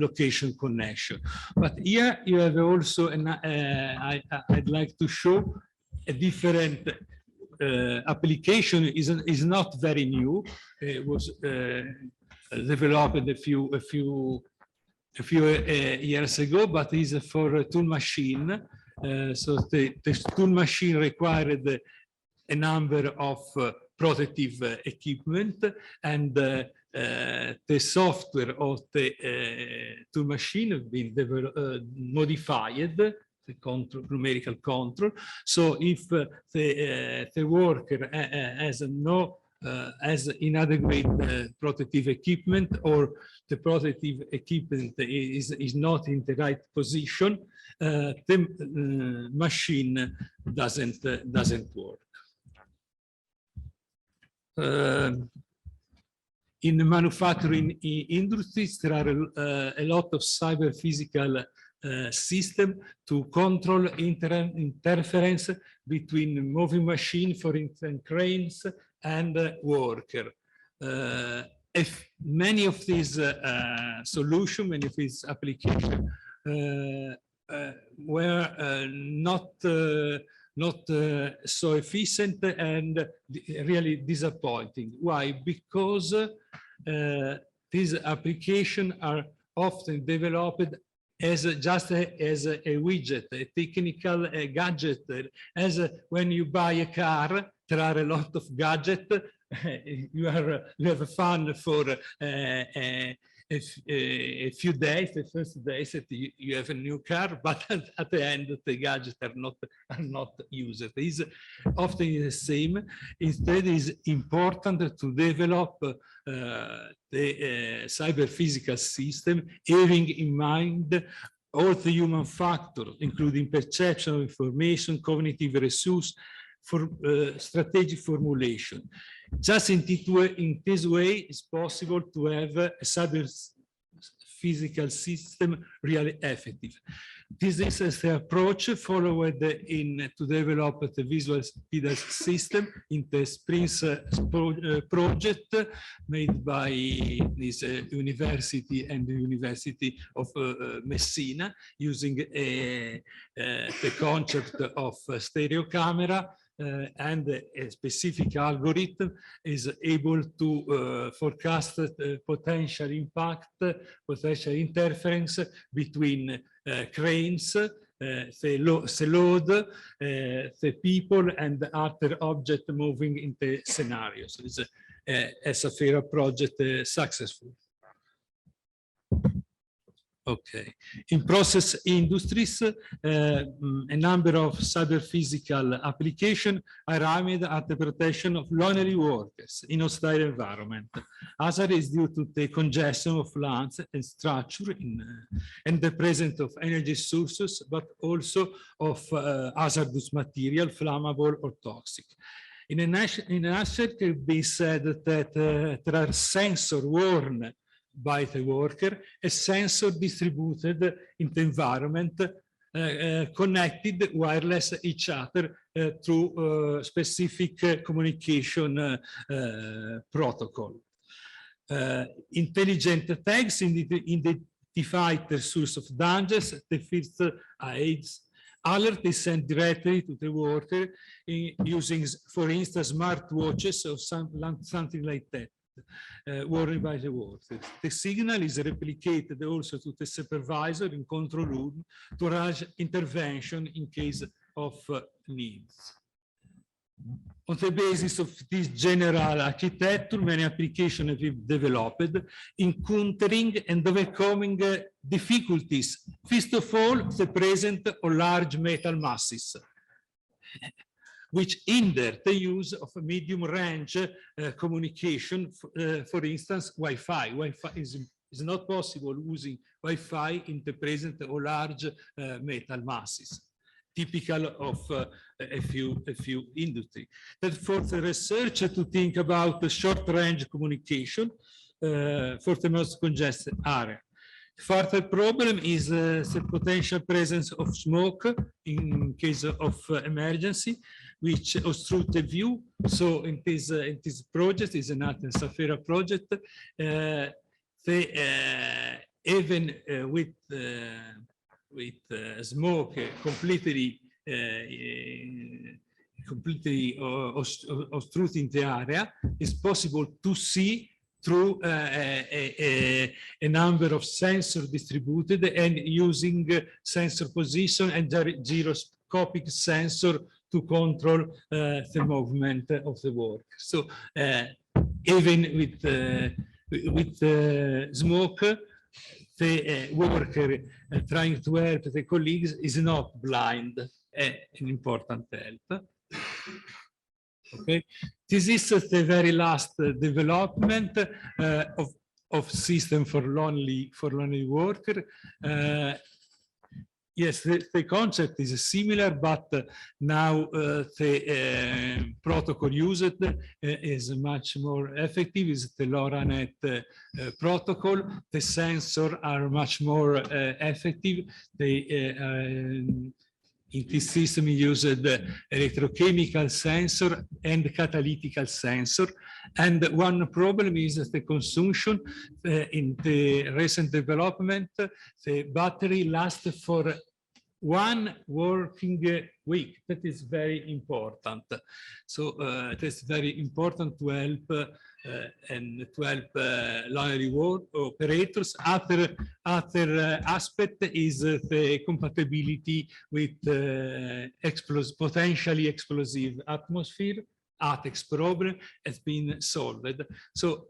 location connection. But here you have also, I'd like to show a different application. Is not very new. It was developed a few years ago, but is for a tool machine. So the tool machine required a number of protective equipment, and the software of the tool machine have been modified, the control, numerical control. So if the worker has inadequate protective equipment, or the protective equipment is not in the right position, the machine doesn't work. In the manufacturing industries, there are a lot of cyber physical system to control interference between moving machine, for instance, cranes, and worker. If many of these solutions, many of these applications were not so efficient and really disappointing. Why? Because these applications are often developed as just as a widget, a technical gadget. As when you buy a car, there are a lot of gadgets. You have fun for a few days, the first days that you have a new car, but at the end the gadgets are not used. It is often the same. Instead, it is important to develop the cyber physical system, having in mind all the human factors, including perception of information, cognitive resource, for strategic formulation. Just in this way, it's possible to have a cyber physical system really effective. This is the approach followed to develop the visual speed system in the SPRINCE project made by this university and the University of Messina, using the concept of stereo camera. And a specific algorithm is able to forecast potential impact, potential interference between cranes, the load, the people, and other objects moving in the scenario. So it's a SAFERA project successful. Okay. In process industries, a number of cyber physical applications are aimed at the protection of lonely workers in hostile environment. Hazard is due to the congestion of lands and structure and the presence of energy sources, but also of hazardous material, flammable or toxic. In a nutshell, it can be said that there are sensors worn by the worker, a sensor distributed in the environment, connected wireless each other through specific communication protocol. Intelligent tags identify the source of dangers, the first aids. Alert is sent directly to the worker using, for instance, smartwatches or something like that, worn by the worker. The signal is replicated also to the supervisor in control room to arrange intervention in case of needs. On the basis of this general architecture, many applications have been developed, encountering and overcoming difficulties. First of all, the presence of large metal masses, which hinder the use of a medium range communication, for instance, Wi-Fi. Wi-Fi is not possible using Wi-Fi in the presence of large metal masses, typical of a few industry. That for the researcher to think about the short range communication for the most congested area. Further problem is the potential presence of smoke in case of emergency, which obstruct the view. So in this project, is another Safira project, even with smoke completely obstructing the area, it's possible to see through a number of sensors distributed and using sensor position and gyroscopic sensor to control the movement of the work. So even with smoke, the worker trying to help the colleagues is not blind, an important help. Okay, this is the very last development of system for lonely worker. Yes, the concept is similar, but now the protocol used is much more effective. Is the LoRaNet protocol. The sensors are much more effective. They in this system used electrochemical sensor and catalytic sensor. And one problem is the consumption. In the recent development, the battery lasts for 1 working week. That is very important. So that's very important to help lonely work operators. Other aspect is the compatibility with potentially explosive atmosphere. ATEX problem has been solved. So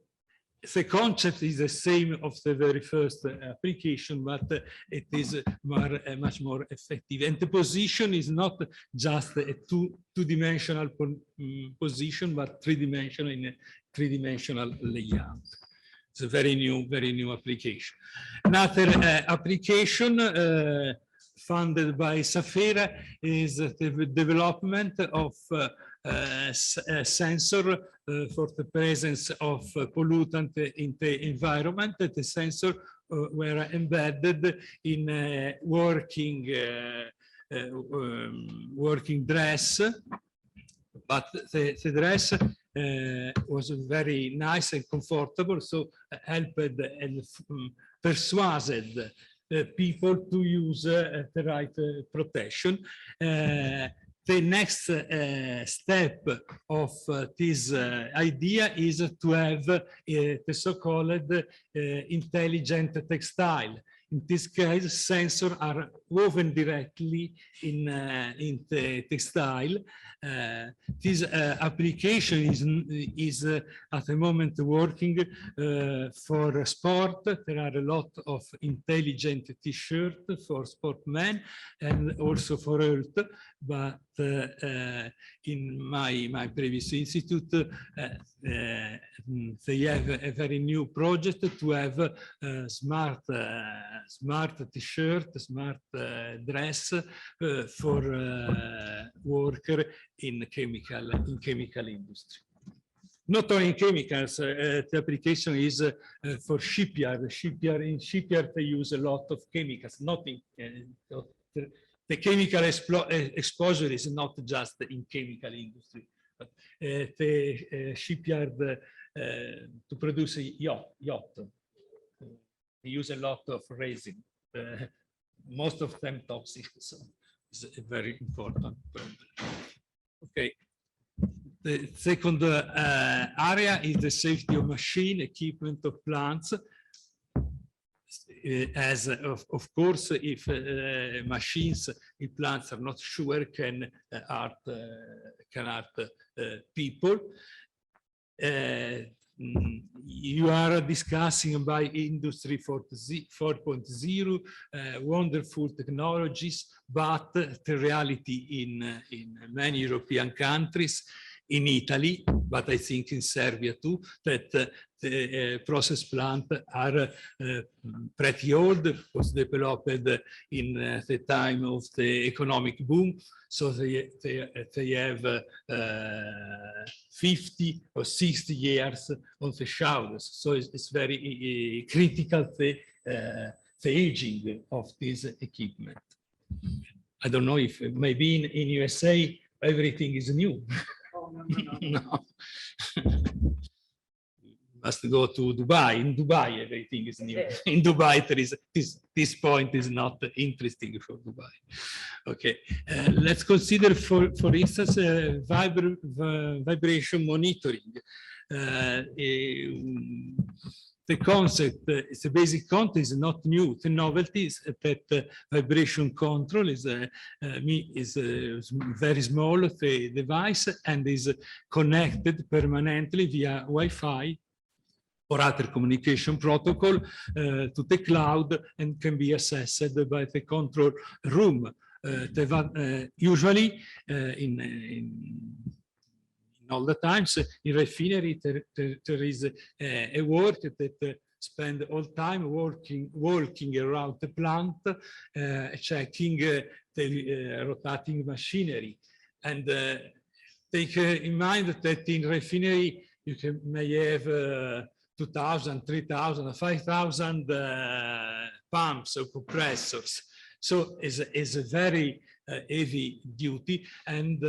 the concept is the same of the very first application, but it is much more effective. And the position is not just a two-dimensional position, but three-dimensional in a three-dimensional layout. It's a very new application. Another application funded by Safira is the development of a sensor for the presence of pollutant in the environment. The sensor were embedded in a working dress, but the dress was very nice and comfortable, so helped and persuaded people to use the right protection. The next step of this idea is to have the so-called intelligent textile. In this case, sensors are woven directly in the textile. This application is at the moment working for sport. There are a lot of intelligent T-shirts for sportmen and also for health. But in my previous institute, they have a very new project to have smart T-shirt, smart dress for worker in chemical industry. Not only in chemicals, the application is for shipyard. In shipyard they use a lot of chemicals, not in the chemical exposure is not just in chemical industry, but the shipyard to produce a yacht. They use a lot of resin, most of them toxic, so it's a very important problem. Okay. The second area is the safety of machine, equipment of plants. As of course, if machines in plants are not sure can hurt people. You are discussing by Industry 4.0, wonderful technologies, but the reality in many European countries, in Italy, but I think in Serbia too, that the process plant are pretty old, was developed in the time of the economic boom. So they have 50 or 60 years on the shoulders. So it's very critical, the aging of this equipment. I don't know if maybe in USA, everything is new. No. Must go to Dubai. In Dubai, everything is new. In Dubai, there is this point is not interesting for Dubai. Okay, let's consider, for instance, vibration monitoring. The concept, the basic concept is not new. The novelty is that vibration control is very small, the device, and is connected permanently via Wi-Fi or other communication protocol to the cloud and can be accessed by the control room. Usually in all the times in refinery there is a work that spend all time walking around the plant, checking the rotating machinery, and take in mind that in refinery you may have 2,000, 3,000, 5,000 pumps or compressors. So it's a very heavy duty, and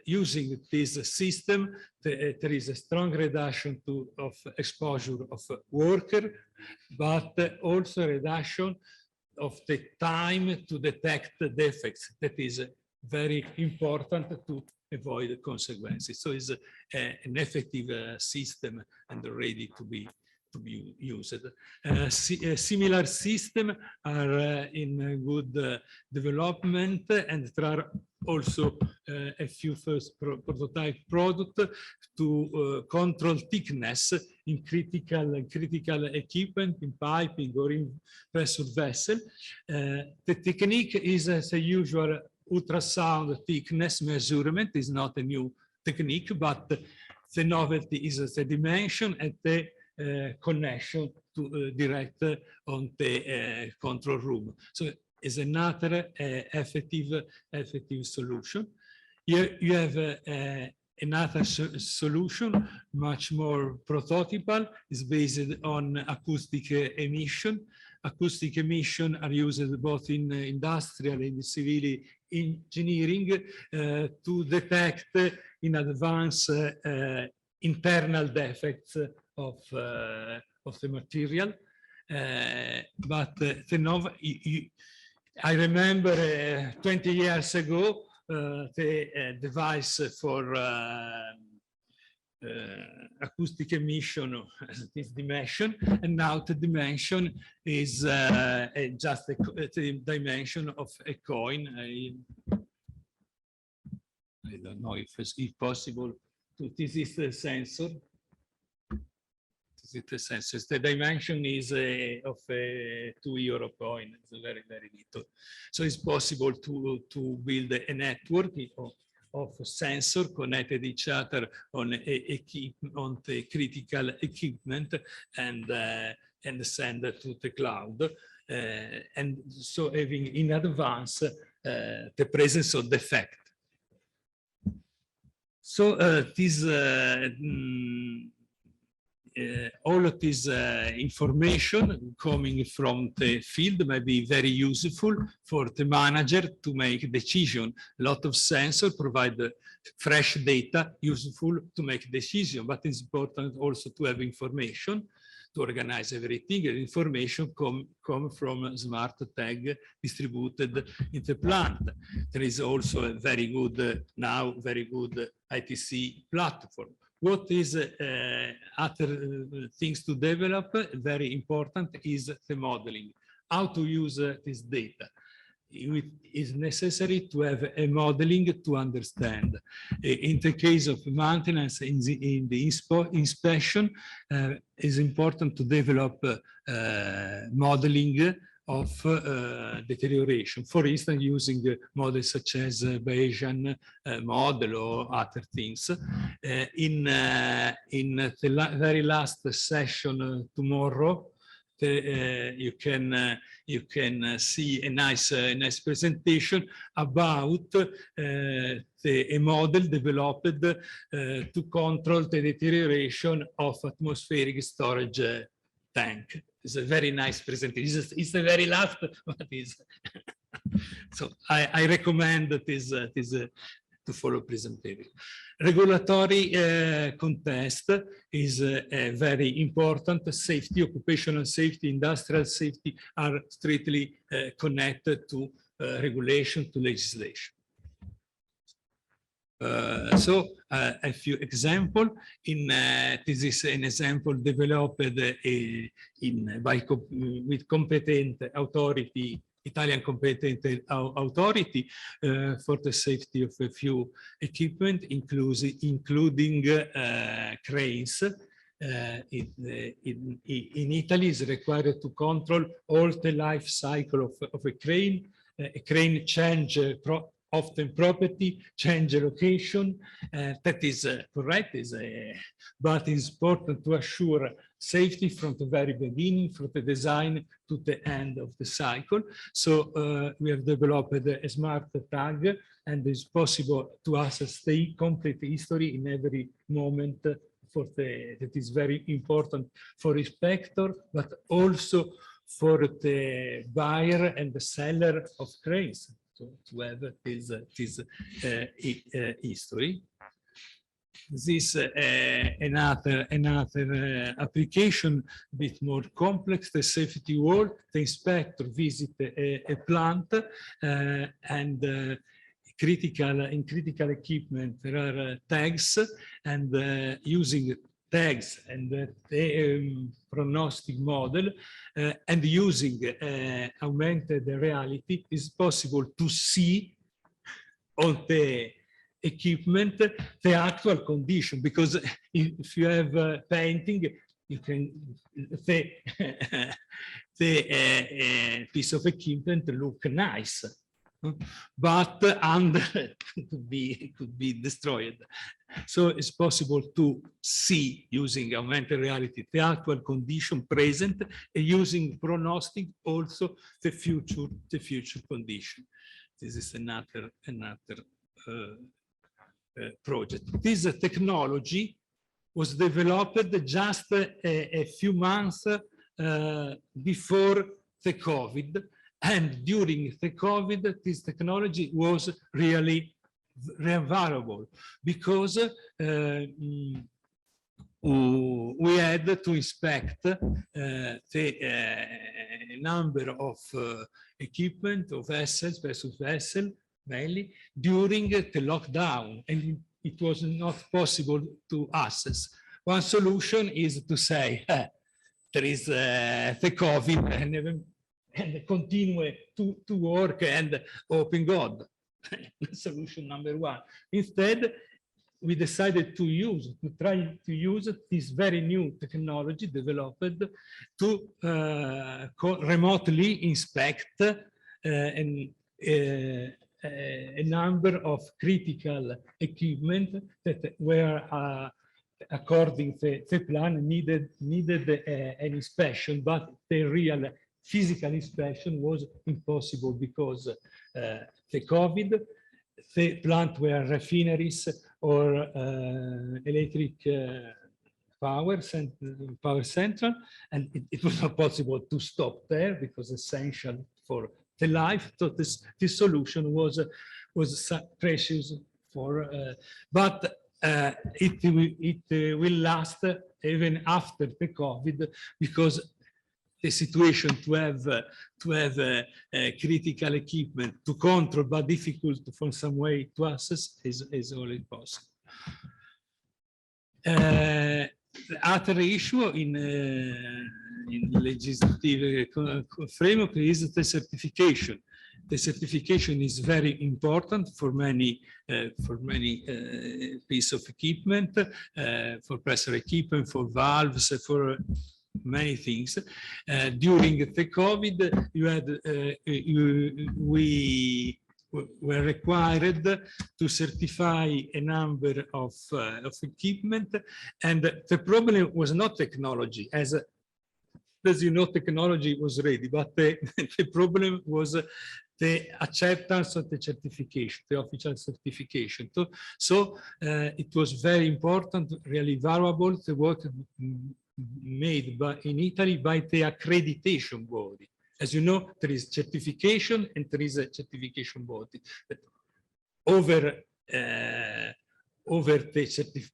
using this system, there is a strong reduction of exposure of worker, but also reduction of the time to detect the defects. That is very important to avoid the consequences. So it's an effective system and ready to be used. Similar systems are in good development, and there are also a few first prototype products to control thickness in critical equipment, in piping or in pressure vessel. The technique is as a usual ultrasound thickness measurement. Is not a new technique, but the novelty is the dimension and the connection to direct on the control room. So it's another effective solution. Here you have another solution, much more prototypal, is based on acoustic emission. Acoustic emission are used both in industrial and civil engineering to detect in advance internal defects of the material, but I remember 20 years ago the device for acoustic emission, this dimension, and now the dimension is just the dimension of a coin. I don't know if it's possible to. This is the sensor. The dimension is of a €2 coin. It's very, very little. So it's possible to build a network of sensors connected each other on the critical equipment and send it to the cloud. And so having in advance the presence of defect. So this all of this information coming from the field may be very useful for the manager to make a decision. A lot of sensors provide fresh data useful to make decision, but it's important also to have information to organize everything. And information come from smart tag distributed in the plant. There is also a very good, now very good ITC platform. What is other things to develop, very important, is the modeling. How to use this data. It is necessary to have a modeling to understand. In the case of maintenance, in the inspection, it's important to develop modeling of deterioration. For instance, using models such as Bayesian model or other things. In the very last session tomorrow, you can see a nice presentation about a model developed to control the deterioration of atmospheric storage tank. It's a very nice presentation. It's the very last, but is so I recommend this to follow presentation. Regulatory context is very important. Safety, occupational safety, industrial safety are strictly connected to regulation, to legislation. So a few examples. This is an example developed with competent authority, Italian competent authority for the safety of a few equipment, including cranes. In Italy, is required to control all the life cycle of a crane. A crane change often property, change location. That is correct, but it's important to assure safety from the very beginning, from the design to the end of the cycle. So we have developed a smart tag, and it's possible to access the complete history in every moment that is very important for inspector, but also for the buyer and the seller of cranes to have this history. This another application, a bit more complex, the safety world. The inspector visit a plant and in critical equipment there are tags, and using tags and the prognostic model and using augmented reality is possible to see on the equipment the actual condition, because if you have painting, you can the piece of equipment look nice, but under could be destroyed. So it's possible to see, using augmented reality, the actual condition present, and using prognostic also the future condition. This is another project. This technology was developed just a few months before the COVID, and during the COVID, this technology was really valuable because we had to inspect the number of equipment of vessels, mainly during the lockdown, and it was not possible to access. One solution is to say there is the COVID and continue to work and open God. Solution number one. Instead, we decided to try to use this very new technology developed to remotely inspect a number of critical equipment that were, according to the plan, needed an inspection, but the real physical inspection was impossible because the COVID, the plant were refineries or electric power central, and it was not possible to stop there because essential for the life. So this solution was precious for, but it will last even after the COVID, because the situation to have critical equipment to control but difficult for some way to access is always possible. Other issue in legislative framework is the certification. The certification is very important for many piece of equipment, for pressure equipment, for valves, for many things. During the COVID, we were required to certify a number of equipment, and the problem was not technology, as you know, technology was ready, but the problem was the acceptance of the certification, the official certification. So it was very important, really valuable, the work made in Italy by the accreditation body. As you know, there is certification and there is a certification body. But over the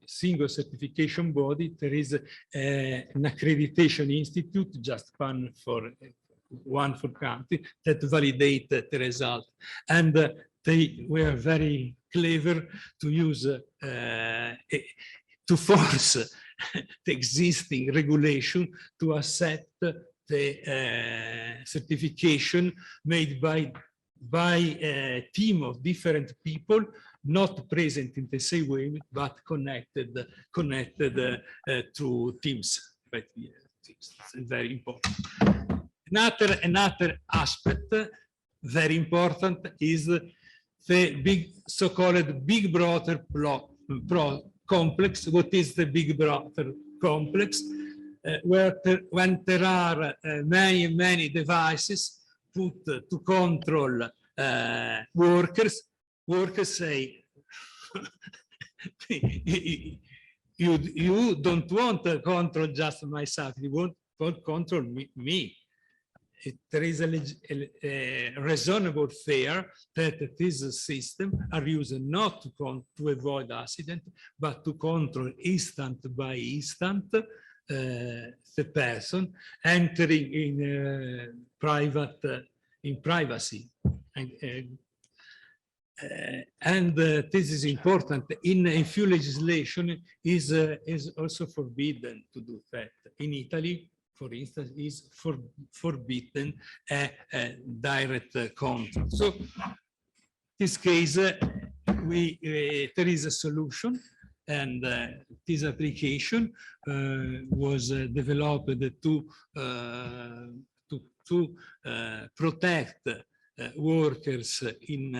single certification body, there is an accreditation institute, just one for country, that validate the result. And they were very clever to use, to force the existing regulation to accept the certification made by a team of different people, not present in the same way, but connected through teams. But yeah, it's very important. Another aspect, very important, is the big so-called Big Brother complex. What is the Big Brother complex? When there are many devices put to control workers say, you don't want to control just myself, you want to control me. There is a reasonable fear that this system are used not to avoid accident, but to control instant by instant the person entering in privacy. And this is important. In a few legislation is also forbidden to do that. In Italy, for instance, is forbidden a direct control. So in this case, there is a solution, and this application was developed to protect workers in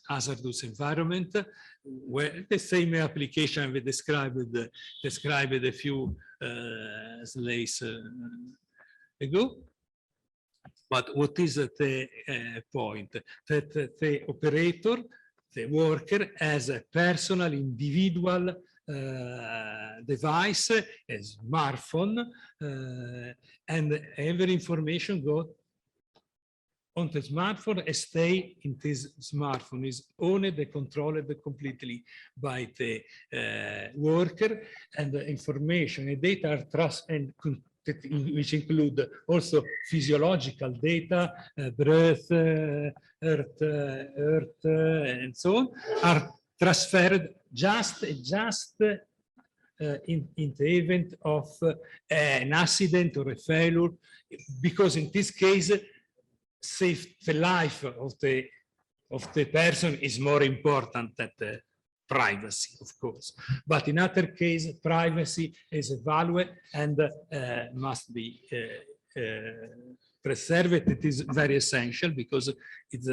hazardous environment, where the same application we described a few slides ago. But what is the point? That the operator, the worker, has a personal, individual device, a smartphone, and every information goes on the smartphone and stay in this smartphone, is owned and controlled completely by the worker, and the information and data are which include also physiological data, breath, earth, and so on, are transferred just in the event of an accident or a failure, because in this case, save the life of the person is more important than the privacy, of course. But in other case, privacy is a value and must be preserved. It is very essential because it's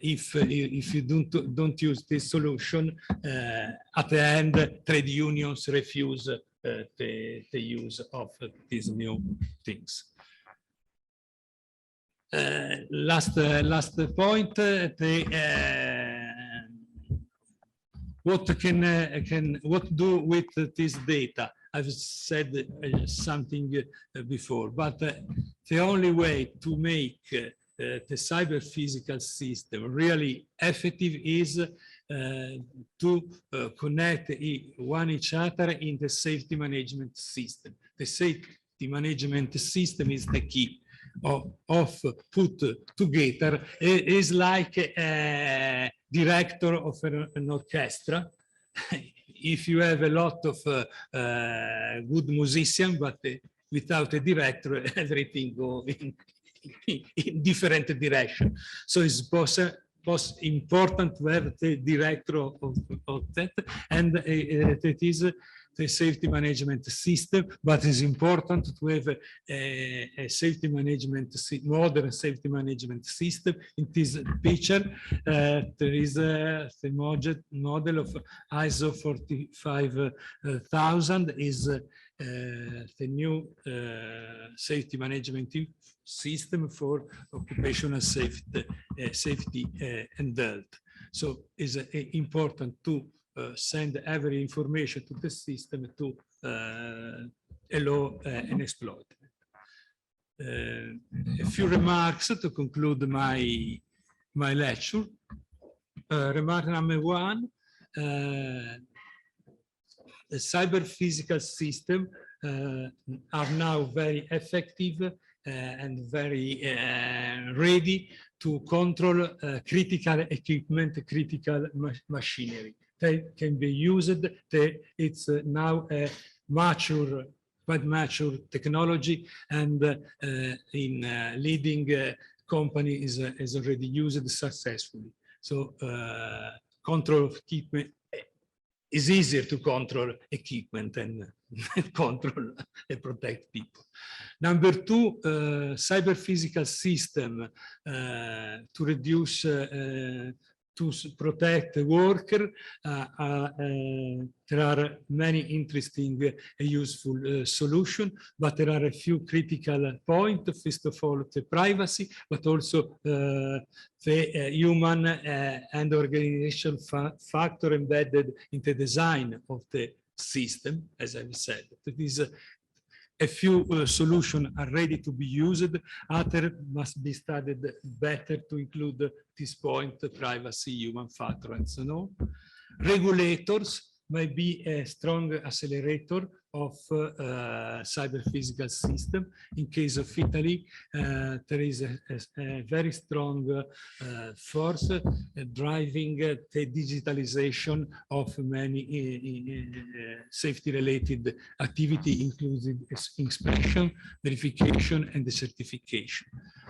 if you don't use this solution, at the end, trade unions refuse the use of these new things. Last point, what do with this data? I've said something before, but the only way to make the cyber physical system really effective is to connect one each other in the safety management system. The safety management system is the key of put together. It is like a director of an orchestra. If you have a lot of good musicians, but without a director, everything goes in different direction. So it's most important to have the director of that, and that is the safety management system, but it's important to have a safety management, modern safety management system. In this picture, there is the model of ISO 45000 is the new safety management system for occupational safety and health. So it's important to send every information to the system to allow and exploit. A few remarks to conclude my lecture. Remark number one, the cyber physical system are now very effective and very ready to control critical equipment, critical machinery. They can be used. It's now a quite mature technology, and in leading company is already used successfully. So control of equipment is easier to control equipment and control and protect people. Number two, cyber physical system to reduce to protect the worker. There are many interesting and useful solutions, but there are a few critical points. First of all, the privacy, but also the human and organizational factor embedded in the design of the system, as I've said. That is a few solutions are ready to be used. Others must be studied better to include this point, privacy, human factor, and so on. Regulators may be a strong accelerator of cyber physical system. In case of Italy, there is a very strong force driving the digitalization of many safety-related activity, including inspection, verification, and the certification.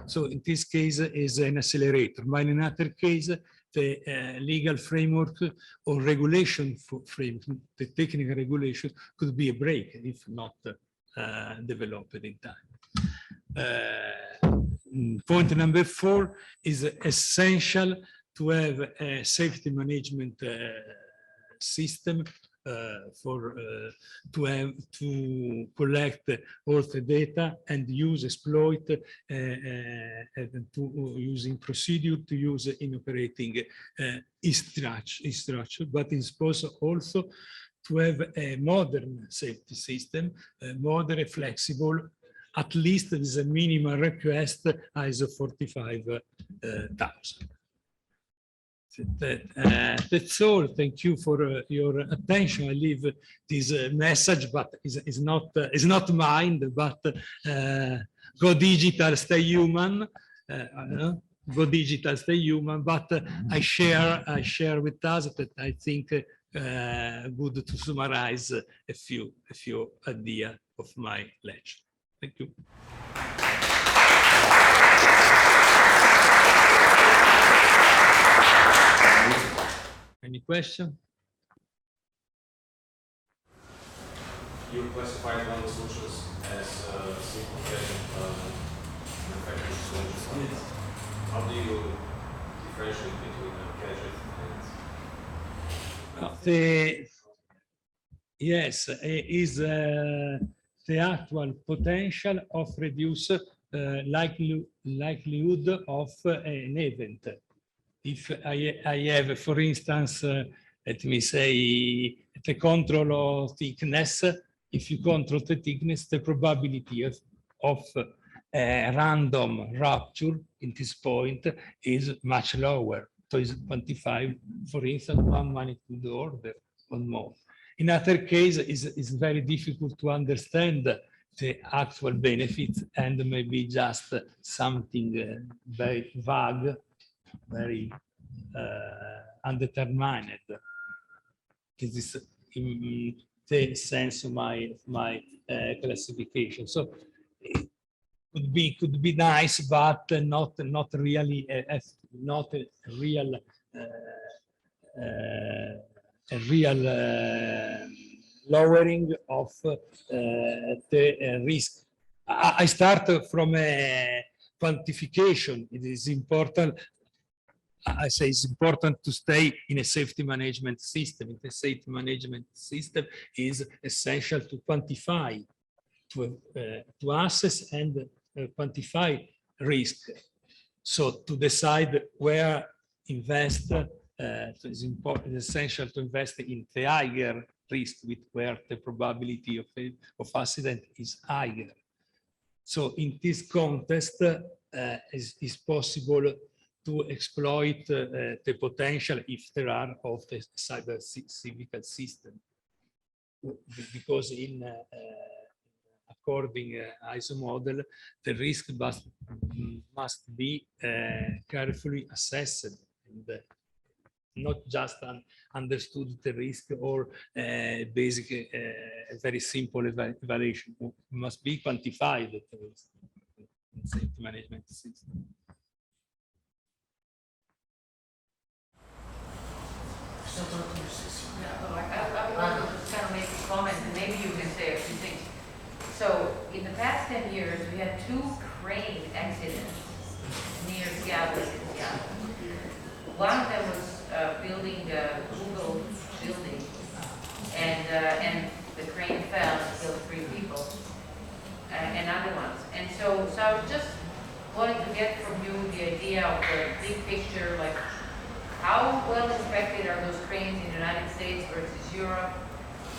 So in this case, is an accelerator. But in another case, the legal framework or regulation framework, the technical regulation could be a break if not developed in time. Point number 4 is essential to have a safety management system to collect all the data and use, exploit, and to using procedure to use in operating structure, but it's possible also to have a modern safety system, modern, flexible. At least there is a minimal request ISO 45000. That's all. Thank you for your attention. I leave this message, but it's not mine. But go digital, stay human. Go digital, stay human. But I share with us that I think good to summarize a few ideas of my lecture. Thank you. Any question? You classified one of the solutions as simple manufacturing solutions. Yes. How do you differentiate between a gadget and? Yes, is the actual potential of reduce likelihood of an event. If I have, for instance, let me say, the control of thickness. If you control the thickness, the probability of a random rupture in this point is much lower. So it's quantified, for instance, 1 magnitude order or more. In other cases, it's very difficult to understand the actual benefits and maybe just something very vague, very undetermined. This is in the sense of my classification. So it could be nice, but not really not a real lowering of the risk. I start from a quantification. It is important. I say it's important to stay in a safety management system. The safety management system is essential to quantify, to assess and quantify risk. So to decide where invest, it's important, it's essential to invest in the higher risk with where the probability of accident is higher. So in this context, is possible to exploit the potential, if there are, of the cyber physical system, because in according ISO model, the risk must be carefully assessed and not just understood the risk or basic, very simple evaluation. It must be quantified the risk in safety management system. I would like to just kind of make a comment, and maybe you can say a few things. So in the past 10 years, we had 2 crane accidents near Seattle. One of them was building a Google building, and the crane fell and killed 3 people, and other ones. And so I was just wanting to get from you the idea of the big picture, like how well inspected are those cranes in the United States versus Europe?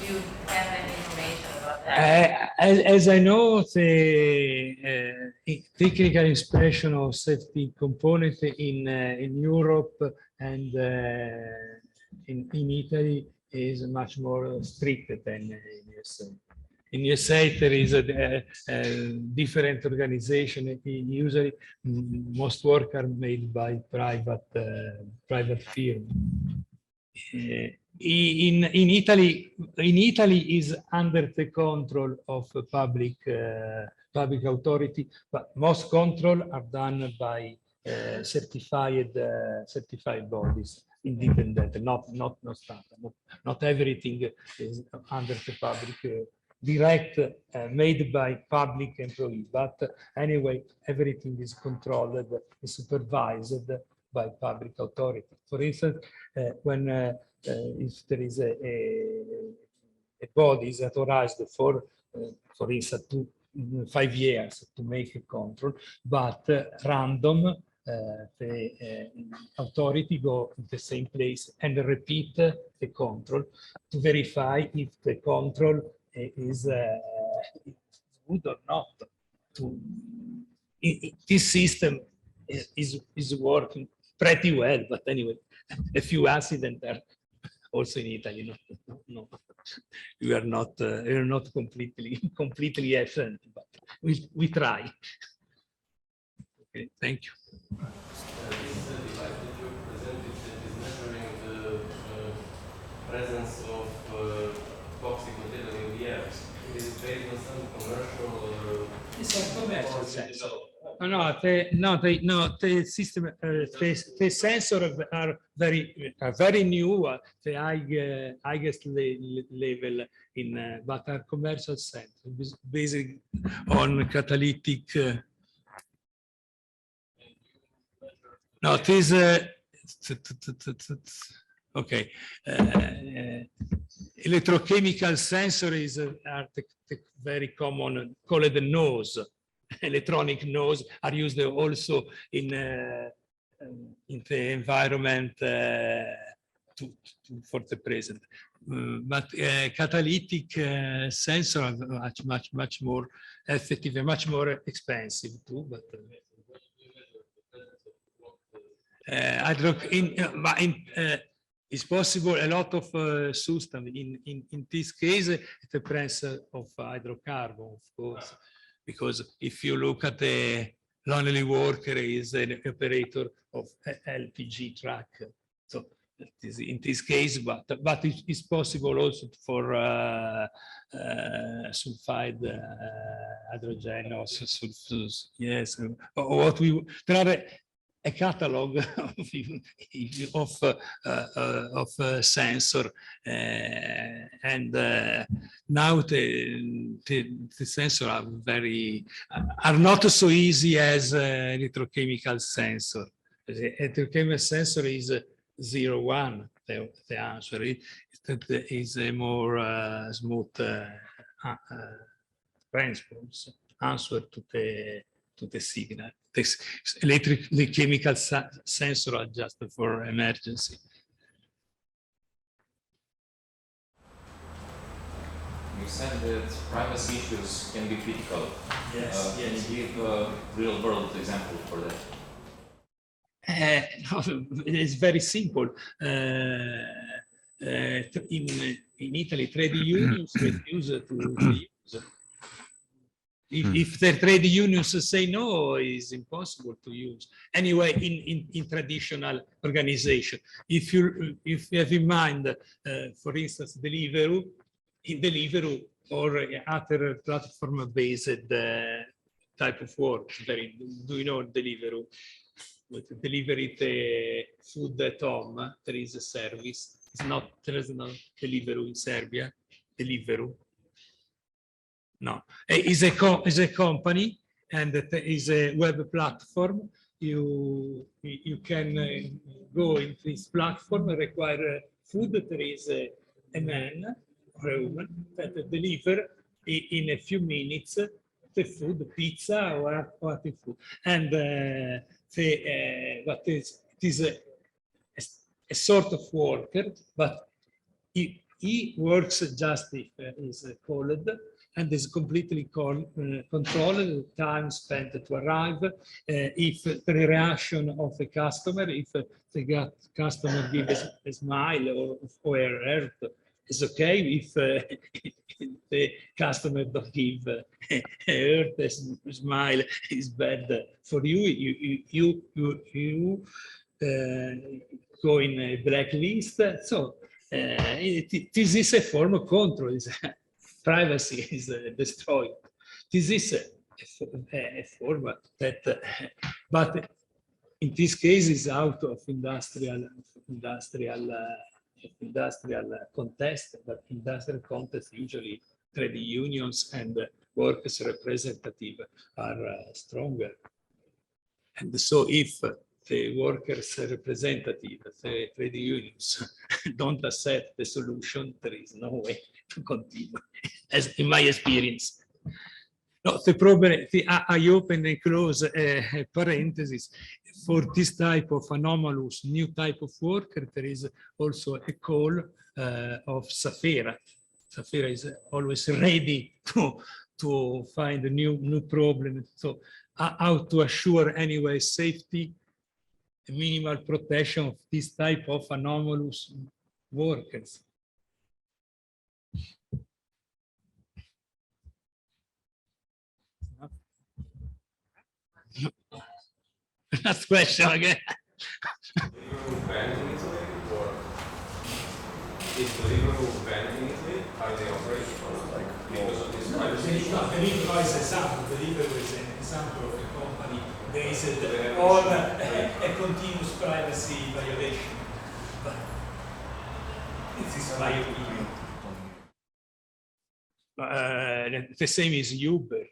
Do you have any information about that? As I know, the technical inspection of safety component in Europe and in Italy is much more strict than in USA. In USA, there is a different organization. Usually, most work are made by private firm. In Italy is under the control of public authority, but most control are done by certified bodies, independent, not standard. Not everything is under the public direct, made by public employee, but anyway, everything is controlled and supervised by public authority. For instance, when if there is a body is authorized for instance, 5 years to make a control, but random, the authority go to the same place and repeat the control to verify if the control is good or not. This system is working pretty well, but anyway, a few accidents are also in Italy. No, we are not completely excellent, but we try. Okay, thank you. This device that you presented is measuring the presence of toxic material in the air. It is based on some commercial. It's a commercial sensor. The system, the sensors are very new, the highest level in, but are commercial sensors based on catalytic. No, it is okay. Electrochemical sensors are very common, called the nose. Electronic nose are used also in the environment for the present. But catalytic sensor are much more effective and much more expensive too. But it's possible a lot of system. In this case, it depends of hydrocarbon, of course, because if you look at the lonely worker is an operator of LPG truck. So it is in this case, but it is possible also for sulfide hydrogen or sulfurs. Yes, what we there are a catalog of sensor, and now the sensor are not so easy as electrochemical sensor. The electrochemical sensor is 0-1. The answer is a more smooth response answer to the signal. The chemical sensor are just for emergency. You said that privacy issues can be critical. Yes. Can you give a real-world example for that? It's very simple. In Italy, trade unions refuse to use. If the trade unions say no, it's impossible to use. Anyway, in traditional organization, if you have in mind, for instance, Deliveroo or other platform-based type of work. Do you know Deliveroo? With delivery the food at home, there is a service. There is no Deliveroo in Serbia. Deliveroo. No, it's a company, and it is a web platform. You can go in this platform, require food. There is a man or a woman that deliver in a few minutes the food, pizza or the food, and what is it is a sort of worker, but he works just if is called. And is completely controlled the time spent to arrive. If the reaction of the customer, if the customer gives a smile or a hurt, it's okay. If the customer don't give a hurt, a smile is bad for you. You go in a blacklist. So this is a form of control. Privacy is destroyed. This is a form that, but in this case, is out of industrial contest. But industrial contest usually trade unions and workers' representative are stronger. And so, if the workers' representative, the trade unions, don't accept the solution, there is no way to continue, as in my experience. No, the problem, I open and close a parenthesis. For this type of anomalous new type of worker, there is also a call of SAFERA. SAFERA is always ready to find a new problem. So how to assure anyway safety, minimal protection of this type of anomalous workers. Last question again. Deliveroo banned in Italy, or is Deliveroo banned in Italy? Are they operating because of this privacy? Deliveroo is an example. Deliveroo is an example of a company based on a continuous privacy violation. But this is my opinion. The same is Uber.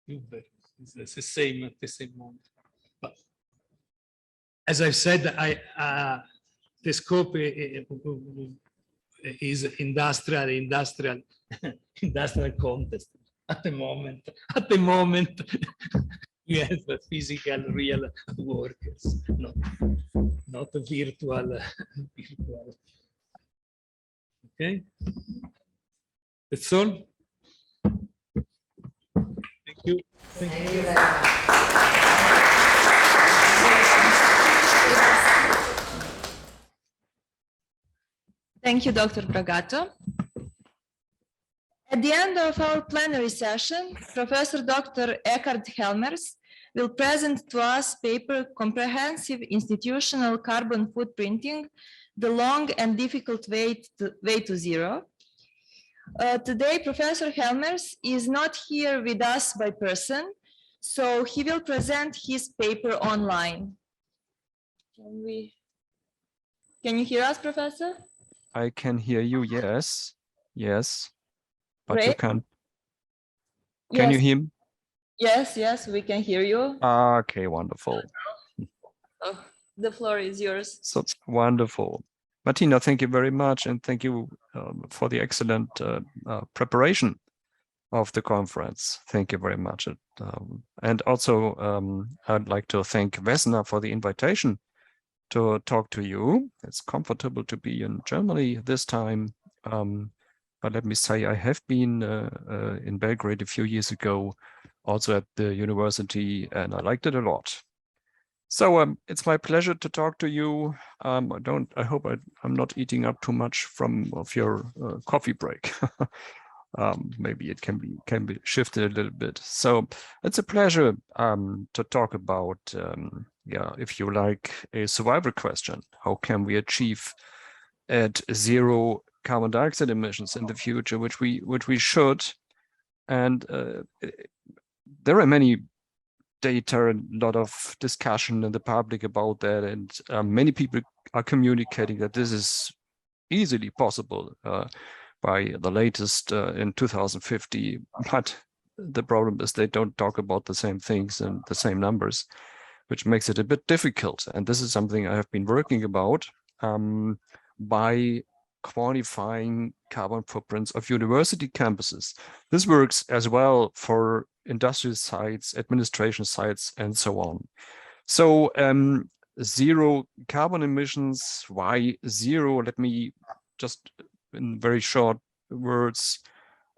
Uber is the same at the same moment. But as I've said, the scope is industrial contest at the moment. We have a physical, real workers, not a virtual. Okay, that's all. Thank you. Thank you very much. Thank you, Dr. Bragatto. At the end of our plenary session, Professor Dr. Eckard Helmers will present to us paper Comprehensive Institutional Carbon Footprinting, the Long and Difficult Way to Zero. Today, Professor Helmers is not here with us by person, so he will present his paper online. Can you hear us, Professor? I can hear you, yes. Yes. But Great. you can't. Can you hear me? Yes, yes, we can hear you. Okay, wonderful. Oh, the floor is yours. So it's wonderful. Martina, thank you very much. And thank you for the excellent preparation of the conference. Thank you very much. And also, I'd like to thank Vesna for the invitation to talk to you. It's comfortable to be in Germany this time. But let me say, I have been in Belgrade a few years ago, also at the university, and I liked it a lot. So it's my pleasure to talk to you. I hope I'm not eating up too much of your coffee break. Maybe it can be shifted a little bit. So it's a pleasure to talk about, if you like, a survival question. How can we achieve at zero carbon dioxide emissions in the future, which we should? And there are many data and a lot of discussion in the public about that, and many people are communicating that this is easily possible by the latest in 2050. But the problem is they don't talk about the same things and the same numbers, which makes it a bit difficult. And this is something I have been working about by quantifying carbon footprints of university campuses. This works as well for industrial sites, administration sites, and so on. So zero carbon emissions, why zero? Let me just in very short words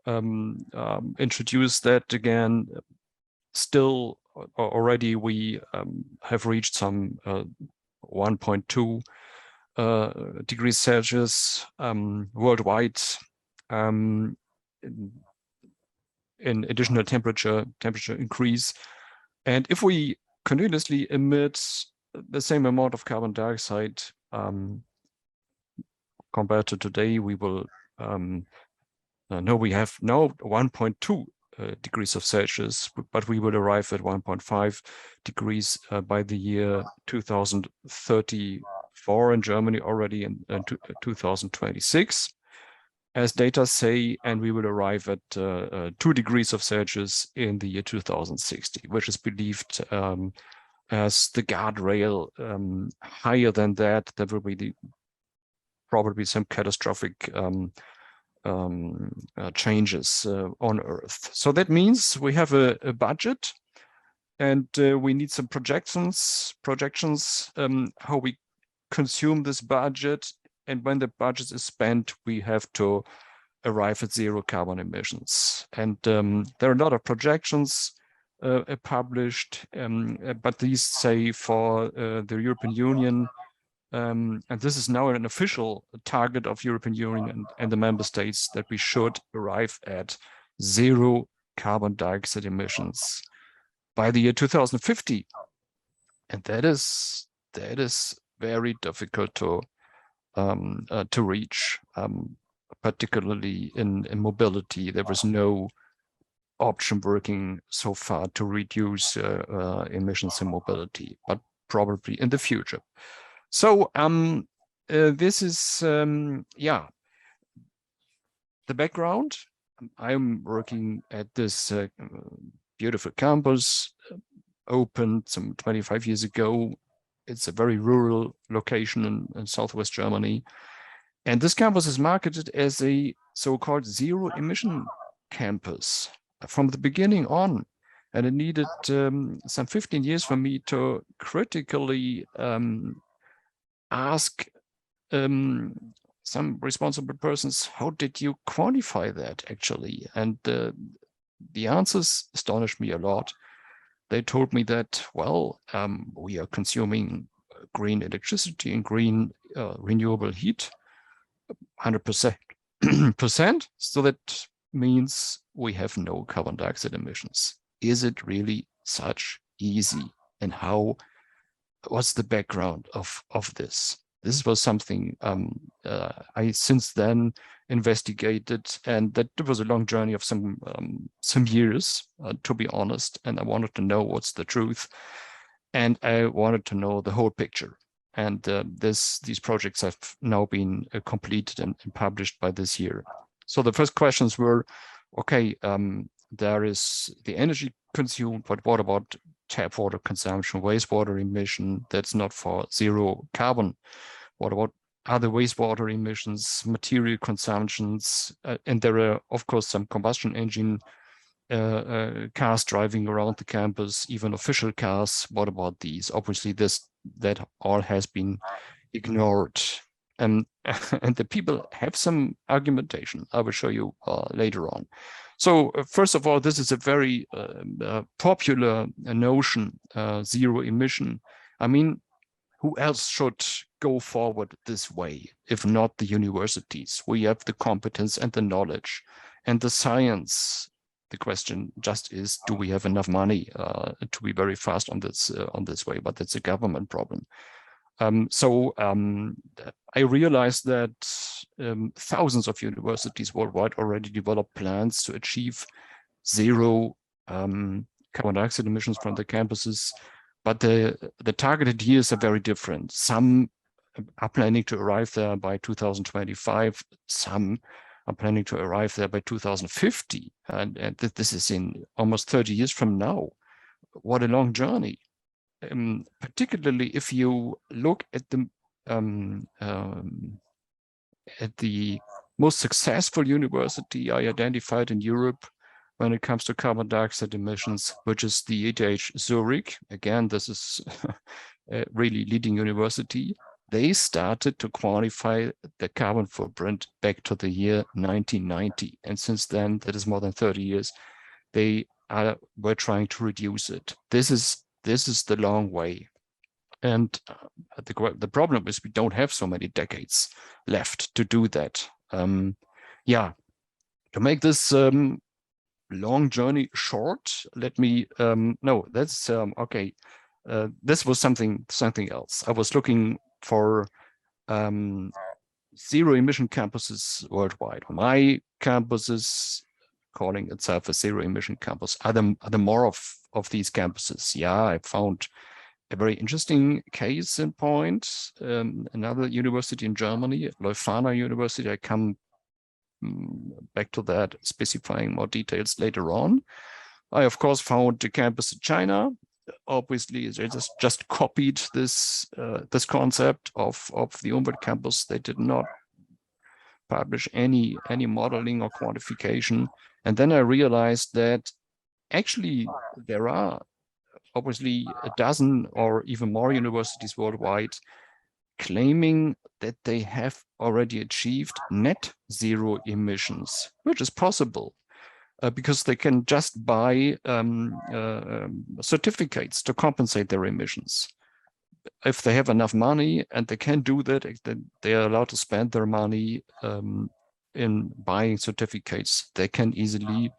introduce that again. Still, already we have reached some 1.2 degrees Celsius worldwide in additional temperature increase. And if we continuously emit the same amount of carbon dioxide compared to today, we will we have now 1.2 degrees of Celsius, but we will arrive at 1.5 degrees by the year 2034 in Germany already in 2026, as data say, and we will arrive at 2 degrees of Celsius in the year 2060, which is believed as the guardrail. Higher than that, there will be probably some catastrophic changes on Earth. So that means we have a budget, and we need some projections how we consume this budget, and when the budget is spent, we have to arrive at zero carbon emissions. And there are a lot of projections published, but these say for the European Union, and this is now an official target of European Union and the member states, that we should arrive at zero carbon dioxide emissions by the year 2050. And that is very difficult to reach, particularly in mobility. There was no option working so far to reduce emissions in mobility, but probably in the future. So this is, the background. I'm working at this beautiful campus, opened some 25 years ago. It's a very rural location in Southwest Germany. And this campus is marketed as a so-called zero emission campus from the beginning on. And it needed some 15 years for me to critically ask some responsible persons, how did you quantify that actually? And the answers astonished me a lot. They told me that, well, we are consuming green electricity and green renewable heat, 100%. So that means we have no carbon dioxide emissions. Is it really such easy? And what's the background of this? This was something I since then investigated, and that was a long journey of some years, to be honest. And I wanted to know what's the truth, and I wanted to know the whole picture. And these projects have now been completed and published by this year. So the first questions were, okay, there is the energy consumed, but what about tap water consumption, wastewater emission? That's not for zero carbon. What about other wastewater emissions, material consumptions? And there are, of course, some combustion engine cars driving around the campus, even official cars. What about these? Obviously, that all has been ignored. And the people have some argumentation. I will show you later on. So first of all, this is a very popular notion, zero emission. I mean, who else should go forward this way, if not the universities? We have the competence and the knowledge and the science. The question just is, do we have enough money to be very fast on this way? But that's a government problem. I realized that thousands of universities worldwide already developed plans to achieve zero carbon dioxide emissions from the campuses, but the targeted years are very different. Some are planning to arrive there by 2025. Some are planning to arrive there by 2050, and this is in almost 30 years from now. What a long journey. Particularly if you look at the most successful university I identified in Europe when it comes to carbon dioxide emissions, which is the ETH Zurich. Again, this is a really leading university. They started to quantify the carbon footprint back to the year 1990. And since then, that is more than 30 years, they were trying to reduce it. This is the long way. And the problem is we don't have so many decades left to do that. Yeah, to make this long journey short, let me, no, that's, okay. This was something else. I was looking for zero emission campuses worldwide. My campus is calling itself a zero emission campus. Are there more of these campuses? Yeah, I found a very interesting case in point. Another university in Germany, Leuphana University. I come back to that, specifying more details later on. I, of course, found the campus in China. Obviously, they just copied this concept of the Umwelt campus. They did not publish any modeling or quantification. And then I realized that actually there are obviously a dozen or even more universities worldwide claiming that they have already achieved net zero emissions, which is possible because they can just buy certificates to compensate their emissions. If they have enough money and they can do that, then they are allowed to spend their money in buying certificates. They can easily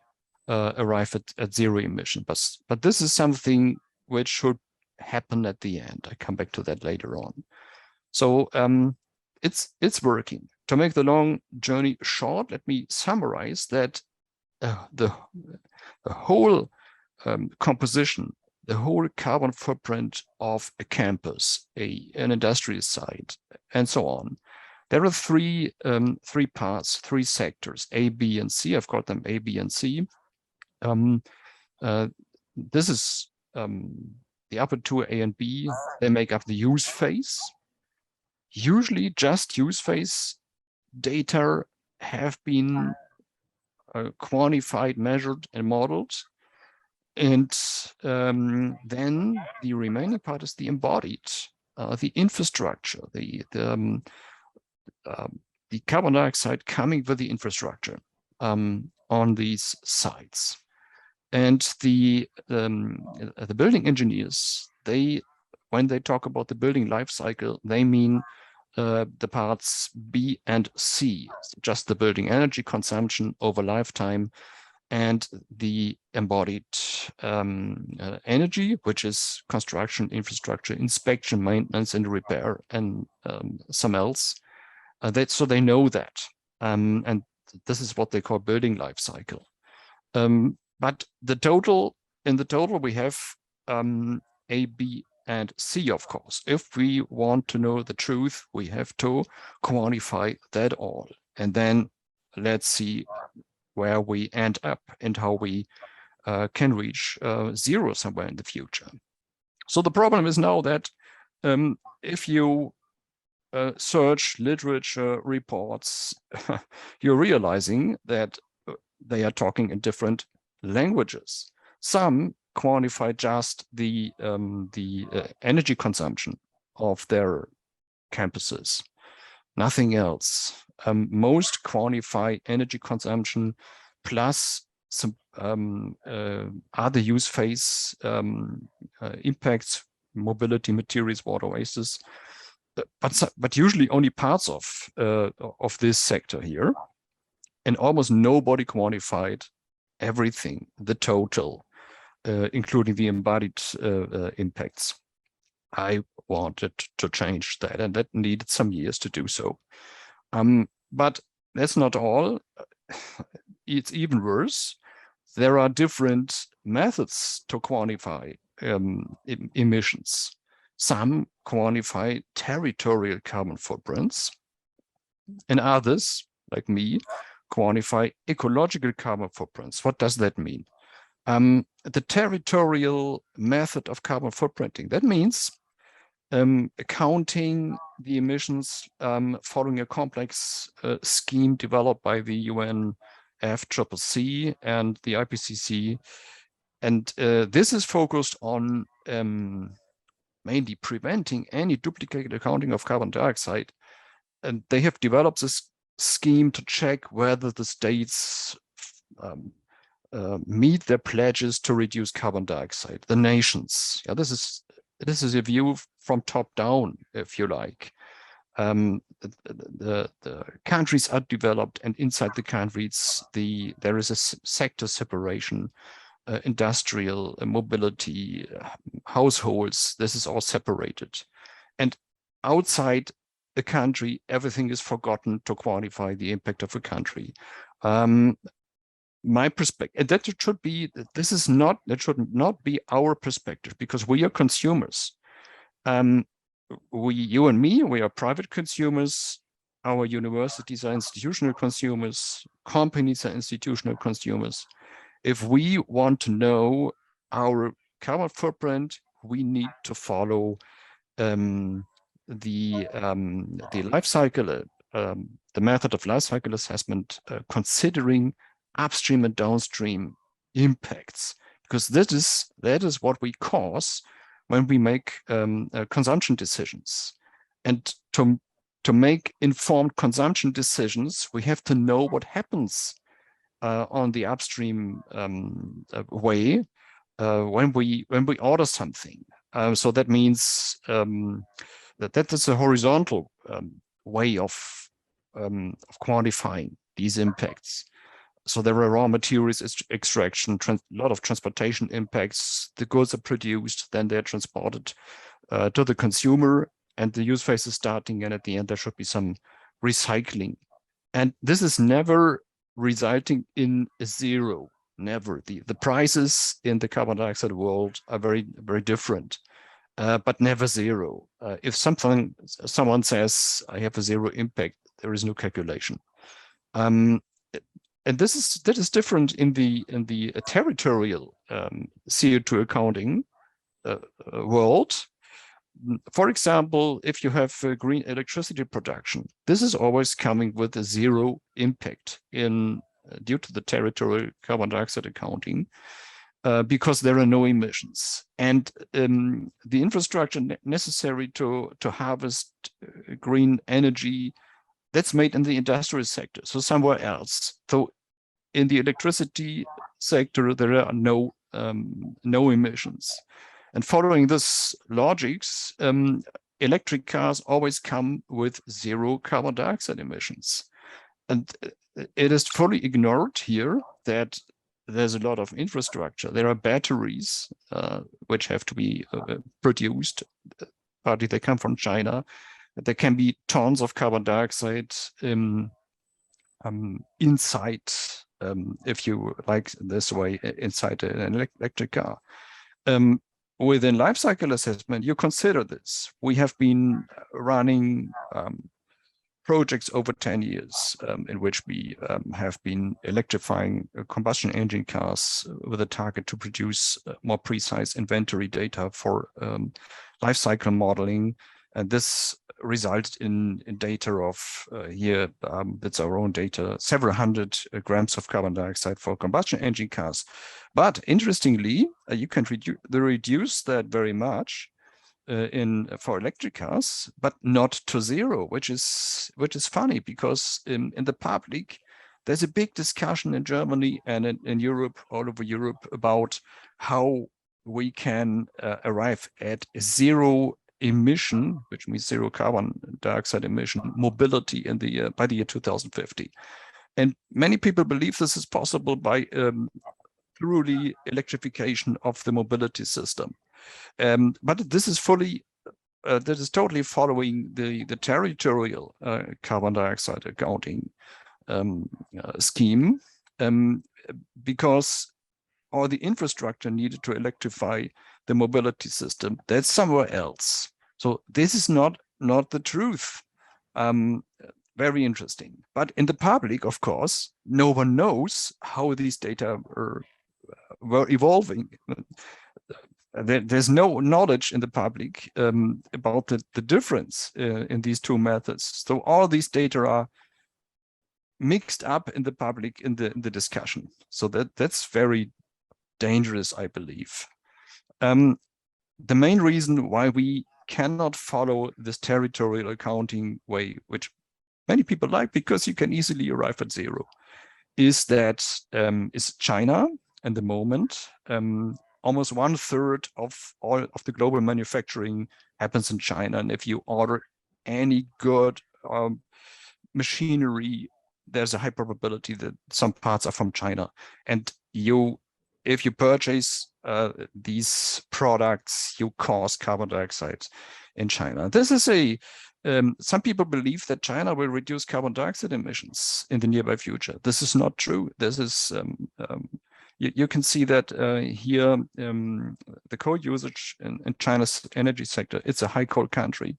arrive at zero emission. But this is something which should happen at the end. I come back to that later on. So it's working. To make the long journey short, let me summarize that the whole composition, the whole carbon footprint of a campus, an industrial site, and so on. There are three parts, three sectors, A, B, and C. I've called them A, B, and C. This is the upper two, A and B. They make up the use phase. Usually just use phase data have been quantified, measured, and modeled. And then the remaining part is the embodied, the infrastructure, the carbon dioxide coming with the infrastructure on these sites. And the building engineers, when they talk about the building life cycle, they mean the parts B and C, just the building energy consumption over lifetime, and the embodied energy, which is construction, infrastructure, inspection, maintenance, and repair, and some else. So they know that, and this is what they call building life cycle. But in the total, we have A, B, and C, of course. If we want to know the truth, we have to quantify that all. And then let's see where we end up and how we can reach zero somewhere in the future. So the problem is now that if you search literature reports, you're realizing that they are talking in different languages. Some quantify just the energy consumption of their campuses, nothing else. Most quantify energy consumption plus some other use phase impacts, mobility, materials, water wastes, but usually only parts of this sector here, and almost nobody quantified everything, the total, including the embodied impacts. I wanted to change that, and that needed some years to do so. But that's not all. It's even worse. There are different methods to quantify emissions. Some quantify territorial carbon footprints, and others, like me, quantify ecological carbon footprints. What does that mean? The territorial method of carbon footprinting, that means counting the emissions following a complex scheme developed by the UNFCCC and the IPCC. And this is focused on mainly preventing any duplicated accounting of carbon dioxide. And they have developed this scheme to check whether the states meet their pledges to reduce carbon dioxide, the nations. Yeah, this is a view from top down, if you like. The countries are developed, and inside the countries, there is a sector separation, industrial, mobility, households. This is all separated. And outside the country, everything is forgotten to quantify the impact of a country. My perspective, and that should not be our perspective, because we are consumers. You and me, we are private consumers. Our universities are institutional consumers. Companies are institutional consumers. If we want to know our carbon footprint, we need to follow the life cycle, the method of life cycle assessment, considering upstream and downstream impacts, because that is what we cause when we make consumption decisions. And to make informed consumption decisions, we have to know what happens on the upstream way when we order something. So that means that is a horizontal way of quantifying these impacts. So there are raw materials extraction, a lot of transportation impacts. The goods are produced, then they're transported to the consumer, and the use phase is starting, and at the end there should be some recycling. And this is never resulting in a zero, never. The prices in the carbon dioxide world are very, very different, but never zero. If someone says, I have a zero impact, there is no calculation. And that is different in the territorial CO2 accounting world. For example, if you have green electricity production, this is always coming with a zero impact due to the territorial carbon dioxide accounting. because there are no emissions. And the infrastructure necessary to harvest green energy, that's made in the industrial sector, so somewhere else. So in the electricity sector, there are no emissions. And following this logics, electric cars always come with 0 carbon dioxide emissions. And it is fully ignored here that there's a lot of infrastructure. There are batteries which have to be produced. Partly they come from China. There can be tons of carbon dioxide inside, if you like this way, inside an electric car. Within life cycle assessment, you consider this. We have been running projects over 10 years in which we have been electrifying combustion engine cars with a target to produce more precise inventory data for life cycle modeling. And this resulted in data of here, that's our own data, several hundred grams of carbon dioxide for combustion engine cars. But interestingly, you can reduce that very much for electric cars, but not to 0, which is funny, because in the public, there's a big discussion in Germany and in Europe, all over Europe, about how we can arrive at 0 emission, which means 0 carbon dioxide emission mobility in the by the year 2050. And many people believe this is possible by thoroughly electrification of the mobility system. But this is totally following the territorial carbon dioxide accounting scheme, because all the infrastructure needed to electrify the mobility system, that's somewhere else. So this is not the truth. Very interesting. But in the public, of course, no one knows how these data were evolving. There's no knowledge in the public about the difference in these 2 methods. So all these data are mixed up in the public in the discussion. So that's very dangerous, I believe. The main reason why we cannot follow this territorial accounting way, which many people like because you can easily arrive at 0, is that is China at the moment. Almost 1/3 of all of the global manufacturing happens in China. And if you order any good machinery, there's a high probability that some parts are from China. And if you purchase these products, you cause carbon dioxide in China. This is some people believe that China will reduce carbon dioxide emissions in the nearby future. This is not true. This is you can see that here, the coal usage in China's energy sector, it's a high coal country,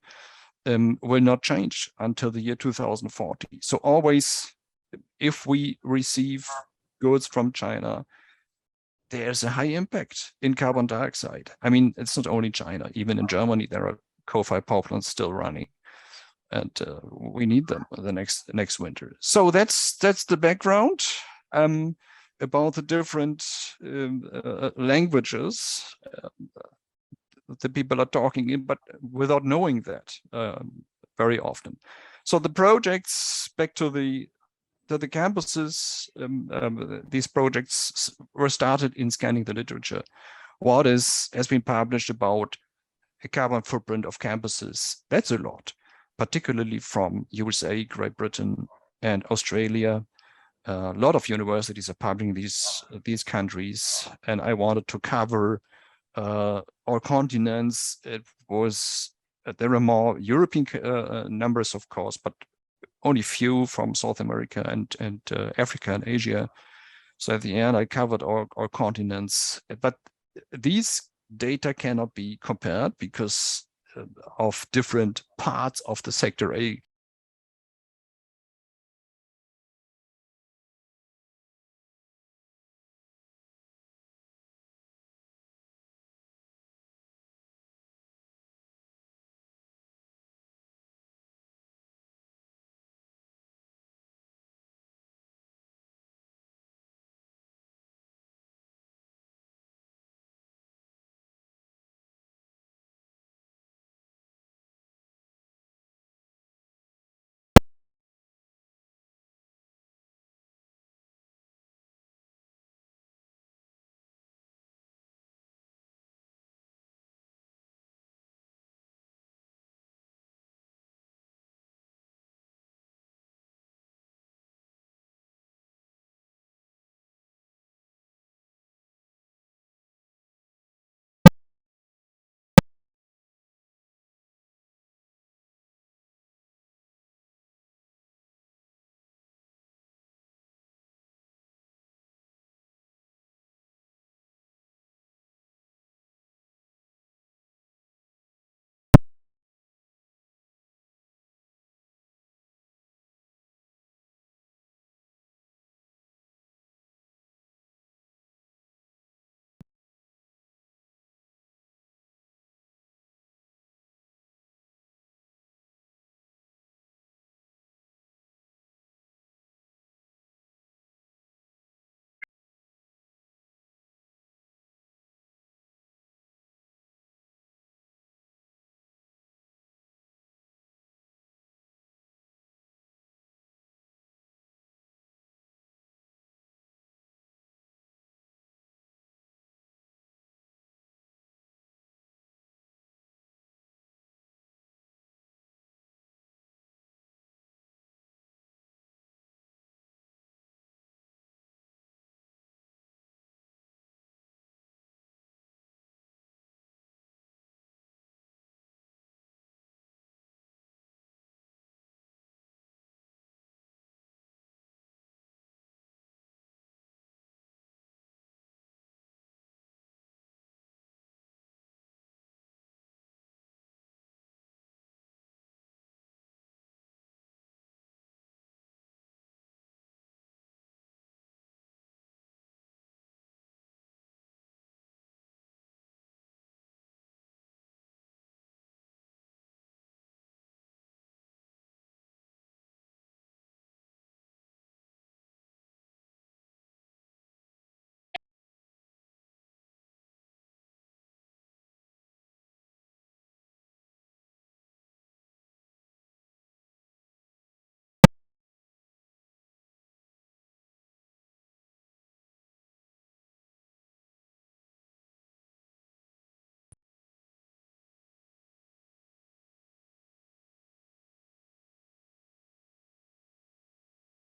will not change until the year 2040. So always, if we receive goods from China, there's a high impact in carbon dioxide. I mean, it's not only China. Even in Germany, there are coal-fired power plants still running, and we need them the next winter. So that's the background about the different languages that people are talking in, but without knowing that very often. So the projects, back to the campuses, these projects were started in scanning the literature. What has been published about a carbon footprint of campuses? That's a lot, particularly from USA, Great Britain, and Australia. A lot of universities are publishing these countries, and I wanted to cover all continents. There are more European numbers, of course, but only few from South America and Africa and Asia. So at the end, I covered all continents. But these data cannot be compared because of different parts of the sector A.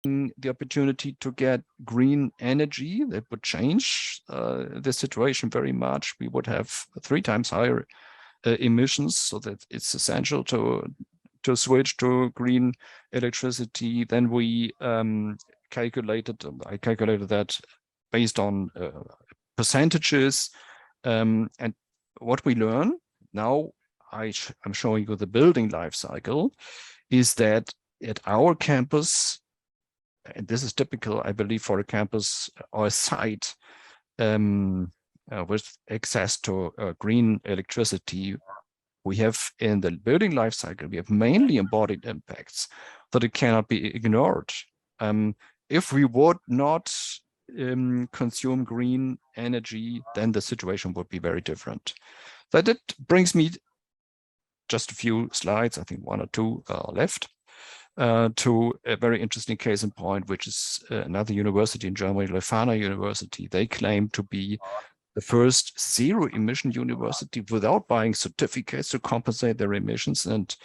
the opportunity to get green energy, that would change the situation very much. We would have 3 times higher emissions, so that it's essential to switch to green electricity. Then we I calculated that based on percentages, and what we learn now, I'm showing you the building life cycle, is that at our campus, and this is typical, I believe, for a campus or a site with access to green electricity, we have in the building life cycle, we have mainly embodied impacts that it cannot be ignored. If we would not consume green energy, then the situation would be very different. That it brings me just a few slides, I think 1 or 2 left, to a very interesting case in point, which is another university in Germany, Leuphana University. They claim to be the first zero-emission university without buying certificates to compensate their emissions. And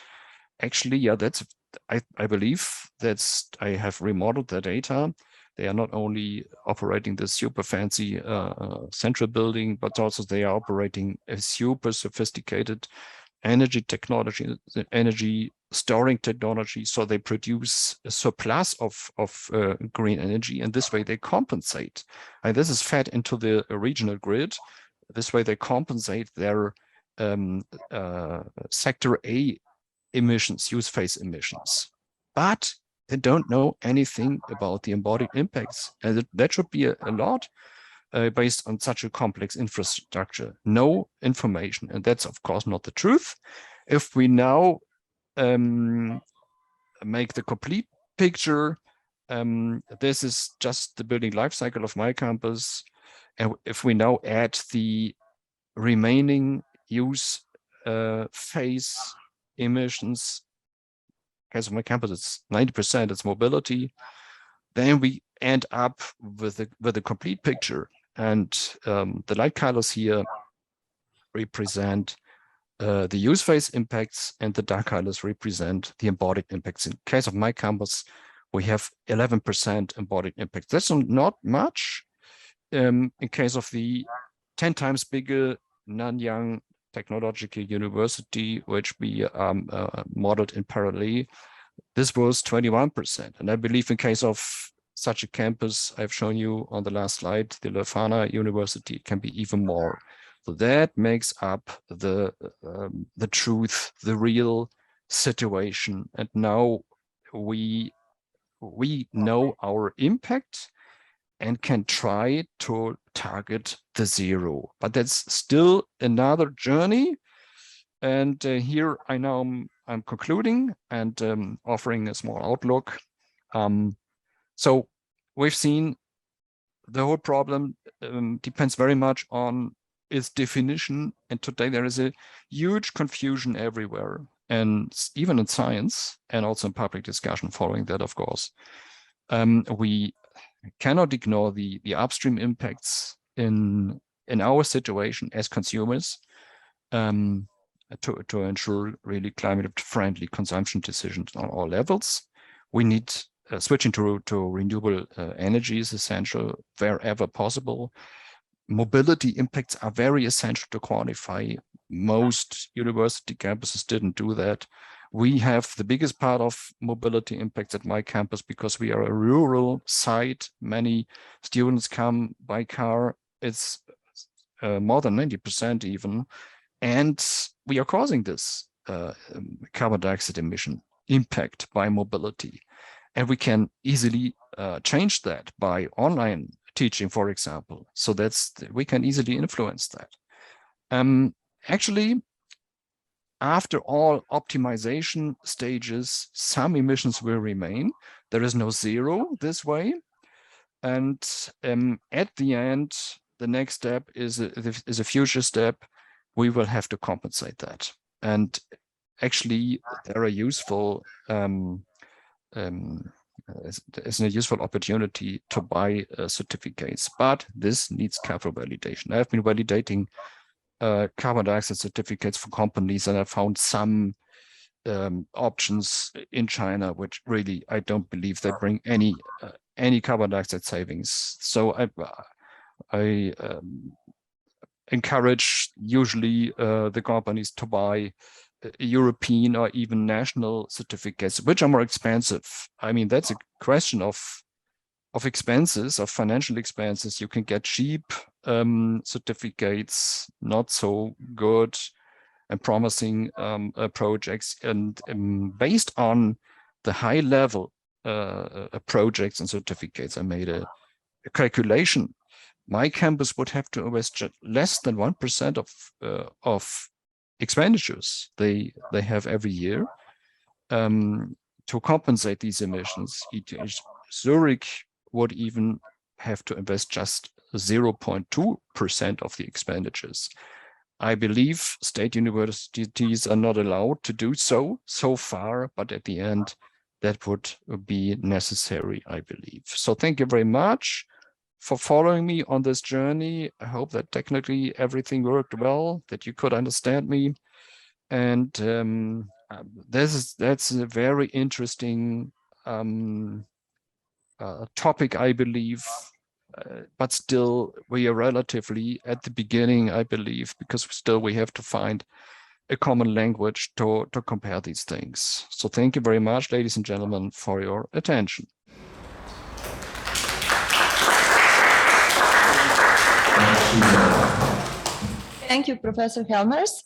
actually, yeah, that's, I believe that's, I have remodeled the data. They are not only operating the super fancy central building, but also they are operating a super sophisticated energy technology, energy storing technology. So they produce a surplus of green energy, and this way they compensate. And this is fed into the regional grid. This way they compensate their sector A emissions, use phase emissions. But they don't know anything about the embodied impacts. And that should be a lot based on such a complex infrastructure. No information. And that's, of course, not the truth. If we now make the complete picture, this is just the building life cycle of my campus. And if we now add the remaining use phase emissions, case of my campus, it's 90%, it's mobility, then we end up with a complete picture. And the light colors here represent the use phase impacts, and the dark colors represent the embodied impacts. In case of my campus, we have 11% embodied impacts. That's not much. In case of the 10 times bigger Nanyang Technological University, which we modeled in parallel, this was 21%. And I believe in case of such a campus I've shown you on the last slide, the Leuphana University, can be even more. So that makes up the truth, the real situation. And now we know our impact and can try to target the zero. But that's still another journey. And here I'm concluding and offering a small outlook. So we've seen the whole problem depends very much on its definition. And today there is a huge confusion everywhere, and even in science and also in public discussion following that, of course. We cannot ignore the upstream impacts in our situation as consumers to ensure really climate-friendly consumption decisions on all levels. We need switching to renewable energy is essential wherever possible. Mobility impacts are very essential to quantify. Most university campuses didn't do that. We have the biggest part of mobility impacts at my campus because we are a rural site. Many students come by car. It's more than 90% even. And we are causing this carbon dioxide emission impact by mobility. And we can easily change that by online teaching, for example. So we can easily influence that. Actually, after all optimization stages, some emissions will remain. There is no zero this way. And at the end, the next step is a future step. We will have to compensate that. And actually, there are useful it's a useful opportunity to buy certificates, but this needs careful validation. I've been validating carbon dioxide certificates for companies, and I found some options in China, which really I don't believe they bring any carbon dioxide savings. So I encourage usually the companies to buy European or even national certificates, which are more expensive. I mean, that's a question of expenses, of financial expenses. You can get cheap certificates, not so good and promising projects, and based on the high level projects and certificates, I made a calculation. My campus would have to invest less than 1% of expenditures they have every year to compensate these emissions. Zurich would even have to invest just 0.2% of the expenditures. I believe state universities are not allowed to do so far, but at the end, that would be necessary, I believe. So thank you very much for following me on this journey. I hope that technically everything worked well, that you could understand me. And that's a very interesting topic, I believe. But still, we are relatively at the beginning, I believe, because still we have to find a common language to compare these things. So thank you very much, ladies and gentlemen, for your attention. Thank you, Professor Helmers.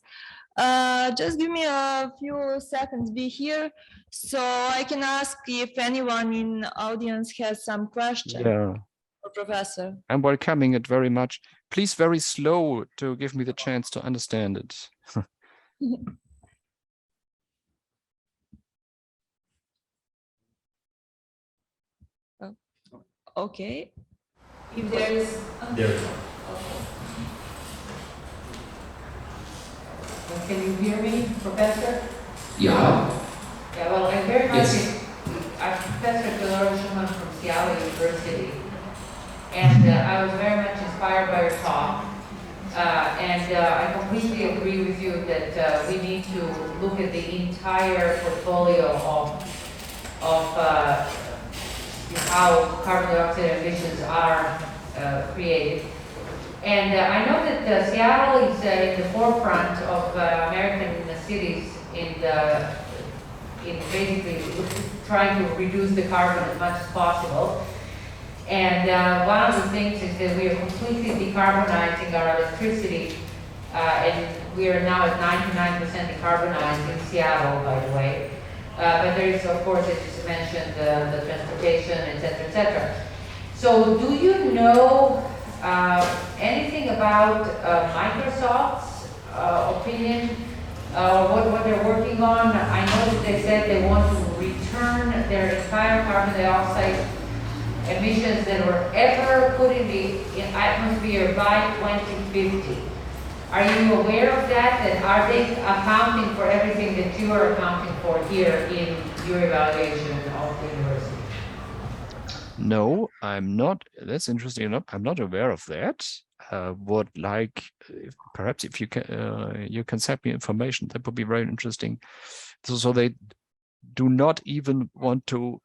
Just give me a few seconds be here so I can ask if anyone in the audience has some questions. Yeah. Professor. I'm welcoming it very much. Please very slow to give me the chance to understand it. Okay. If there is... Can you hear me, Professor? Yeah. Yeah, well, I'm very much... I'm Professor Teodora Shuman from Seattle University. And I was very much inspired by your talk. I completely agree with you that we need to look at the entire portfolio of how carbon dioxide emissions are created. And I know that Seattle is in the forefront of American cities in basically trying to reduce the carbon as much as possible. And one of the things is that we are completely decarbonizing our electricity, and we are now at 99% decarbonized in Seattle, by the way. But there is, of course, as you mentioned, the transportation, et cetera, So do you know anything about Microsoft's opinion, what they're working on? I know that they said they want to return their entire carbon dioxide emissions that were ever put in the atmosphere by 2050. Are you aware of that? And are they accounting for everything that you are accounting for here in your evaluation of the university? No, I'm not. That's interesting enough. I'm not aware of that. Would like, perhaps if you can send me information, that would be very interesting. So they do not even want to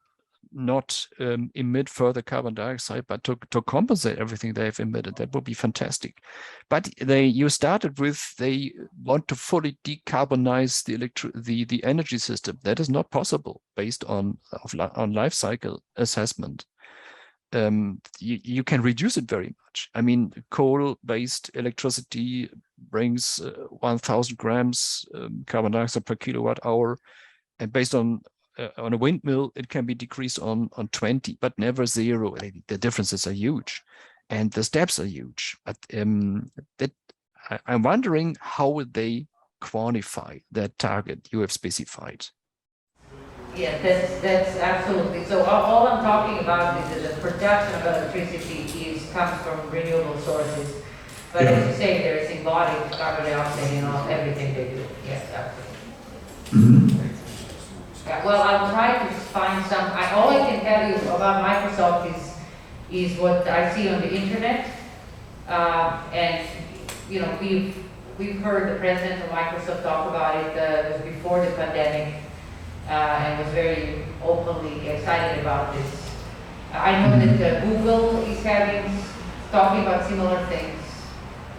not emit further carbon dioxide, but to compensate everything they have emitted. That would be fantastic. But you started with they want to fully decarbonize the energy system. That is not possible based on life cycle assessment. You can reduce it very much. I mean, coal-based electricity brings 1,000 grams carbon dioxide per kilowatt hour, and based on a windmill, it can be decreased on 20, but never 0. The differences are huge, and the steps are huge. But I'm wondering how they quantify that target you have specified. Yeah, that's absolutely. So all I'm talking about is that the production of electricity comes from renewable sources. But as you say, there is embodied carbon dioxide in everything they do. Yes, absolutely. Yeah, well, I'll try to find some. All I can tell you about Microsoft is what I see on the internet, and you know, we've heard the president of Microsoft talk about it, it was before the pandemic, and was very openly excited about this. I know that Google is talking about similar things,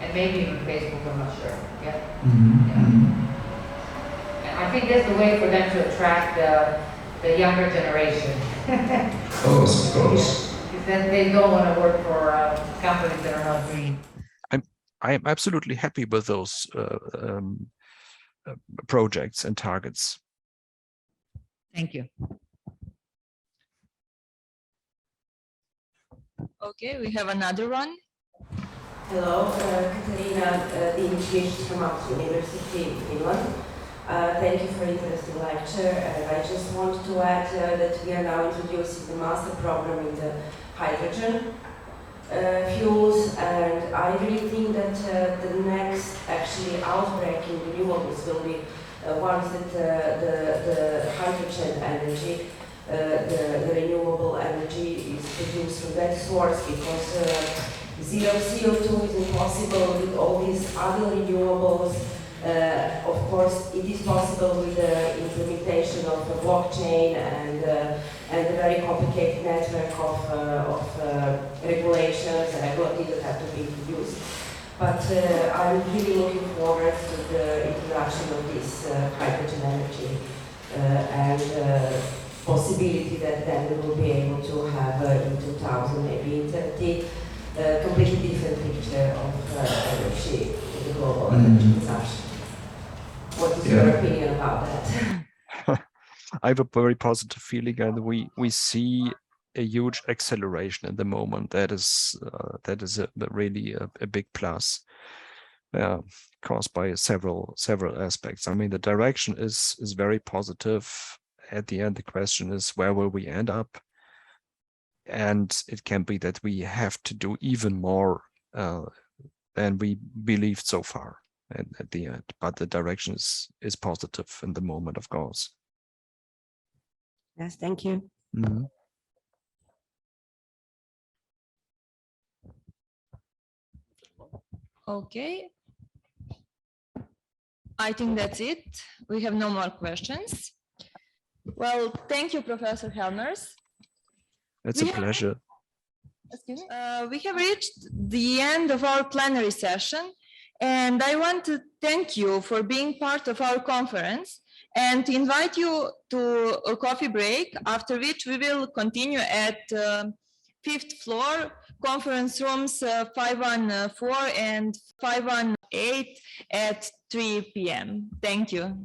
and maybe even Facebook, I'm not sure. Yeah. And I think that's the way for them to attract the younger generation. Of course. Is that they don't want to work for companies that are not green. I am absolutely happy with those projects and targets. Thank you. Okay, we have another one. Hello, Katarina, Dešić from University in Finland. Thank you for an interesting lecture, and I just want to add that we are now introducing the master program in the hydrogen fuels, and I really think that the next actually outbreak in renewables will be once that the hydrogen energy, the renewable energy is produced from that source, because zero CO2 is impossible with all these other renewables. Of course, it is possible with the implementation of a blockchain and a very complicated network of regulations and regulatives that have to be introduced. But I'm really looking forward to the introduction of this hydrogen energy and possibility that then we will be able to have in 2000, maybe in 30, a completely different picture of energy, the global energy consumption. What is your opinion about that? I have a very positive feeling, and we see a huge acceleration at the moment. That is really a big plus, caused by several aspects. I mean, the direction is very positive. At the end, the question is, where will we end up? And it can be that we have to do even more than we believed so far at the end. But the direction is positive in the moment, of course. Yes, thank you. Mm-hmm. Okay. I think that's it. We have no more questions. Well, thank you, Professor Helmers. It's a pleasure. Excuse me. We have reached the end of our plenary session, and I want to thank you for being part of our conference and to invite you to a coffee break, after which we will continue at 5th floor, conference rooms 514 and 518 at 3 p.m. Thank you.